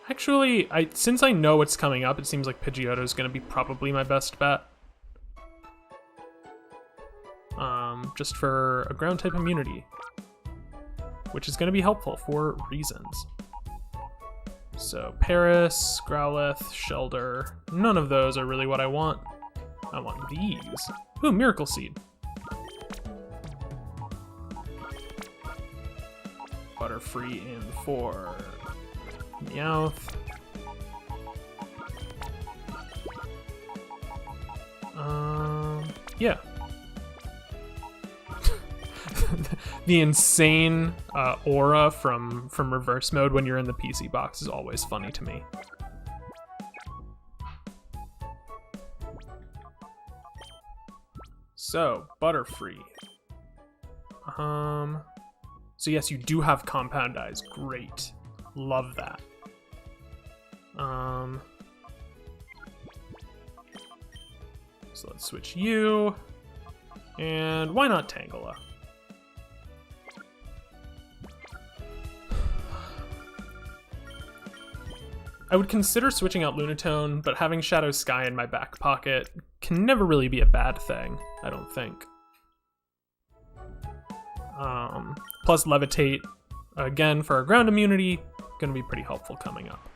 [SPEAKER 1] Actually, since I know what's coming up, it seems like Pidgeotto is going to be probably my best bet. Just for a ground type immunity, which is going to be helpful for reasons. So Paris, Growlithe, Shellder, none of those are really what I want. I want these. Ooh, Miracle Seed. Butterfree in for Meowth. Yeah. The insane aura from reverse mode when you're in the PC box is always funny to me. So, Butterfree. So yes, you do have Compound Eyes. Great. Love that. So let's switch you. And why not Tangela? I would consider switching out Lunatone, but having Shadow Sky in my back pocket can never really be a bad thing, I don't think. Plus Levitate, again, for our ground immunity, gonna be pretty helpful coming up.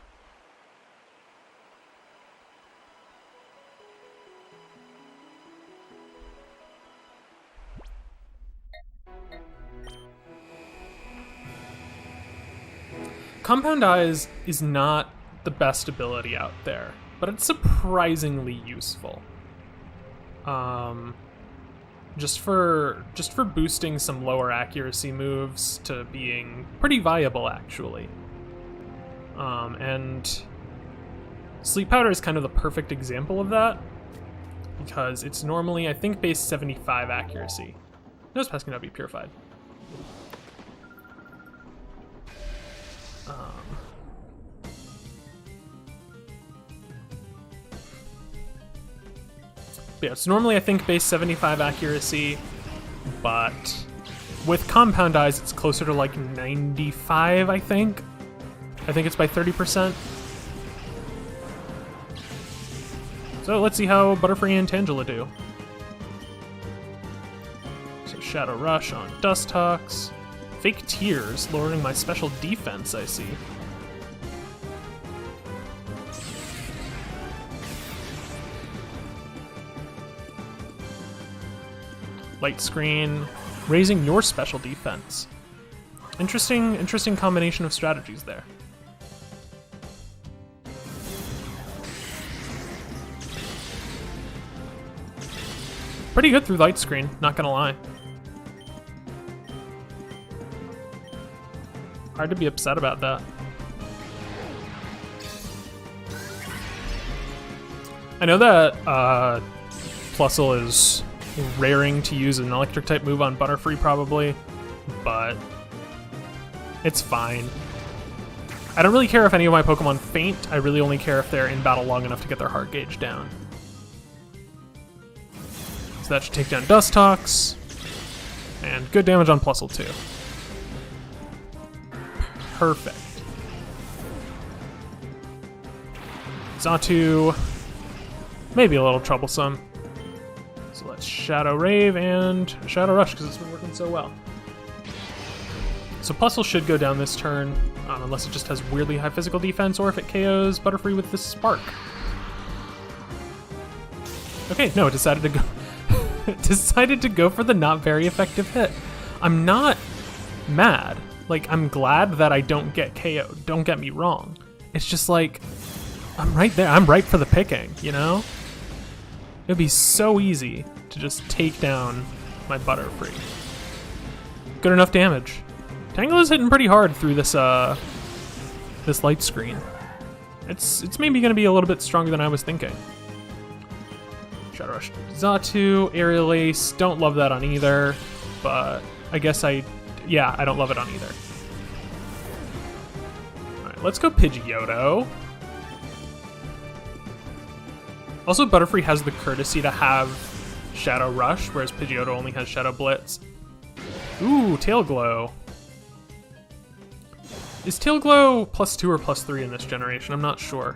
[SPEAKER 1] Compound Eyes is not the best ability out there, but it's surprisingly useful. Just for boosting some lower accuracy moves to being pretty viable, actually. And Sleep Powder is kind of the perfect example of that, because it's normally, I think, base 75 accuracy. Nosepass cannot be purified. Yeah, it's normally, I think, base 75 accuracy, but with Compound Eyes, it's closer to like 95, I think. I think it's by 30%. So let's see how Butterfree and Tangela do. So Shadow Rush on Dustox. Fake Tears, lowering my special defense, I see. Light Screen, raising your special defense. Interesting combination of strategies there. Pretty good through Light Screen, not gonna lie. Hard to be upset about that. I know that Plusle is raring to use an electric type move on Butterfree probably, but it's fine. I don't really care if any of my Pokemon faint, I really only care if they're in battle long enough to get their heart gauge down. So that should take down Dustox, and good damage on Plusle too. Perfect. Xatu, maybe a little troublesome. So let's Shadow Rave and Shadow Rush because it's been working so well. So Plusle should go down this turn, unless it just has weirdly high physical defense or if it KOs Butterfree with the Spark. Okay, no, it decided to go decided to go for the not very effective hit. I'm not mad. Like, I'm glad that I don't get KO'd. Don't get me wrong. It's just like, I'm right there. I'm ripe for the picking, you know? It'd be so easy to just take down my Butterfree. Good enough damage. Tangela's hitting pretty hard through this this light screen. It's maybe gonna be a little bit stronger than I was thinking. Shadow Rush Xatu, Aerial Ace, don't love that on either, but I guess I don't love it on either. Alright, let's go Pidgeotto. Also, Butterfree has the courtesy to have Shadow Rush, whereas Pidgeotto only has Shadow Blitz. Ooh, Tail Glow. Is Tail Glow +2 or +3 in this generation? I'm not sure.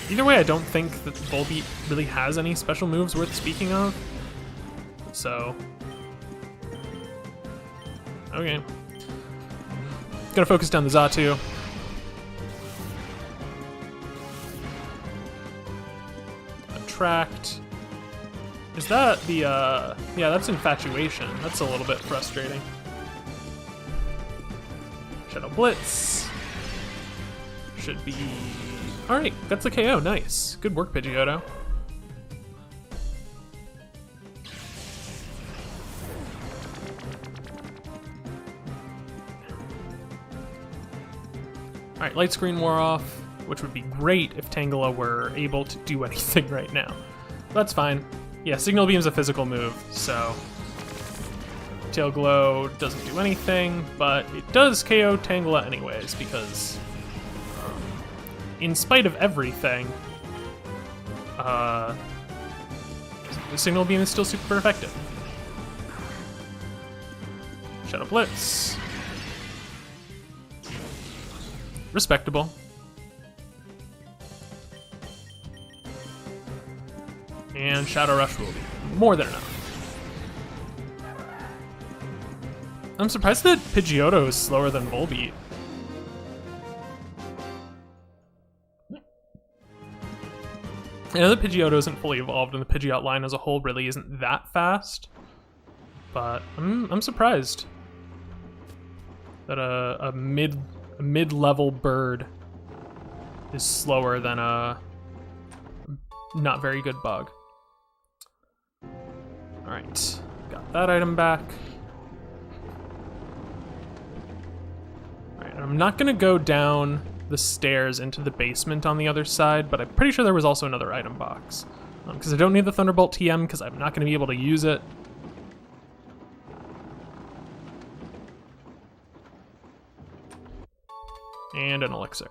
[SPEAKER 1] Either way, I don't think that Volbeat really has any special moves worth speaking of. So, okay. Gonna focus down the Xatu. Attract. Is that the, yeah, that's Infatuation. That's a little bit frustrating. Shadow Blitz. Should be... Alright, that's a KO, nice. Good work, Pidgeotto. Alright, Light Screen wore off, which would be great if Tangela were able to do anything right now. That's fine. Yeah, Signal Beam's a physical move, so... Tail Glow doesn't do anything, but it does KO Tangela anyways, because... in spite of everything, the Signal Beam is still super effective. Shadow Blitz. Respectable. And Shadow Rush will be more than enough. I'm surprised that Pidgeotto is slower than Volbeat. I know that Pidgeotto isn't fully evolved, and the Pidgeot line as a whole really isn't that fast, but I'm surprised that a mid-level bird is slower than a not very good bug. All right, got that item back. All right, I'm not gonna go down the stairs into the basement on the other side, but I'm pretty sure there was also another item box. Because I don't need the Thunderbolt TM because I'm not going to be able to use it. And an elixir.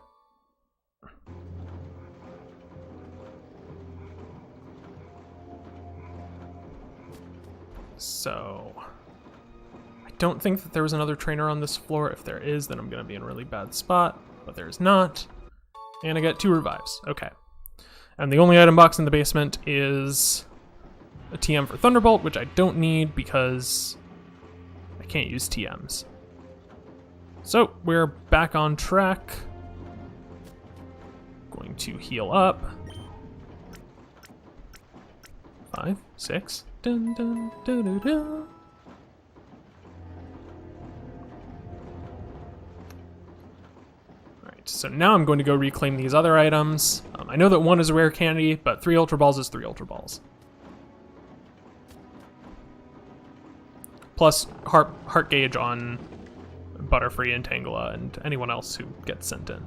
[SPEAKER 1] So... I don't think that there was another trainer on this floor. If there is, then I'm going to be in a really bad spot. But there's not. And I got 2 revives. Okay. And the only item box in the basement is a TM for Thunderbolt, which I don't need because I can't use TMs. So we're back on track. Going to heal up. 5, 6. Dun, dun, dun, dun, dun. So now I'm going to go reclaim these other items. I know that 1 is a rare candy, but 3 Ultra Balls is 3 Ultra Balls. Plus heart gauge on Butterfree and Tangela and anyone else who gets sent in.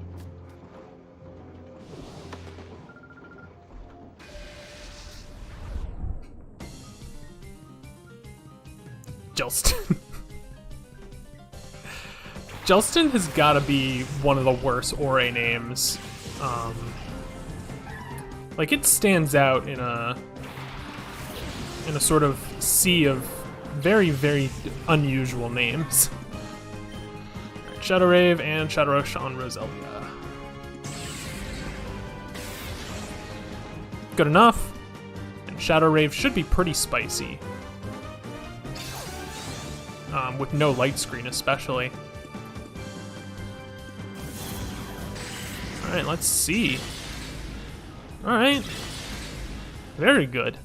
[SPEAKER 1] Jelston. Jelston has got to be one of the worst Ore names. Like, it stands out in a sort of sea of very, very unusual names. Shadow Rave and Shadow Rush on Roselia. good enough. And Shadow Rave should be pretty spicy. With no light screen especially. Alright, let's see. Alright. Very good.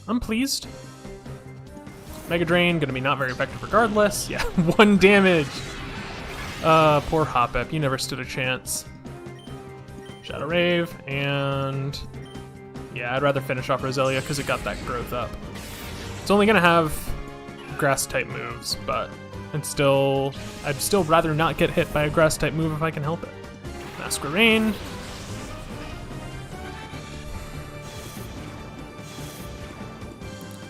[SPEAKER 1] I'm pleased. Mega Drain, gonna be not very effective regardless. Yeah, 1 damage. Poor Hoppip, you never stood a chance. Shadow Rave, and yeah, I'd rather finish off Roselia because it got that growth up. It's only gonna have grass type moves, but I'd still rather not get hit by a grass type move if I can help it. Masquerain.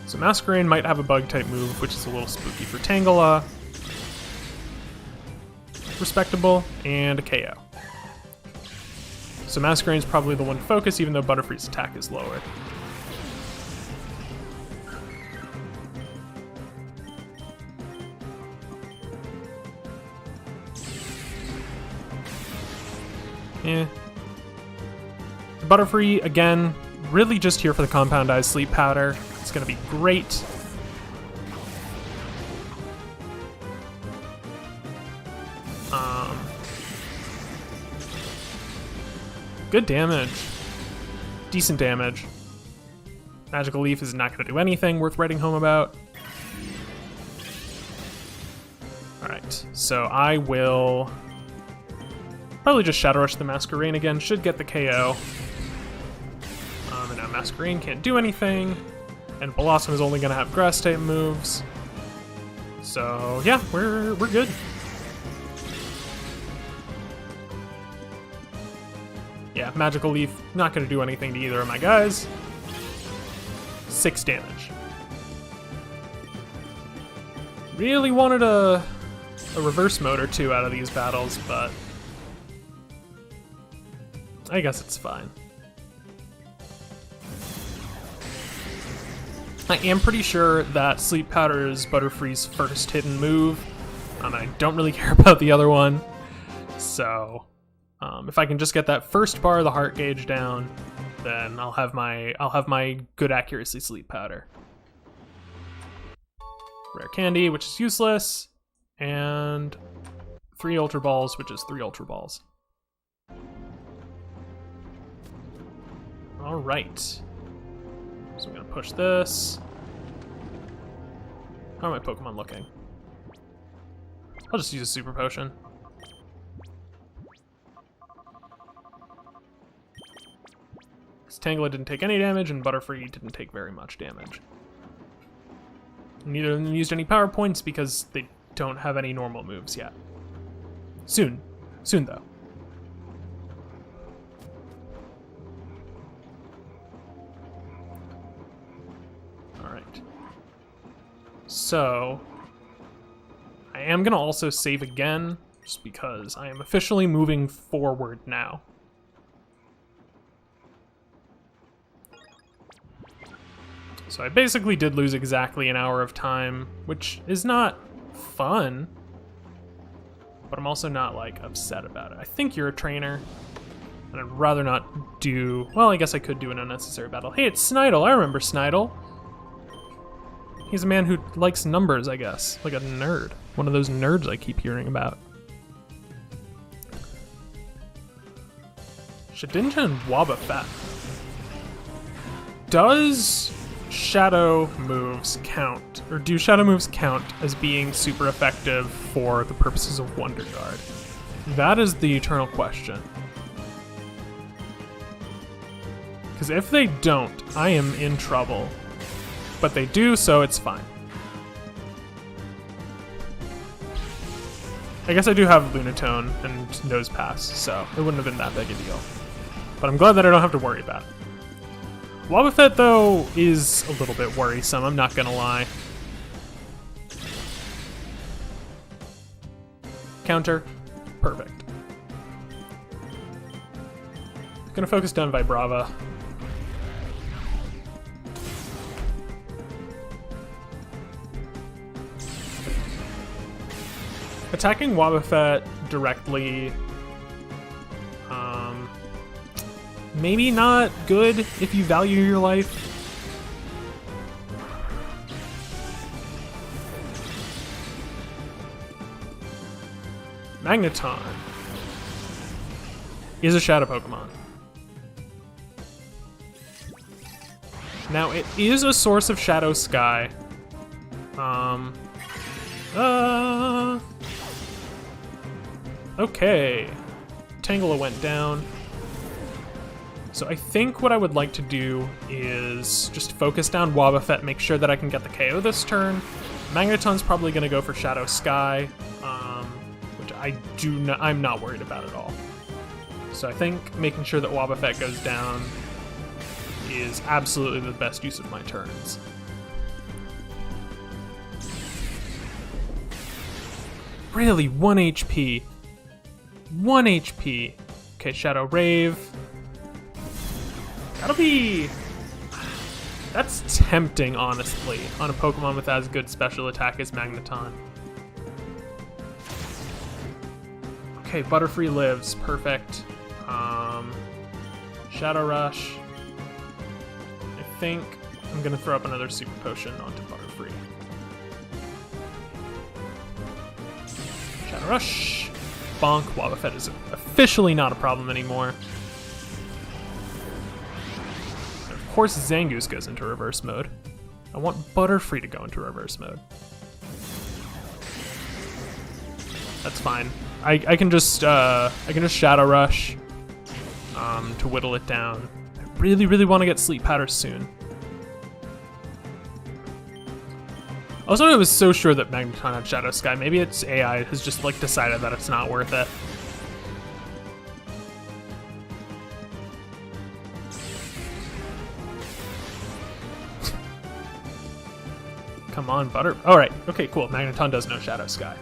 [SPEAKER 1] So Masquerain might have a bug type move, which is a little spooky for Tangela. Respectable, and a KO. So Masquerain's probably the one to focus, even though Butterfree's attack is lower. Yeah. Butterfree, again, really just here for the Compound-Eyes Sleep Powder. It's gonna be great. Good damage. Decent damage. Magical Leaf is not gonna do anything worth writing home about. Alright, so I will probably just Shadow Rush the Masquerain again, should get the KO. And now Masquerain can't do anything, and Blossom is only gonna have grass type moves. So yeah, we're good. Yeah, Magical Leaf, not gonna do anything to either of my guys. 6 damage. Really wanted a reverse mode or two out of these battles, but I guess it's fine. I am pretty sure that Sleep Powder is Butterfree's first hidden move. I don't really care about the other one. So, if I can just get that first bar of the heart gauge down, then I'll have my good accuracy Sleep Powder. Rare Candy, which is useless, and 3 Ultra Balls, which is 3 Ultra Balls. All right. So I'm gonna push this. How are my Pokemon looking? I'll just use a Super Potion. Tangela didn't take any damage, and Butterfree didn't take very much damage. Neither of them used any power points because they don't have any normal moves yet. Soon. Soon, though. Alright. So, I am going to also save again, just because I am officially moving forward now. So I basically did lose exactly an hour of time, which is not fun, but I'm also not, like, upset about it. I think you're a trainer, and I'd rather not do... Well, I guess I could do an unnecessary battle. Hey, it's Snidle. I remember Snidle. He's a man who likes numbers, I guess. Like a nerd. One of those nerds I keep hearing about. Shedinja and Wobbuffet. Does shadow moves count, or do shadow moves count as being super effective for the purposes of Wonder Guard? That is the eternal question. Because if they don't, I am in trouble. But they do, so it's fine. I guess I do have Lunatone and Nose Pass, so it wouldn't have been that big a deal. But I'm glad that I don't have to worry about it. Wobbuffet, though, is a little bit worrisome, I'm not gonna lie. Counter. Perfect. Gonna focus down Vibrava. Attacking Wobbuffet directly maybe not good if you value your life. Magneton is a shadow Pokemon. Now it is a source of Shadow Sky. Okay. Tangela went down. So I think what I would like to do is just focus down Wobbuffet, make sure that I can get the KO this turn. Magneton's probably going to go for Shadow Sky, which I'm not worried about at all. So I think making sure that Wobbuffet goes down is absolutely the best use of my turns. Really, 1 HP. 1 HP. Okay, Shadow Rave. That's tempting, honestly, on a Pokemon with as good special attack as Magneton. Okay, Butterfree lives. Perfect. Shadow Rush. I think I'm gonna throw up another Super Potion onto Butterfree. Shadow Rush. Bonk. Wobbuffet is officially not a problem anymore. And of course, Zangoose goes into reverse mode. I want Butterfree to go into reverse mode. That's fine. I can just Shadow Rush to whittle it down. I really want to get Sleep Powder soon. Also, I was so sure that Magneton had Shadow Sky. Maybe its AI has just like decided that it's not worth it. Come on, Butter. All right. Okay, cool. Magneton does know Shadow Sky.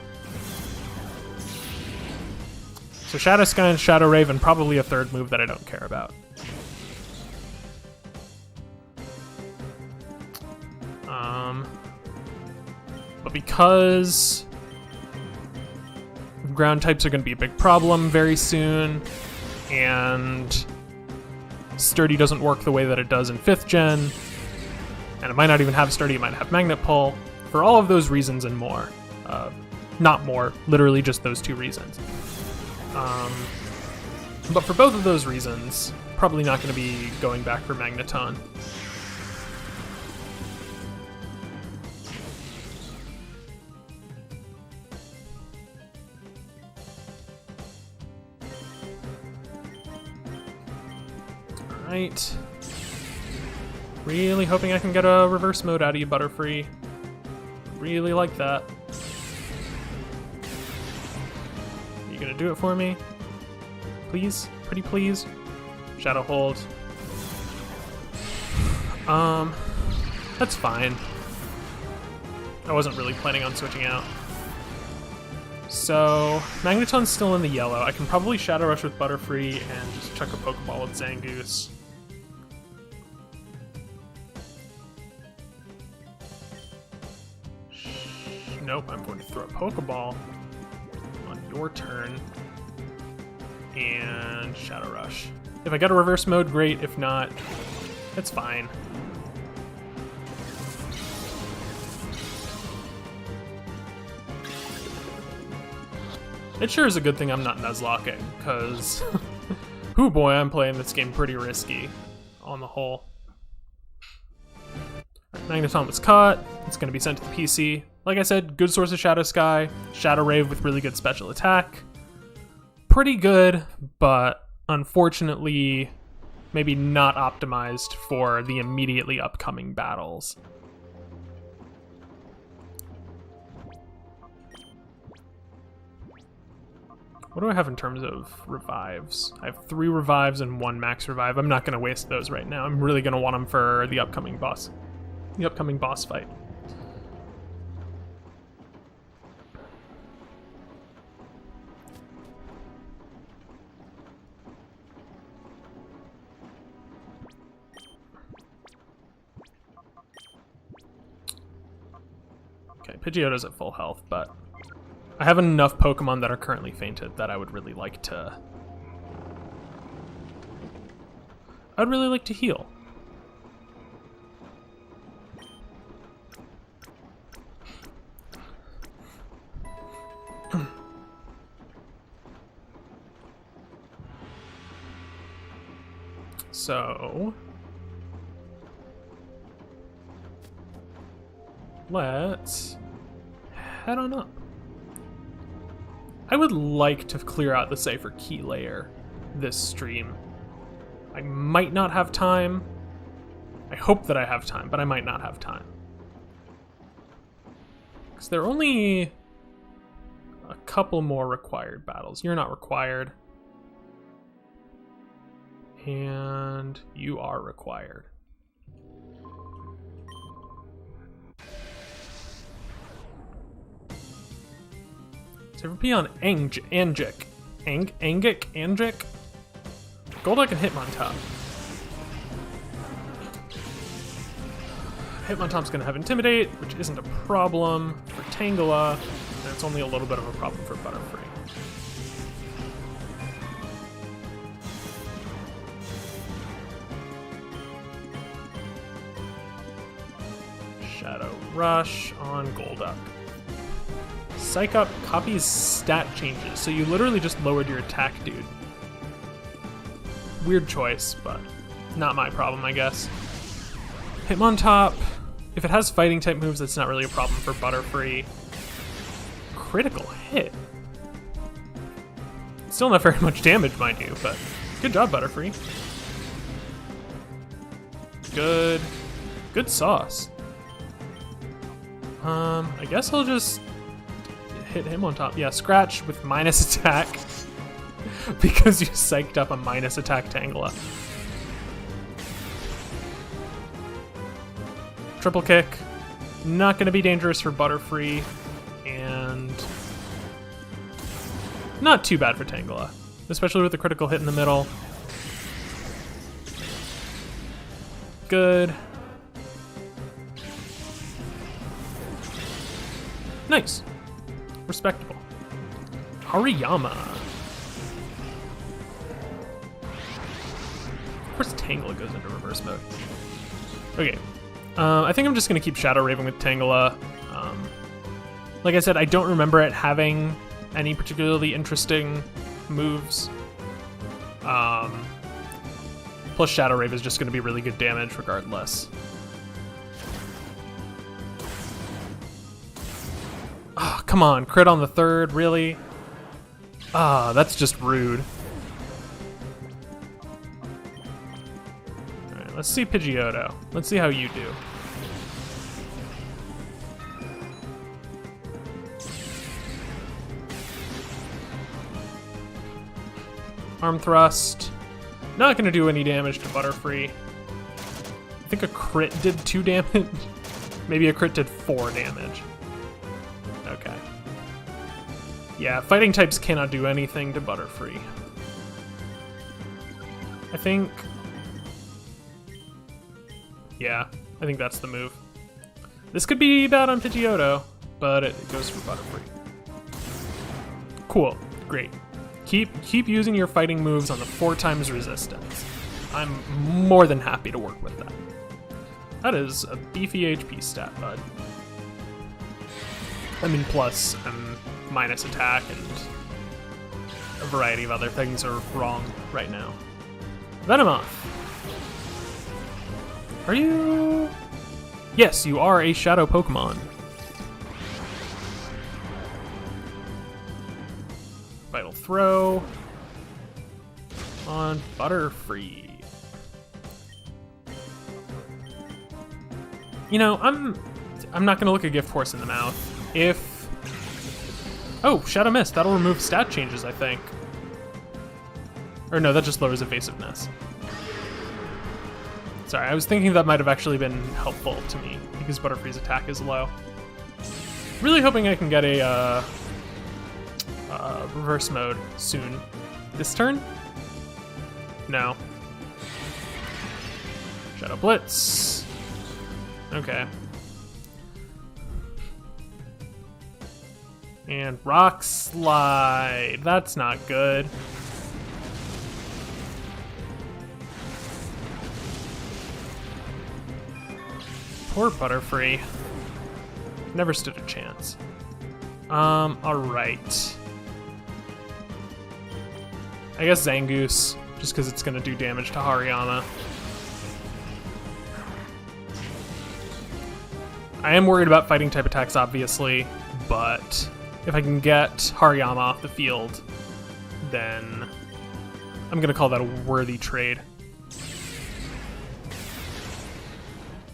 [SPEAKER 1] So Shadow Sky and Shadow Rave, and probably a third move that I don't care about. But because ground types are going to be a big problem very soon, and Sturdy doesn't work the way that it does in 5th gen, and it might not even have Sturdy, it might have Magnet Pull, for all of those reasons and more. Not more, literally just those 2 reasons. But for both of those reasons, probably not going to be going back for Magneton. Alright. Really hoping I can get a reverse mode out of you, Butterfree. Really like that. Are you gonna do it for me? Please? Pretty please? Shadow Hold. That's fine. I wasn't really planning on switching out. So, Magneton's still in the yellow. I can probably Shadow Rush with Butterfree and just chuck a Pokeball with Zangoose. Nope, I'm going to throw a Pokeball on your turn and Shadow Rush. If I get a reverse mode, great. If not, it's fine. It sure is a good thing I'm not Nuzlocking, because hoo boy, I'm playing this game pretty risky on the whole. Magneton was caught. It's going to be sent to the PC. Like I said, good source of Shadow Sky. Shadow Rave with really good special attack. Pretty good, but unfortunately, maybe not optimized for the immediately upcoming battles. What do I have in terms of revives? I have 3 revives and 1 max revive. I'm not going to waste those right now. I'm really going to want them for the upcoming boss. The upcoming boss fight. Okay, Pidgeotto's at full health, but I have enough Pokemon that are currently fainted that I would really like to I'd really like to heal. So let's head on up. I would like to clear out the cipher key layer this stream. I might not have time. I hope that I have time, but I might not have time. Because there are only a couple more required battles. You're not required. And you are required. Cipher P on Angic. Angic? Golduck and Hitmontop. Hitmontop's gonna have Intimidate, which isn't a problem for Tangela, and it's only a little bit of a problem for Butterfree. Shadow Rush on Golduck. Psych Up copies stat changes, so you literally just lowered your attack, dude. Weird choice, but not my problem, I guess. Hitmontop, if it has fighting type moves, that's not really a problem for Butterfree. Critical hit. Still not very much damage, mind you, but good job, Butterfree. Good sauce. I guess I'll just hit him on top. Yeah, Scratch with minus attack because you psyched up a minus attack Tangela. Triple Kick, not going to be dangerous for Butterfree, and not too bad for Tangela, especially with the critical hit in the middle. Good. Nice. Respectable. Hariyama. Of course Tangela goes into reverse mode. Okay. I think I'm just going to keep Shadow Raving with Tangela. Like I said, I don't remember it having any particularly interesting moves. Plus Shadow Rave is just going to be really good damage regardless. Oh, come on, crit on the third, really? Ah, that's just rude. Alright, let's see Pidgeotto. Let's see how you do. Arm Thrust. Not gonna do any damage to Butterfree. I think a crit did 2 damage. Maybe a crit did 4 damage. Okay. Yeah, fighting types cannot do anything to Butterfree. I think... Yeah, I think that's the move. This could be bad on Pidgeotto, but it goes for Butterfree. Cool, great. Keep using your fighting moves on the 4 times resistance. I'm more than happy to work with that. That is a beefy HP stat, bud. I mean, plus minus attack and a variety of other things are wrong right now. Venomoth. Are you? Yes, you are a shadow Pokemon. Vital Throw on Butterfree. You know, I'm not gonna look a gift horse in the mouth. If... Oh, Shadow Mist. That'll remove stat changes, I think. Or no, that just lowers evasiveness. Sorry, I was thinking that might have actually been helpful to me, because Butterfree's attack is low. Really hoping I can get a reverse mode soon. This turn? No. Shadow Blitz. Okay. And Rock Slide. That's not good. Poor Butterfree. Never stood a chance. Alright. I guess Zangoose, just because it's gonna do damage to Hariyama. I am worried about fighting type attacks, obviously, but if I can get Hariyama off the field, then I'm gonna call that a worthy trade.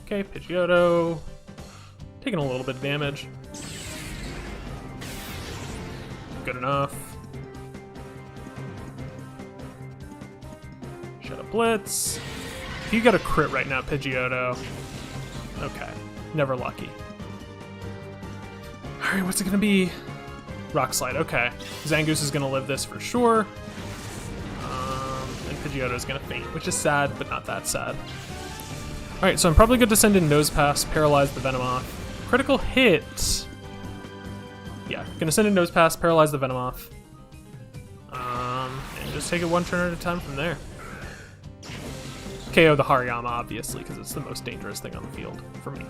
[SPEAKER 1] Okay, Pidgeotto. Taking a little bit of damage. Good enough. Shadow Blitz. If you get a crit right now, Pidgeotto. Okay, never lucky. Alright, what's it gonna be? Rock Slide, okay. Zangoose is gonna live this for sure. And Pidgeotto is gonna faint, which is sad, but not that sad. Alright, so I'm probably good to send in Nose Pass, paralyze the Venomoth. Critical hit. Yeah, gonna send in Nose Pass, paralyze the Venomoth. And just take it one turn at a time from there. KO the Hariyama, obviously, because it's the most dangerous thing on the field for me.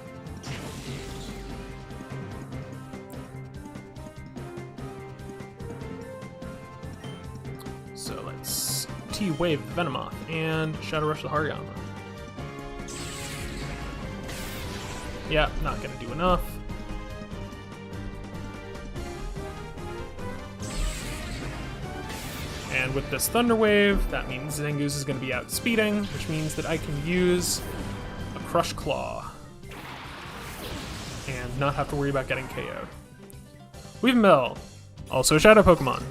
[SPEAKER 1] So let's T-Wave the Venomoth and Shadow Rush the Hariyama. Yeah, not gonna do enough. And with this Thunder Wave, that means Zangoose is gonna be out speeding, which means that I can use a Crush Claw and not have to worry about getting KO'd. Weavile, also a Shadow Pokemon.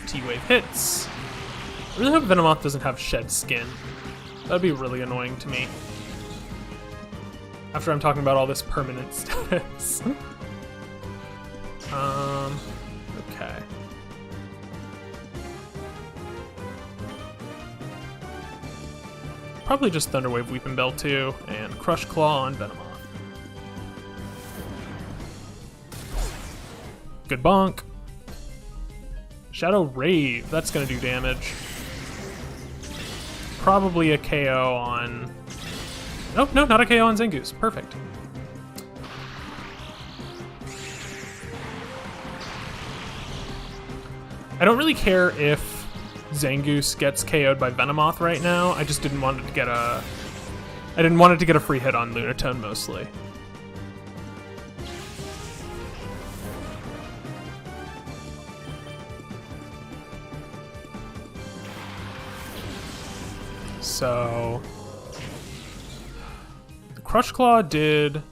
[SPEAKER 1] T-Wave hits. I really hope Venomoth doesn't have Shed Skin. That'd be really annoying to me. After I'm talking about all this permanent status. Okay. Probably just Thunder Wave Weepinbell too, and Crush Claw on Venomoth. Good bonk. Shadow Rave, that's gonna do damage. Probably a KO on... Oh, no, not a KO on Zangoose. Perfect. I don't really care if Zangoose gets KO'd by Venomoth right now. I just didn't want it to get a... I didn't want it to get a free hit on Lunatone, mostly. So... the Crush Claw did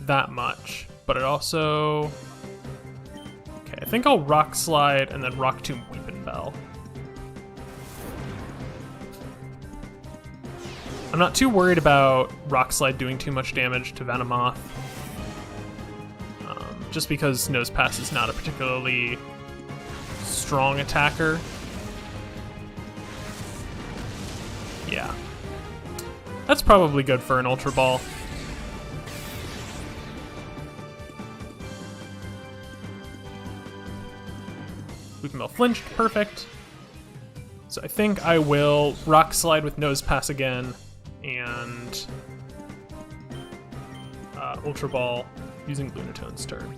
[SPEAKER 1] that much, but it also... Okay, I think I'll Rock Slide and then Rock Tomb Weepinbell. I'm not too worried about Rock Slide doing too much damage to Venomoth. Just because Nose Pass is not a particularly strong attacker. Yeah. That's probably good for an Ultra Ball. Weepinbell flinched, perfect. So I think I will Rock Slide with Nose Pass again, and Ultra Ball using Lunatone's turn.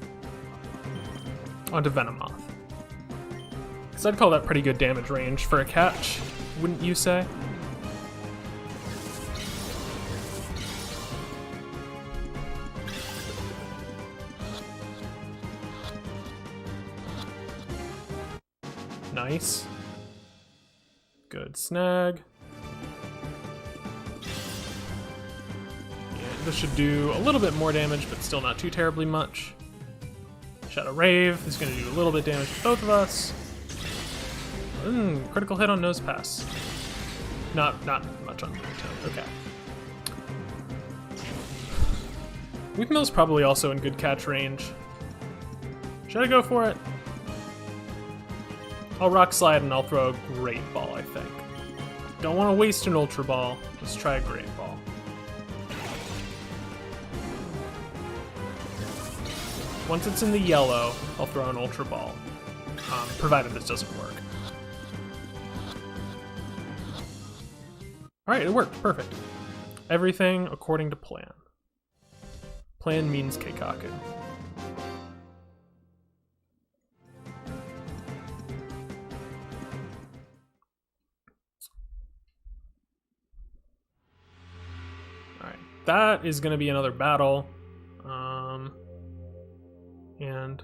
[SPEAKER 1] Onto Venomoth. Because I'd call that pretty good damage range for a catch, wouldn't you say? Nice. Good snag. And this should do a little bit more damage, but still not too terribly much. Shadow Rave is going to do a little bit damage to both of us. Critical hit on Nose Pass. Not much on Lunatone. Okay. Weepinbell's probably also in good catch range. Should I go for it? I'll Rock Slide and I'll throw a Great Ball, I think. Don't want to waste an Ultra Ball. Let's try a Great Ball. Once it's in the yellow, I'll throw an Ultra Ball, provided this doesn't work. Alright, it worked. Perfect. Everything according to plan. Plan means Keikaku. Alright, that is going to be another battle. And...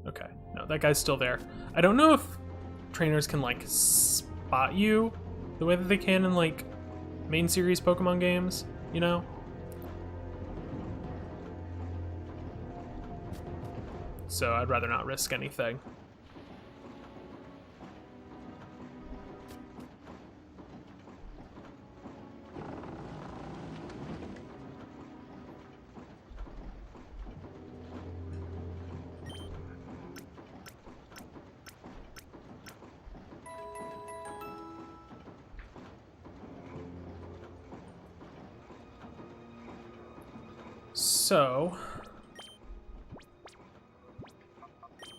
[SPEAKER 1] okay, no, that guy's still there. I don't know if trainers can, like, spot you the way that they can in, like, main series Pokemon games, you know? So I'd rather not risk anything. So,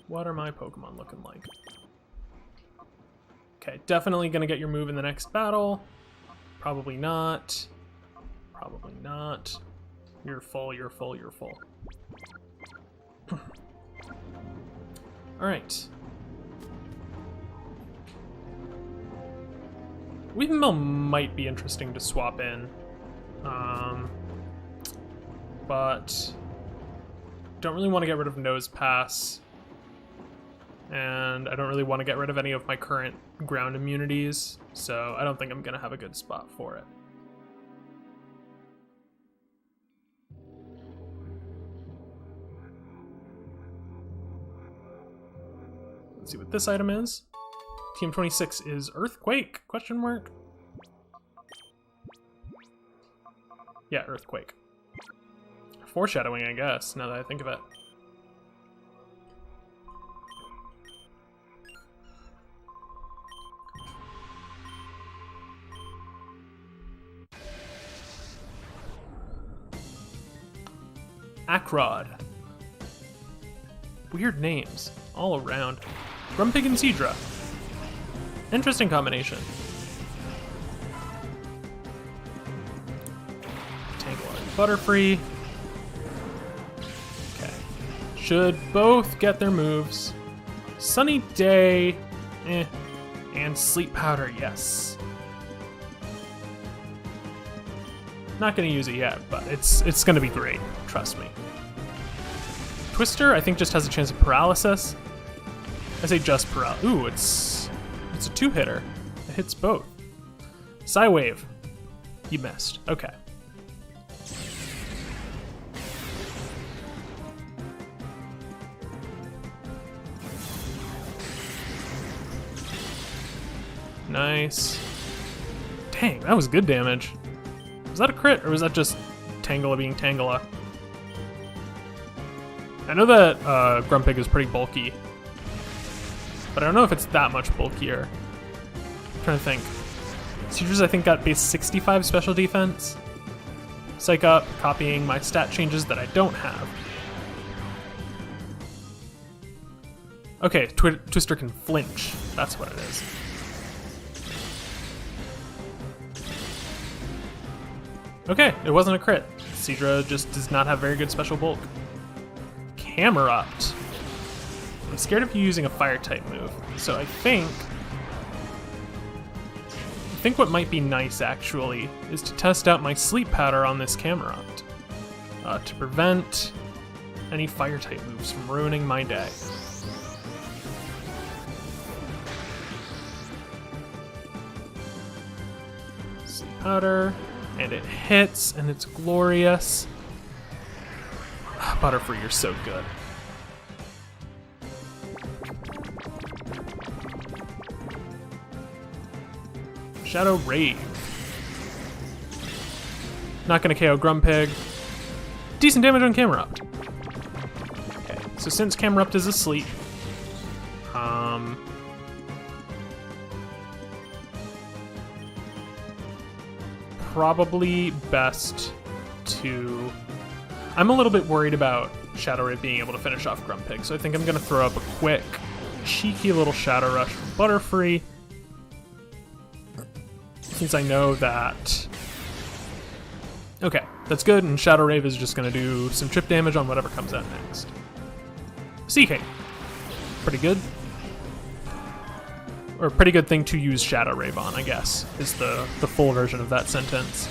[SPEAKER 1] what are my Pokemon looking like? Okay, definitely gonna get your move in the next battle. Probably not. Probably not. You're full, you're full, you're full. Alright. Weaving might be interesting to swap in. But don't really want to get rid of Nose Pass, and I don't really want to get rid of any of my current ground immunities, so I don't think I'm going to have a good spot for it. Let's see what this item is. TM26 is Earthquake? Question mark? Yeah, Earthquake. Foreshadowing, I guess, now that I think of it. Acrod. Weird names, all around. Grumpig and Seadra. Interesting combination. Tangela and Butterfree. Should both get their moves. Sunny Day, and Sleep Powder, yes. Not gonna use it yet, but it's gonna be great, trust me. Twister, I think, just has a chance of paralysis. I say just paralysis. Ooh, it's a two-hitter. It hits both. Psywave, you missed. Okay. Nice. Dang, that was good damage. Was that a crit, or was that just Tangela being Tangela? I know that Grumpig is pretty bulky, but I don't know if it's that much bulkier. I'm trying to think. Seadra's, I think, got base 65 special defense. Psych Up, copying my stat changes that I don't have. Okay, Twister can flinch. That's what it is. Okay, it wasn't a crit. Seadra just does not have very good special bulk. Camerupt. I'm scared of you using a fire-type move, so I think what might be nice, actually, is to test out my Sleep Powder on this Camerupt to prevent any fire-type moves from ruining my day. Sleep Powder. And it hits, and it's glorious. Butterfree, you're so good. Shadow Rave. Not gonna KO Grumpig. Decent damage on Camerupt. Okay, so since Camerupt is asleep, probably best to... I'm a little bit worried about Shadow Rave being able to finish off Grumpig, so I think I'm going to throw up a quick, cheeky little Shadow Rush from Butterfree, since I know that Okay, that's good, and Shadow Rave is just gonna do some chip damage on whatever comes out next. Sea King. Pretty good. Or a pretty good thing to use Shadow Rave on, I guess, is the full version of that sentence.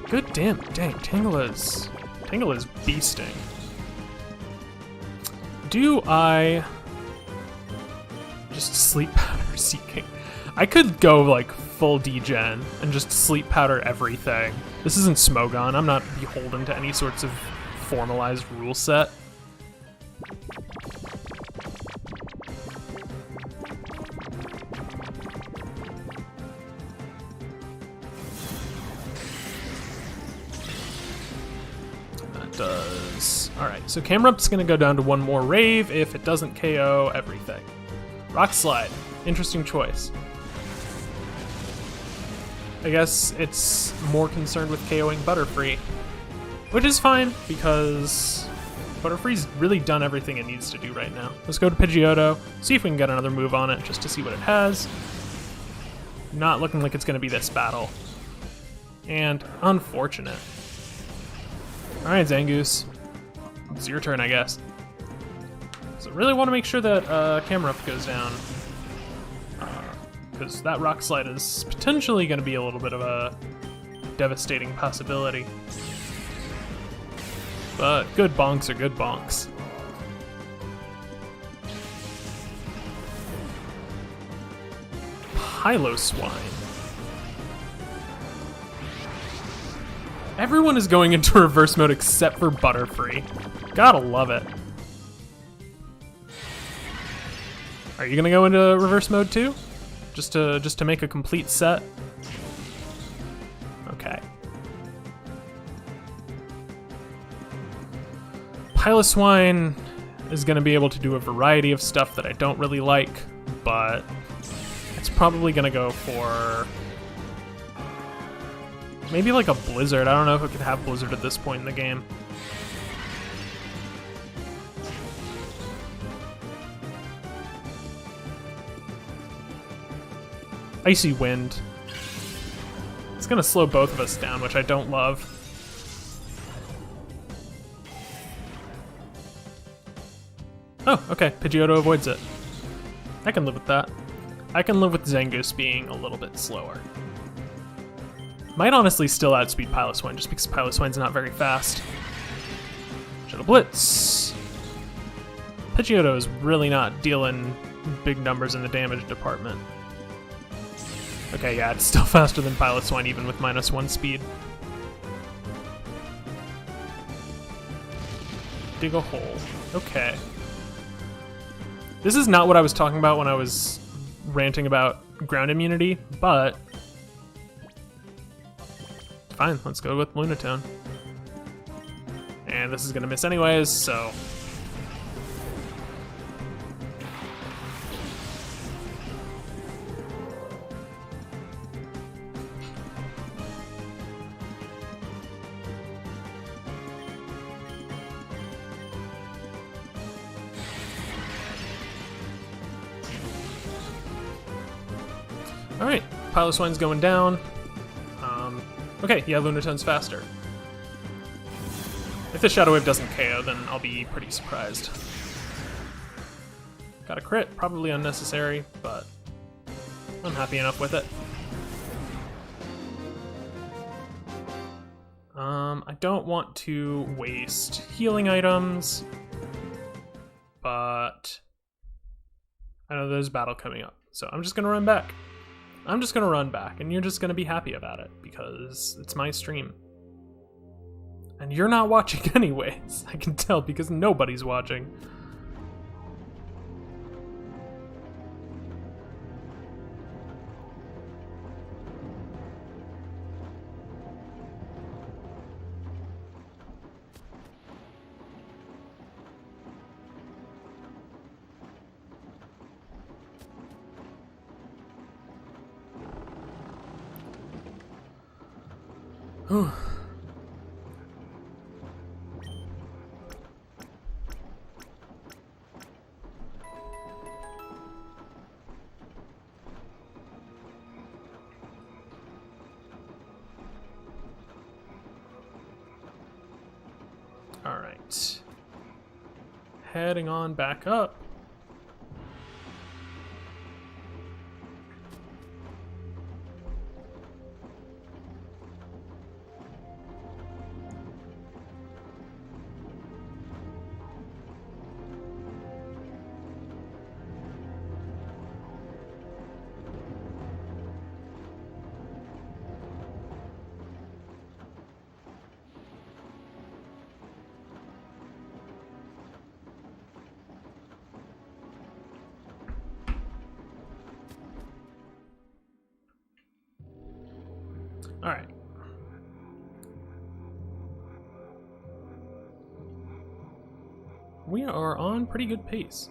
[SPEAKER 1] Good dang, Tangela is beasting. Do I just sleep powder Sea King? I could go like full degen and just sleep powder everything. This isn't Smogon. I'm not beholden to any sorts of formalized rule set. Does. Alright, so Camerup's gonna go down to one more Rave if it doesn't KO everything. Rock Slide. Interesting choice. I guess it's more concerned with KOing Butterfree, which is fine because Butterfree's really done everything it needs to do right now. Let's go to Pidgeotto, see if we can get another move on it just to see what it has. Not looking like it's gonna be this battle. And unfortunate. Alright, Zangoose. It's your turn, I guess. So really want to make sure that Camerupt goes down. Because that Rock Slide is potentially going to be a little bit of a devastating possibility. But good bonks are good bonks. Piloswine. Everyone is going into reverse mode except for Butterfree. Gotta love it. Are you gonna go into reverse mode too? Just to make a complete set? Okay. Piloswine is gonna be able to do a variety of stuff that I don't really like, but it's probably gonna go for maybe like a Blizzard. I don't know if it could have Blizzard at this point in the game. Icy Wind. It's gonna slow both of us down, which I don't love. Oh, okay. Pidgeotto avoids it. I can live with that. I can live with Zangoose being a little bit slower. Might honestly still outspeed Piloswine, just because Piloswine's not very fast. Shadow Blitz. Pidgeotto is really not dealing big numbers in the damage department. Okay, yeah, it's still faster than Piloswine, even with -1 speed. Dig a hole. Okay. This is not what I was talking about when I was ranting about ground immunity, but fine, let's go with Lunatone. And this is gonna miss anyways, so alright, Piloswine's going down. Okay, yeah, Lunatone's faster. If the Shadow Wave doesn't KO, then I'll be pretty surprised. Got a crit, probably unnecessary, but I'm happy enough with it. I don't want to waste healing items, but I know there's a battle coming up, so I'm just gonna run back. I'm just gonna run back, and you're just gonna be happy about it, because it's my stream. And you're not watching anyways, I can tell, because nobody's watching. Whew. right. Heading on back up. All right. We are on pretty good pace.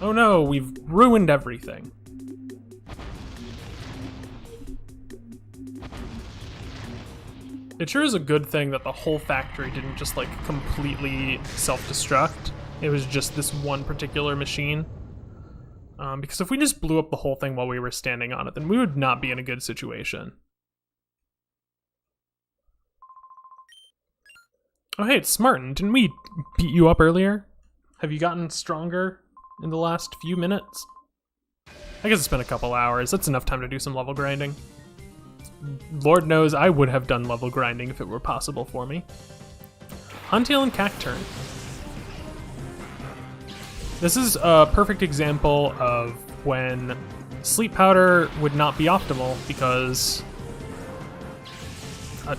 [SPEAKER 1] Oh no, we've ruined everything. It sure is a good thing that the whole factory didn't just like completely self-destruct. It was just this one particular machine. Because if we just blew up the whole thing while we were standing on it, then we would not be in a good situation. Oh hey, it's Smartin. Didn't we beat you up earlier? Have you gotten stronger in the last few minutes? I guess it's been a couple hours. That's enough time to do some level grinding. Lord knows I would have done level grinding if it were possible for me. Huntail and Cacturn. This is a perfect example of when Sleep Powder would not be optimal because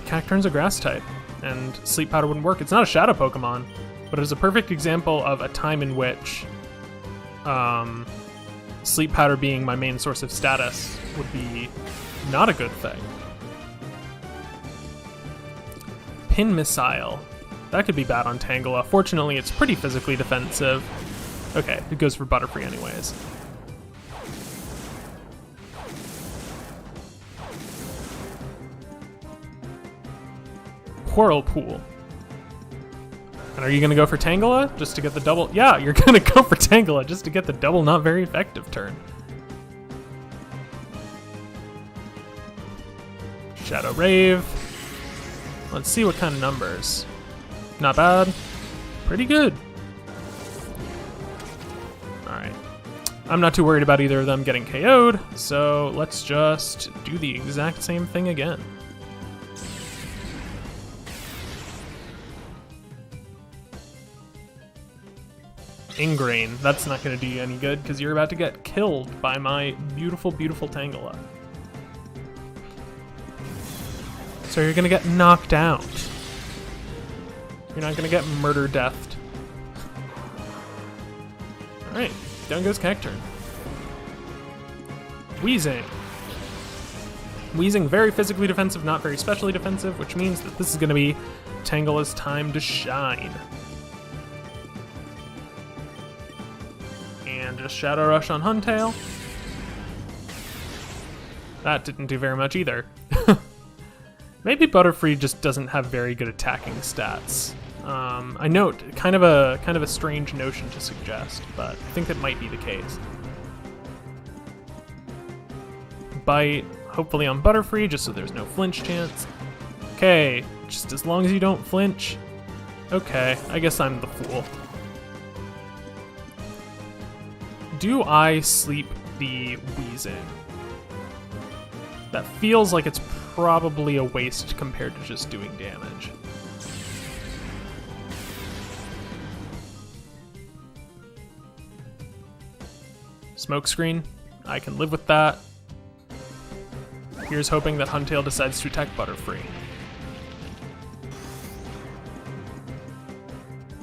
[SPEAKER 1] Cacturn's a grass type and Sleep Powder wouldn't work. It's not a shadow Pokemon, but it is a perfect example of a time in which Sleep Powder being my main source of status would be not a good thing. Pin Missile. That could be bad on Tangela. Fortunately, it's pretty physically defensive. Okay, it goes for Butterfree anyways. Whirlpool. And are you gonna go for Tangela just to get the double? Yeah, you're gonna go for Tangela just to get the double not very effective turn. Shadow Rave. Let's see what kind of numbers. Not bad. Pretty good. Alright. I'm not too worried about either of them getting KO'd, so let's just do the exact same thing again. Ingrain. That's not going to do you any good because you're about to get killed by my beautiful, beautiful Tangela. So you're going to get knocked out. You're not going to get murder-deathed. Alright, down goes Cacturn. Weezing. Weezing, very physically defensive, not very specially defensive, which means that this is going to be Tangela's time to shine. And just Shadow Rush on Huntail. That didn't do very much either. Maybe Butterfree just doesn't have very good attacking stats. I note kind of a strange notion to suggest, but I think that might be the case. Bite, hopefully on Butterfree, just so there's no flinch chance. Okay, just as long as you don't flinch. Okay, I guess I'm the fool. Do I sleep the Weezing? That feels like it's probably a waste compared to just doing damage. Smokescreen, I can live with that. Here's hoping that Huntail decides to attack Butterfree.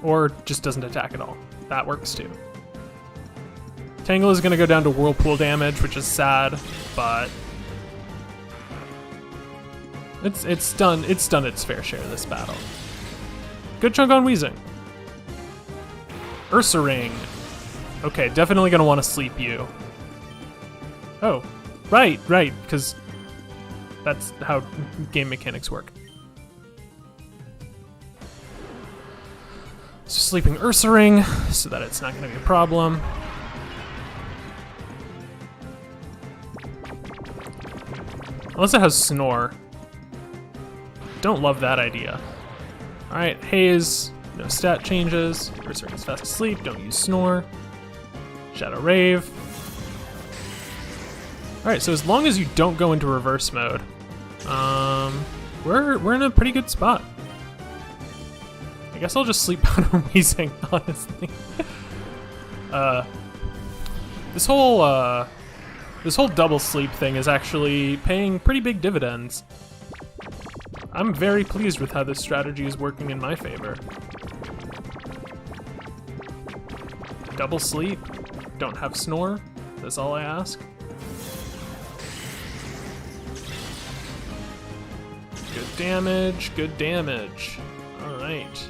[SPEAKER 1] Or just doesn't attack at all. That works too. Tangle is going to go down to Whirlpool damage, which is sad, but it's done its fair share of this battle. Good chunk on Weezing. Ursaring. Okay, definitely going to want to sleep you. Oh, right, because that's how game mechanics work. So sleeping Ursaring so that it's not going to be a problem. Unless it has Snore. Don't love that idea. Alright, Haze, no stat changes. Berserk is fast asleep, don't use Snore. Shadow Rave. Alright, so as long as you don't go into reverse mode, we're in a pretty good spot. I guess I'll just sleep powder wheezing, honestly. This whole double sleep thing is actually paying pretty big dividends. I'm very pleased with how this strategy is working in my favor. Double sleep, don't have Snore, that's all I ask. Good damage, good damage. Alright.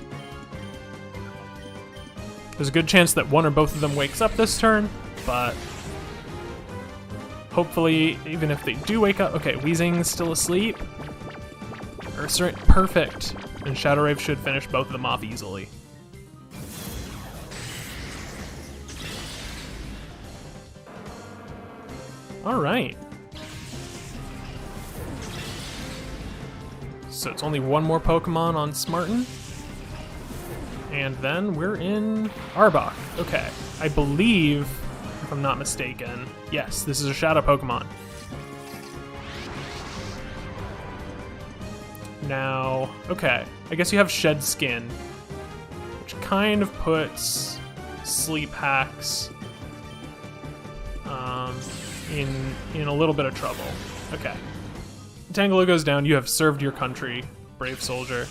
[SPEAKER 1] There's a good chance that one or both of them wakes up this turn, but hopefully, even if they do wake up... Okay, Weezing's still asleep. Perfect. And Shadow Rave should finish both of them off easily. Alright. So it's only one more Pokemon on Smarten. And then we're in Arbok. Okay. I believe, if I'm not mistaken, yes, this is a Shadow Pokemon. Now, okay, I guess you have Shed Skin, which kind of puts Sleep Hacks in a little bit of trouble. Okay. Tangela goes down, you have served your country, brave soldier.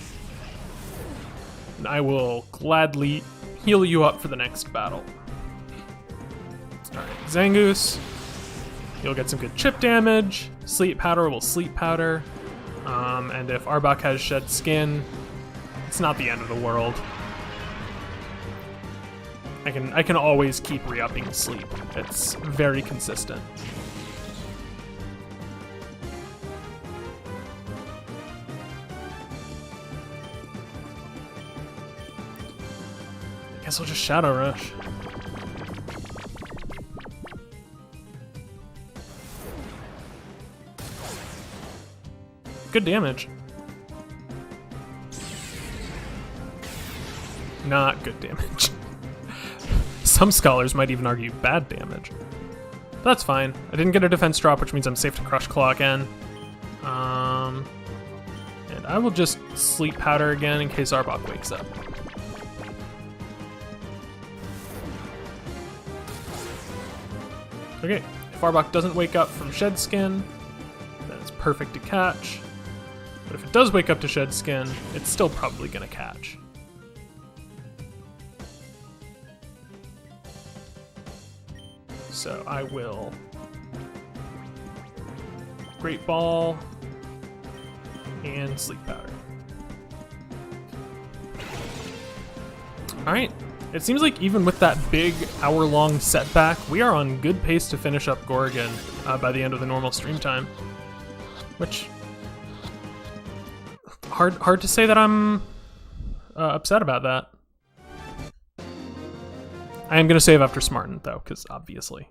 [SPEAKER 1] And I will gladly heal you up for the next battle. Alright, Zangoose, you'll get some good chip damage. Sleep Powder will Sleep Powder. And if Arbok has Shed Skin, it's not the end of the world. I can always keep re-upping sleep. It's very consistent. I guess I'll just Shadow Rush. Good damage. Not good damage. Some scholars might even argue bad damage. But that's fine. I didn't get a defense drop, which means I'm safe to Crush Claw again. And I will just Sleep Powder again in case Arbok wakes up. Okay, if Arbok doesn't wake up from Shed Skin, then it's perfect to catch. But if it does wake up to Shed Skin, it's still probably gonna catch. So I will Great Ball and Sleep Powder. Alright, it seems like even with that big hour-long setback, we are on good pace to finish up Gorgon by the end of the normal stream time. Which, hard to say that I'm upset about that. I am going to save after Smarten, though, because obviously.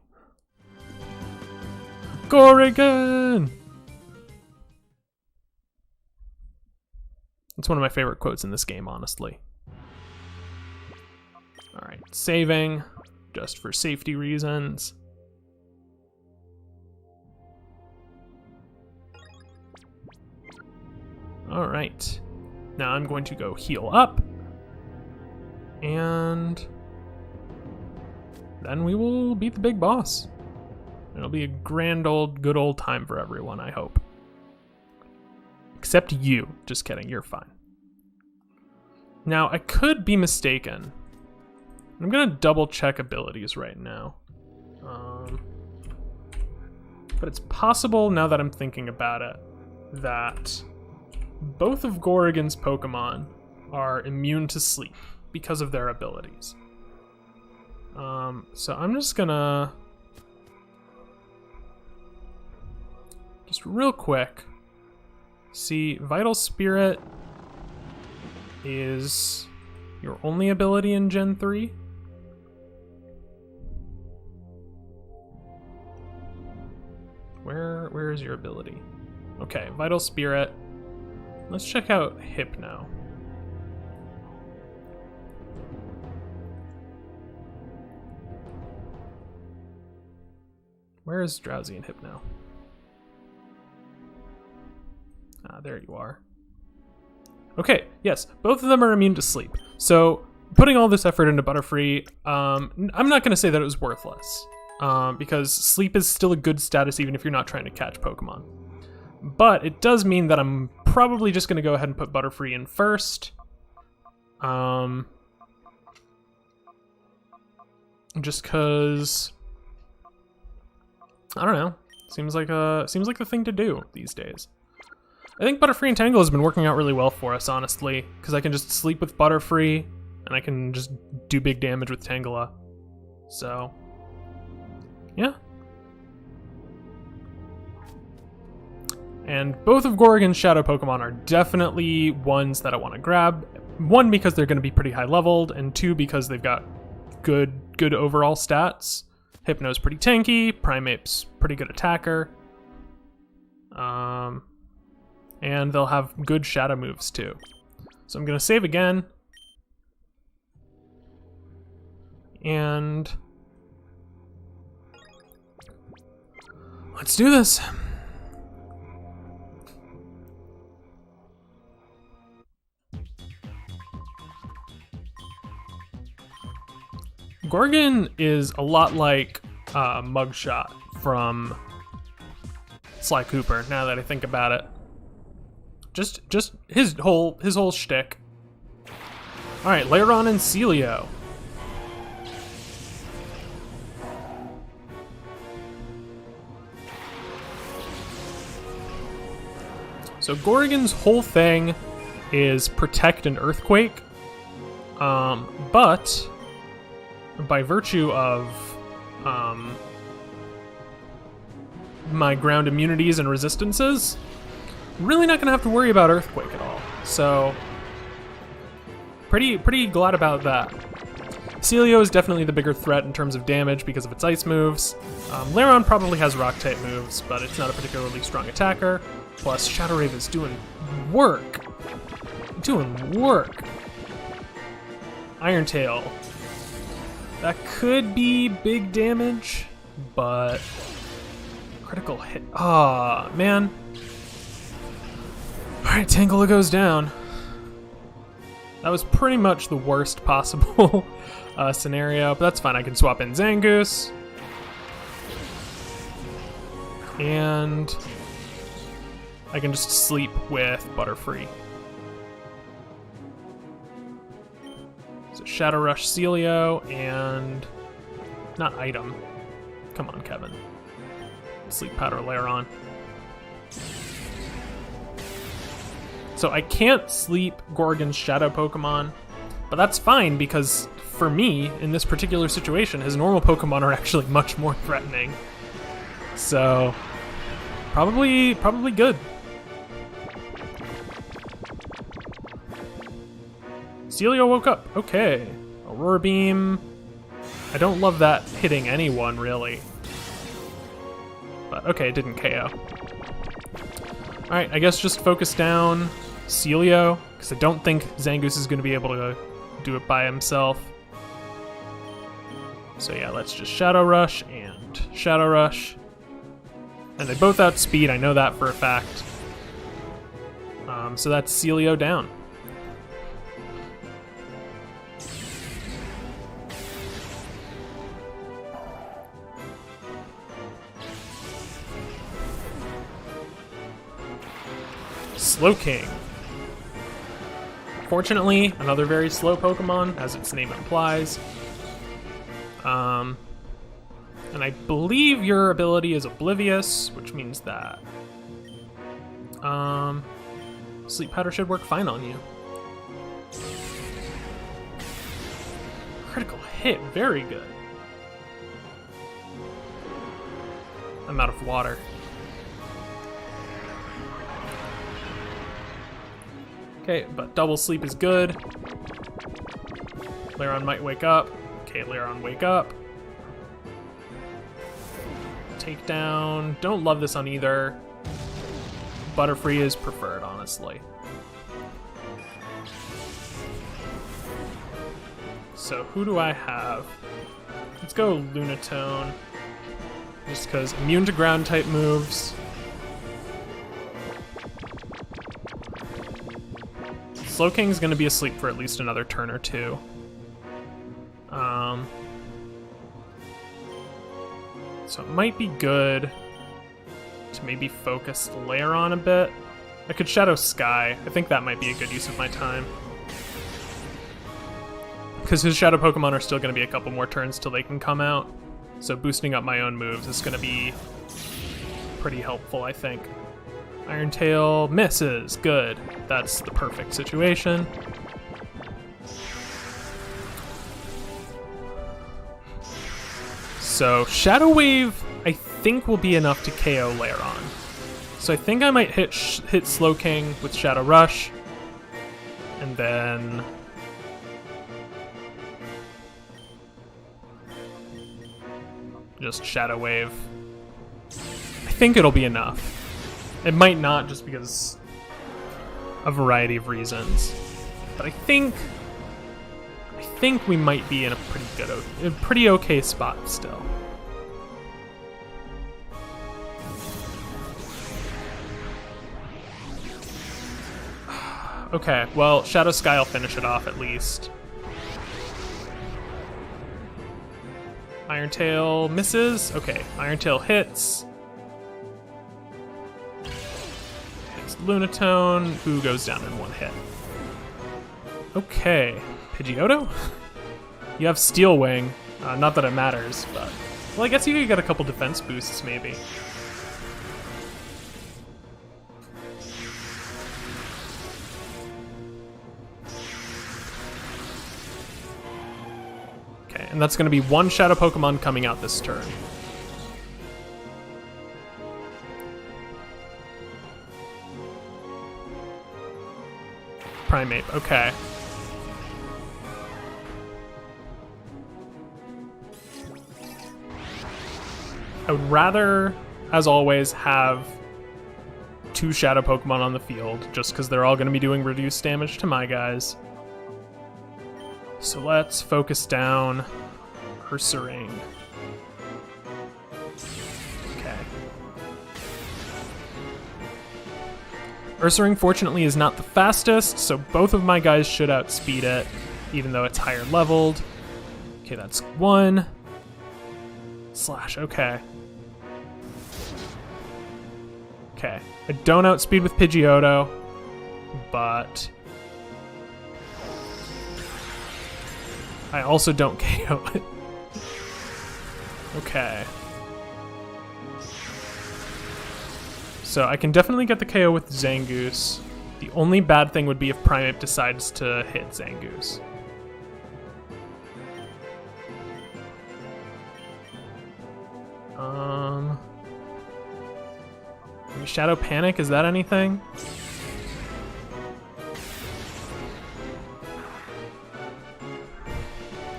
[SPEAKER 1] Gorgon! It's one of my favorite quotes in this game, honestly. Alright, saving, just for safety reasons. Alright, now I'm going to go heal up, and then we will beat the big boss. It'll be a grand old, good old time for everyone, I hope. Except you. Just kidding, you're fine. Now, I could be mistaken. I'm gonna double check abilities right now. But it's possible, now that I'm thinking about it, that both of Gorgon's Pokemon are immune to sleep because of their abilities. So I'm just gonna... just real quick, see, Vital Spirit is your only ability in Gen 3. Where is your ability? Okay, Vital Spirit. Let's check out Hypno. Where is Drowsy and Hypno? Ah, there you are. Okay, yes, both of them are immune to sleep. So, putting all this effort into Butterfree, I'm not going to say that it was worthless. Because sleep is still a good status even if you're not trying to catch Pokemon. But it does mean that I'm probably just going to go ahead and put Butterfree in first. Just because... I don't know. Seems like the thing to do these days. I think Butterfree and Tangle has been working out really well for us, honestly, because I can just sleep with Butterfree, and I can just do big damage with Tangela. So, yeah. And both of Gorgon's Shadow Pokemon are definitely ones that I want to grab. One, because they're going to be pretty high leveled, and two, because they've got good overall stats. Hypno's pretty tanky, Primeape's pretty good attacker. And they'll have good shadow moves too. So I'm gonna save again. And let's do this. Gorgon is a lot like Mugshot from Sly Cooper, now that I think about it. Just his whole shtick. Alright, Lairon and Celio. So Gorgon's whole thing is protect and earthquake. But by virtue of my ground immunities and resistances, really not gonna have to worry about earthquake at all. So pretty glad about that. Celio is definitely the bigger threat in terms of damage because of its ice moves. Lairon probably has rock type moves, but it's not a particularly strong attacker. Plus Shadow Rave is doing work. Iron Tail. That could be big damage, but critical hit. Ah, man. Alright, Tangela goes down. That was pretty much the worst possible scenario, but that's fine. I can swap in Zangoose. And I can just sleep with Butterfree. So Shadow Rush Celio and... not item. Come on, Kevin. Sleep Powder Lairon. So I can't sleep Gorgon's Shadow Pokemon, but that's fine because for me, in this particular situation, his normal Pokemon are actually much more threatening. So probably good. Celio woke up. Okay. Aurora Beam. I don't love that hitting anyone, really. But okay, it didn't KO. Alright, I guess just focus down Celio, because I don't think Zangoose is going to be able to do it by himself. So yeah, let's just Shadow Rush and Shadow Rush. And they both outspeed, I know that for a fact. So that's Celio down. Slowking. Fortunately, another very slow Pokemon, as its name implies. And I believe your ability is Oblivious, which means that Sleep Powder should work fine on you. Critical hit, very good. I'm out of water. Okay, but double sleep is good. Lairon might wake up. Okay, Lairon, wake up. Takedown. Don't love this on either. Butterfree is preferred, honestly. So who do I have? Let's go Lunatone. Just because immune to ground type moves. Slowking's going to be asleep for at least another turn or two. So it might be good to maybe focus Layer a bit. I could Shadow Sky. I think that might be a good use of my time. Because his Shadow Pokemon are still going to be a couple more turns till they can come out. So boosting up my own moves is going to be pretty helpful, I think. Iron Tail misses. Good. That's the perfect situation. So Shadow Wave, I think, will be enough to KO Lairon. So I think I might hit Slowking with Shadow Rush, and then just Shadow Wave. I think it'll be enough. It might not, just because a variety of reasons, but I think we might be in a pretty okay spot still. Okay, well, Shadow Sky will finish it off at least. Iron Tail misses. Okay, Iron Tail hits. Hits Lunatone, who goes down in one hit. Okay, Pidgeotto? You have Steel Wing. Not that it matters, but... Well, I guess you could get a couple defense boosts, maybe. Okay, and that's going to be one Shadow Pokemon coming out this turn. Primeape, okay. I would rather, as always, have two Shadow Pokemon on the field, just because they're all going to be doing reduced damage to my guys. So let's focus down Ursaring. Okay. Ursaring, fortunately, is not the fastest, so both of my guys should outspeed it, even though it's higher leveled. Okay, that's one. Slash, okay. Okay, I don't outspeed with Pidgeotto, but I also don't KO it. Okay. So I can definitely get the KO with Zangoose. The only bad thing would be if Primeape decides to hit Zangoose. Maybe Shadow Panic, is that anything?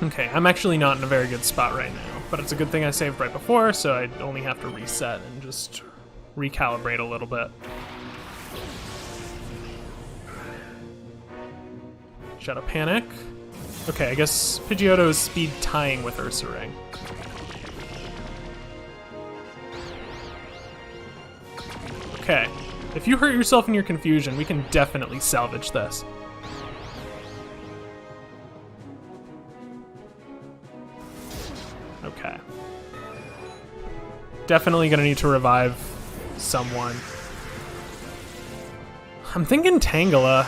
[SPEAKER 1] Okay, I'm actually not in a very good spot right now, but it's a good thing I saved right before, so I only have to reset and just recalibrate a little bit. Shadow Panic. Okay, I guess Pidgeotto is speed tying with Ursaring. Okay, if you hurt yourself in your confusion, we can definitely salvage this. Okay. Definitely gonna need to revive someone. I'm thinking Tangela.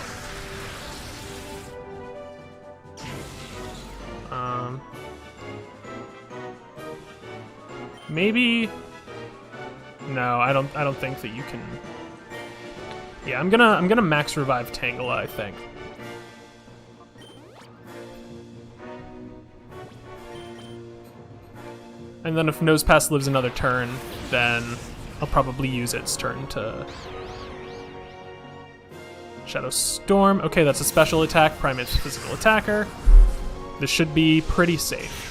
[SPEAKER 1] Maybe. No, I don't think that you can. Yeah, I'm gonna max revive Tangela, I think. And then if Nosepass lives another turn, then I'll probably use its turn to Shadow Storm. Okay, that's a special attack. Primeape's a physical attacker. This should be pretty safe.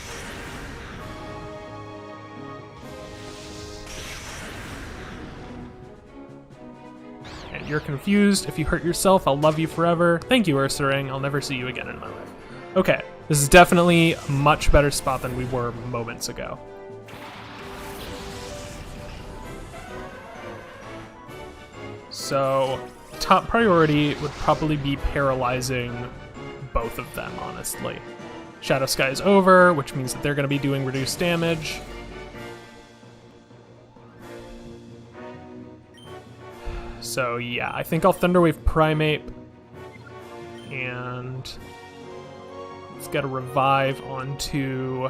[SPEAKER 1] And you're confused. If you hurt yourself, I'll love you forever. Thank you, Ursaring. I'll never see you again in my life. Okay, this is definitely a much better spot than we were moments ago. So, top priority would probably be paralyzing both of them, honestly. Shadow Sky is over, which means that they're going to be doing reduced damage. So yeah, I think I'll Thunderwave Primate, and let's get a revive onto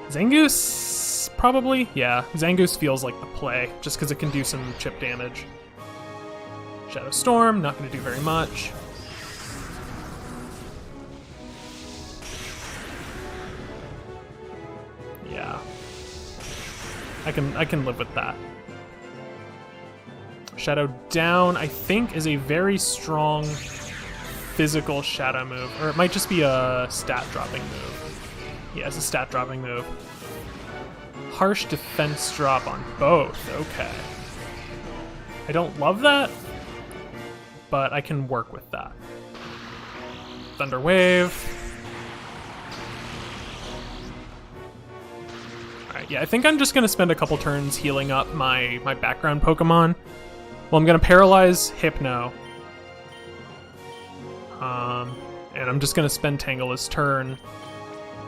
[SPEAKER 1] Zangoose, probably? Yeah, Zangoose feels like the play, just because it can do some chip damage. Shadow Storm, not going to do very much. Yeah, I can live with that. Shadow Down, I think, is a very strong physical shadow move, or it might just be a stat dropping move. Yeah, it's a stat dropping move. Harsh defense drop on both, okay. I don't love that, but I can work with that. Thunder Wave. Alright, yeah, I think I'm just going to spend a couple turns healing up my background Pokemon. Well, I'm going to paralyze Hypno. And I'm just going to spend Tangela's turn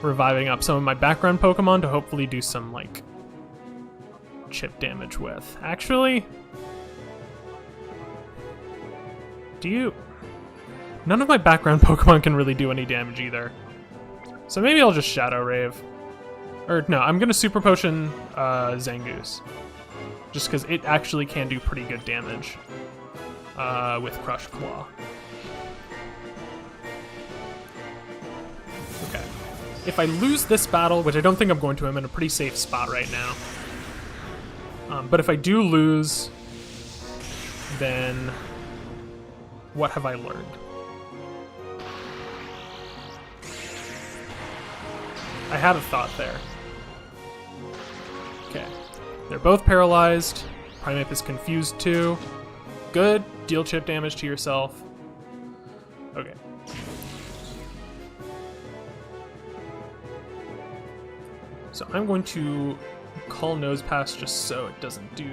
[SPEAKER 1] reviving up some of my background Pokemon to hopefully do some, like, chip damage with. Actually, none of my background Pokemon can really do any damage either. So maybe I'll just Shadow Rave. Or no, I'm going to Super Potion Zangoose. Just because it actually can do pretty good damage with Crush Claw. Okay. If I lose this battle, which I don't think I'm going to, I'm in a pretty safe spot right now. But if I do lose, then what have I learned? I had a thought there. Okay. They're both paralyzed. Primeape is confused too. Good. Deal chip damage to yourself. Okay. So I'm going to call Nosepass just so it doesn't do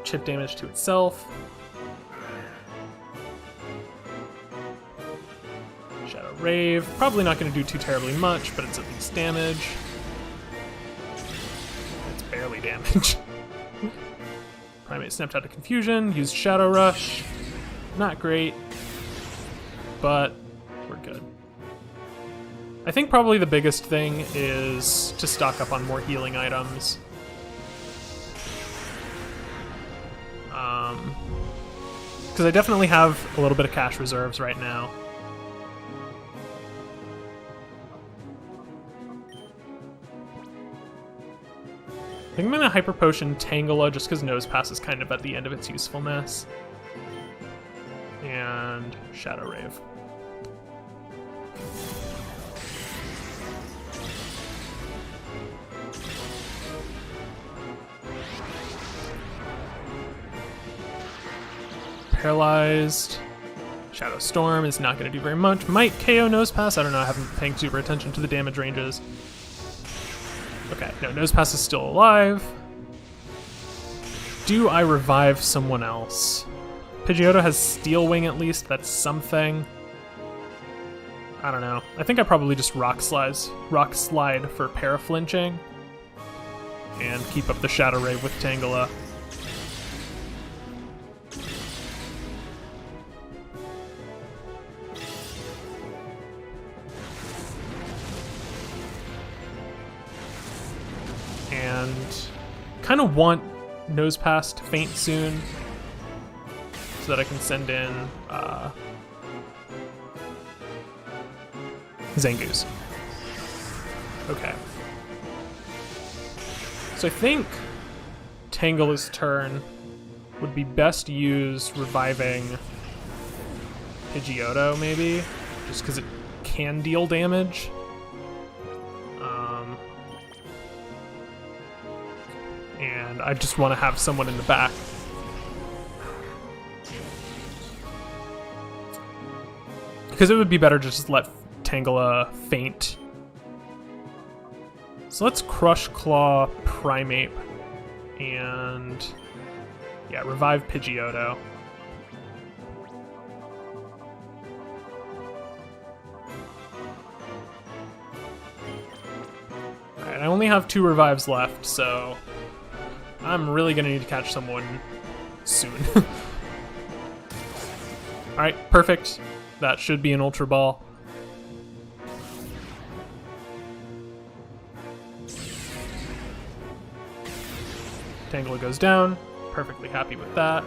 [SPEAKER 1] chip damage to itself. Shadow Rave. Probably not going to do too terribly much, but it's at least damage. It's barely damage. Primate snapped out of confusion, used Shadow Rush. Not great, but we're good. I think probably the biggest thing is to stock up on more healing items. Because I definitely have a little bit of cash reserves right now. I think I'm gonna Hyper Potion Tangela just because Nosepass is kind of at the end of its usefulness. And Shadow Rave. Paralyzed. Shadow Storm is not going to do very much. Might KO Nosepass. I don't know. I haven't been paying super attention to the damage ranges. Okay, no, Nosepass is still alive. Do I revive someone else? Pidgeotto has Steel Wing at least. That's something. I don't know. I think I probably just Rock Slide for Paraflinching. And keep up the Shadow Rave with Tangela. And kind of want Nosepass to faint soon so that I can send in Zangoose. Okay. So I think Tangela's turn would be best used reviving Pidgeotto, maybe, just because it can deal damage. and I just want to have someone in the back. Because it would be better to just let Tangela faint. So let's Crush Claw Primeape and yeah, revive Pidgeotto. Alright, I only have 2 revives left, so I'm really gonna need to catch someone soon. Alright, perfect. That should be an Ultra Ball. Tangela goes down. Perfectly happy with that.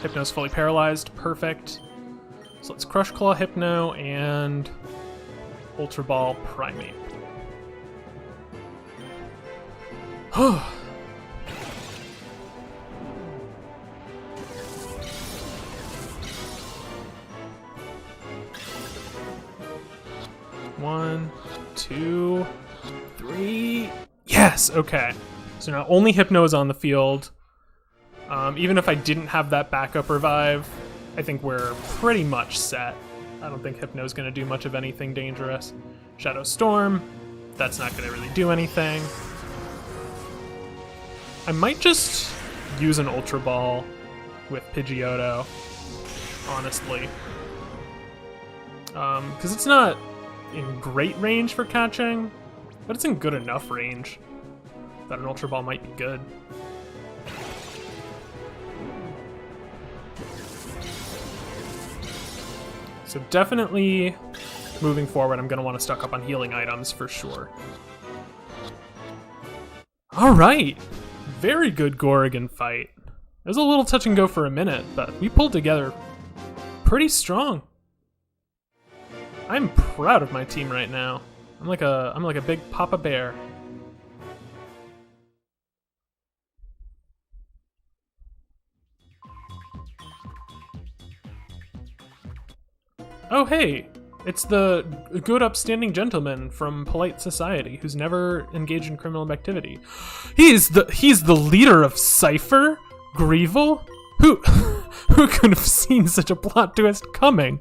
[SPEAKER 1] Hypno's fully paralyzed. Perfect. So let's Crush Claw Hypno and Ultra Ball Primeape. One, two, three. Yes, okay. So now only Hypno is on the field. Even if I didn't have that backup revive, I think we're pretty much set. I don't think Hypno's going to do much of anything dangerous. Shadow Storm, that's not going to really do anything. I might just use an Ultra Ball with Pidgeotto, honestly. Because it's not in great range for catching, but it's in good enough range that an Ultra Ball might be good. So definitely, moving forward, I'm going to want to stock up on healing items for sure. Alright! Very good Gorgon fight. It was a little touch and go for a minute, but we pulled together pretty strong. I'm proud of my team right now. I'm like a big Papa Bear. Oh hey, it's the good upstanding gentleman from polite society who's never engaged in criminal activity. He's the leader of Cypher? Greevil? Who could have seen such a plot twist coming?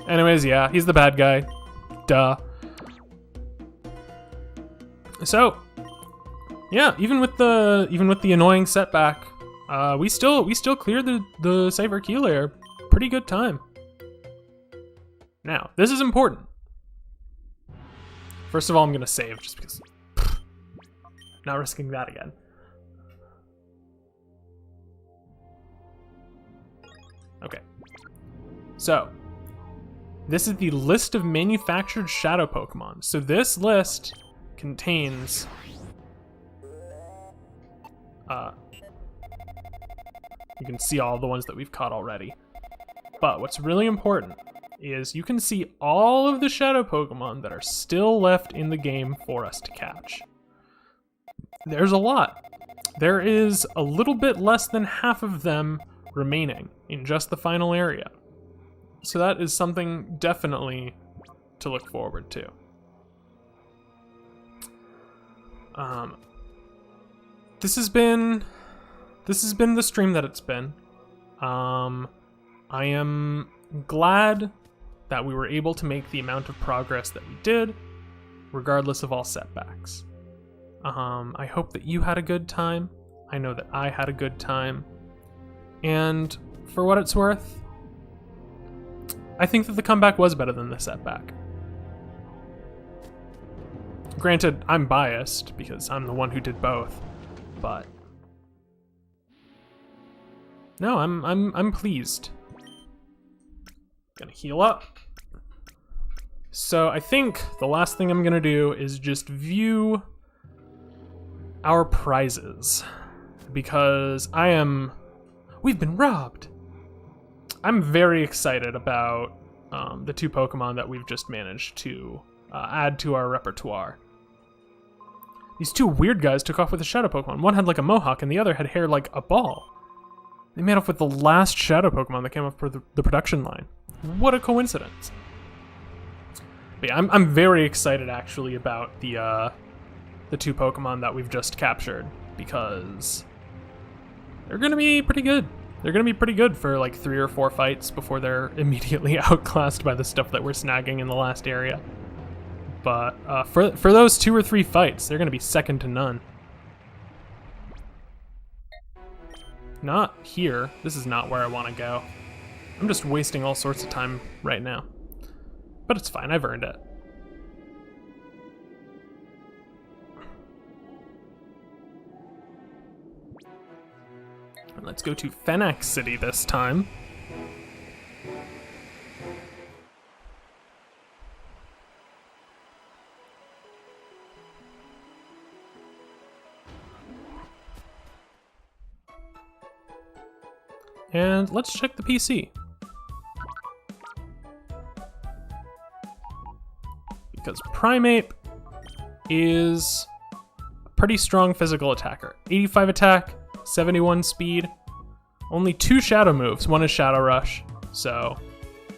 [SPEAKER 1] Anyways, yeah, he's the bad guy. Duh. So, yeah, even with the annoying setback, we still cleared the Cypher key layer. Pretty good time. Now, this is important. First of all, I'm gonna save just because not risking that again. Okay. So, this is the list of manufactured shadow Pokemon. So this list contains you can see all the ones that we've caught already. But what's really important is you can see all of the shadow Pokemon that are still left in the game for us to catch. There's a lot. There is a little bit less than half of them remaining in just the final area. So that is something definitely to look forward to. This has been the stream that it's been. I am glad that we were able to make the amount of progress that we did, regardless of all setbacks. I hope that you had a good time. I know that I had a good time. And for what it's worth, I think that the comeback was better than the setback. Granted, I'm biased because I'm the one who did both, but no, I'm pleased. Gonna heal up. So I think the last thing I'm gonna do is just view our prizes, because we've been robbed. I'm very excited about the 2 Pokemon that we've just managed to add to our repertoire. These two weird guys took off with a shadow Pokemon. One had like a mohawk and the other had hair like a ball. They made off with the last shadow Pokemon that came off for the production line. What a coincidence. But yeah, I'm very excited actually about the two Pokemon that we've just captured, because they're gonna be pretty good. They're gonna be pretty good for like 3 or 4 fights before they're immediately outclassed by the stuff that we're snagging in the last area. But for those 2 or 3 fights, they're gonna be second to none. Not here. This is not where I want to go. I'm just wasting all sorts of time right now. But it's fine, I've earned it. Let's go to Fenax City this time. And let's check the PC. Because Primeape is a pretty strong physical attacker. 85 attack, 71 speed, only 2 shadow moves. One is Shadow Rush, so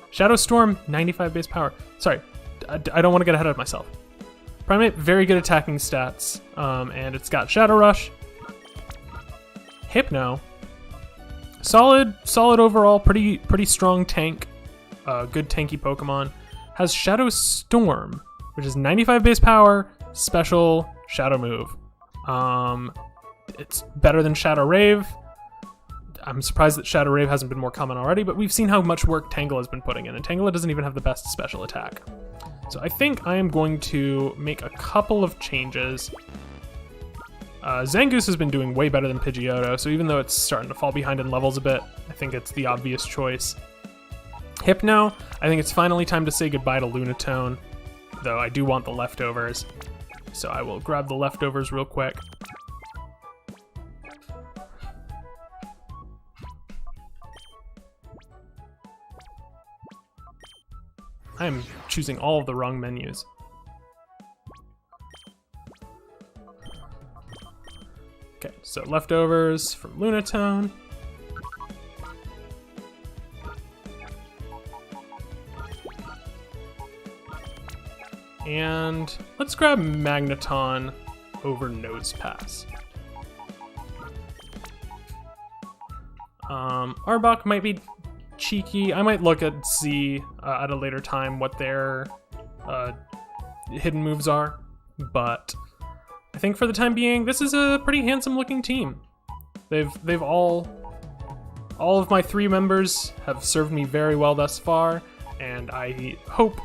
[SPEAKER 1] Shadow Storm, 95 base power. Sorry, I don't want to get ahead of myself. Primeape, very good attacking stats, and it's got Shadow Rush. Hypno, solid overall, pretty strong tank, good tanky Pokemon. Has Shadow Storm, which is 95 base power, special shadow move. It's better than Shadow Rave. I'm surprised that Shadow Rave hasn't been more common already, but we've seen how much work Tangela has been putting in, and Tangela doesn't even have the best special attack. So I think I am going to make a couple of changes. Zangoose has been doing way better than Pidgeotto, so even though it's starting to fall behind in levels a bit, I think it's the obvious choice. Hypno, I think it's finally time to say goodbye to Lunatone, though I do want the leftovers. So I will grab the leftovers real quick. I am choosing all of the wrong menus. Okay, so leftovers from Lunatone. And let's grab Magneton over Nosepass. Arbok might be cheeky. I might look at see at a later time what their hidden moves are, but I think for the time being, this is a pretty handsome looking team. They've all of my 3 members have served me very well thus far, and I hope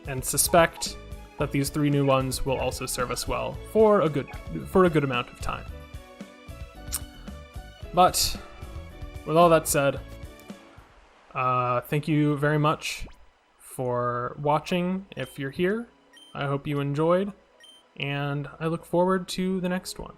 [SPEAKER 1] and suspect that these 3 new ones will also serve us well for a good amount of time. But with all that said, thank you very much for watching if you're here. I hope you enjoyed, and I look forward to the next one.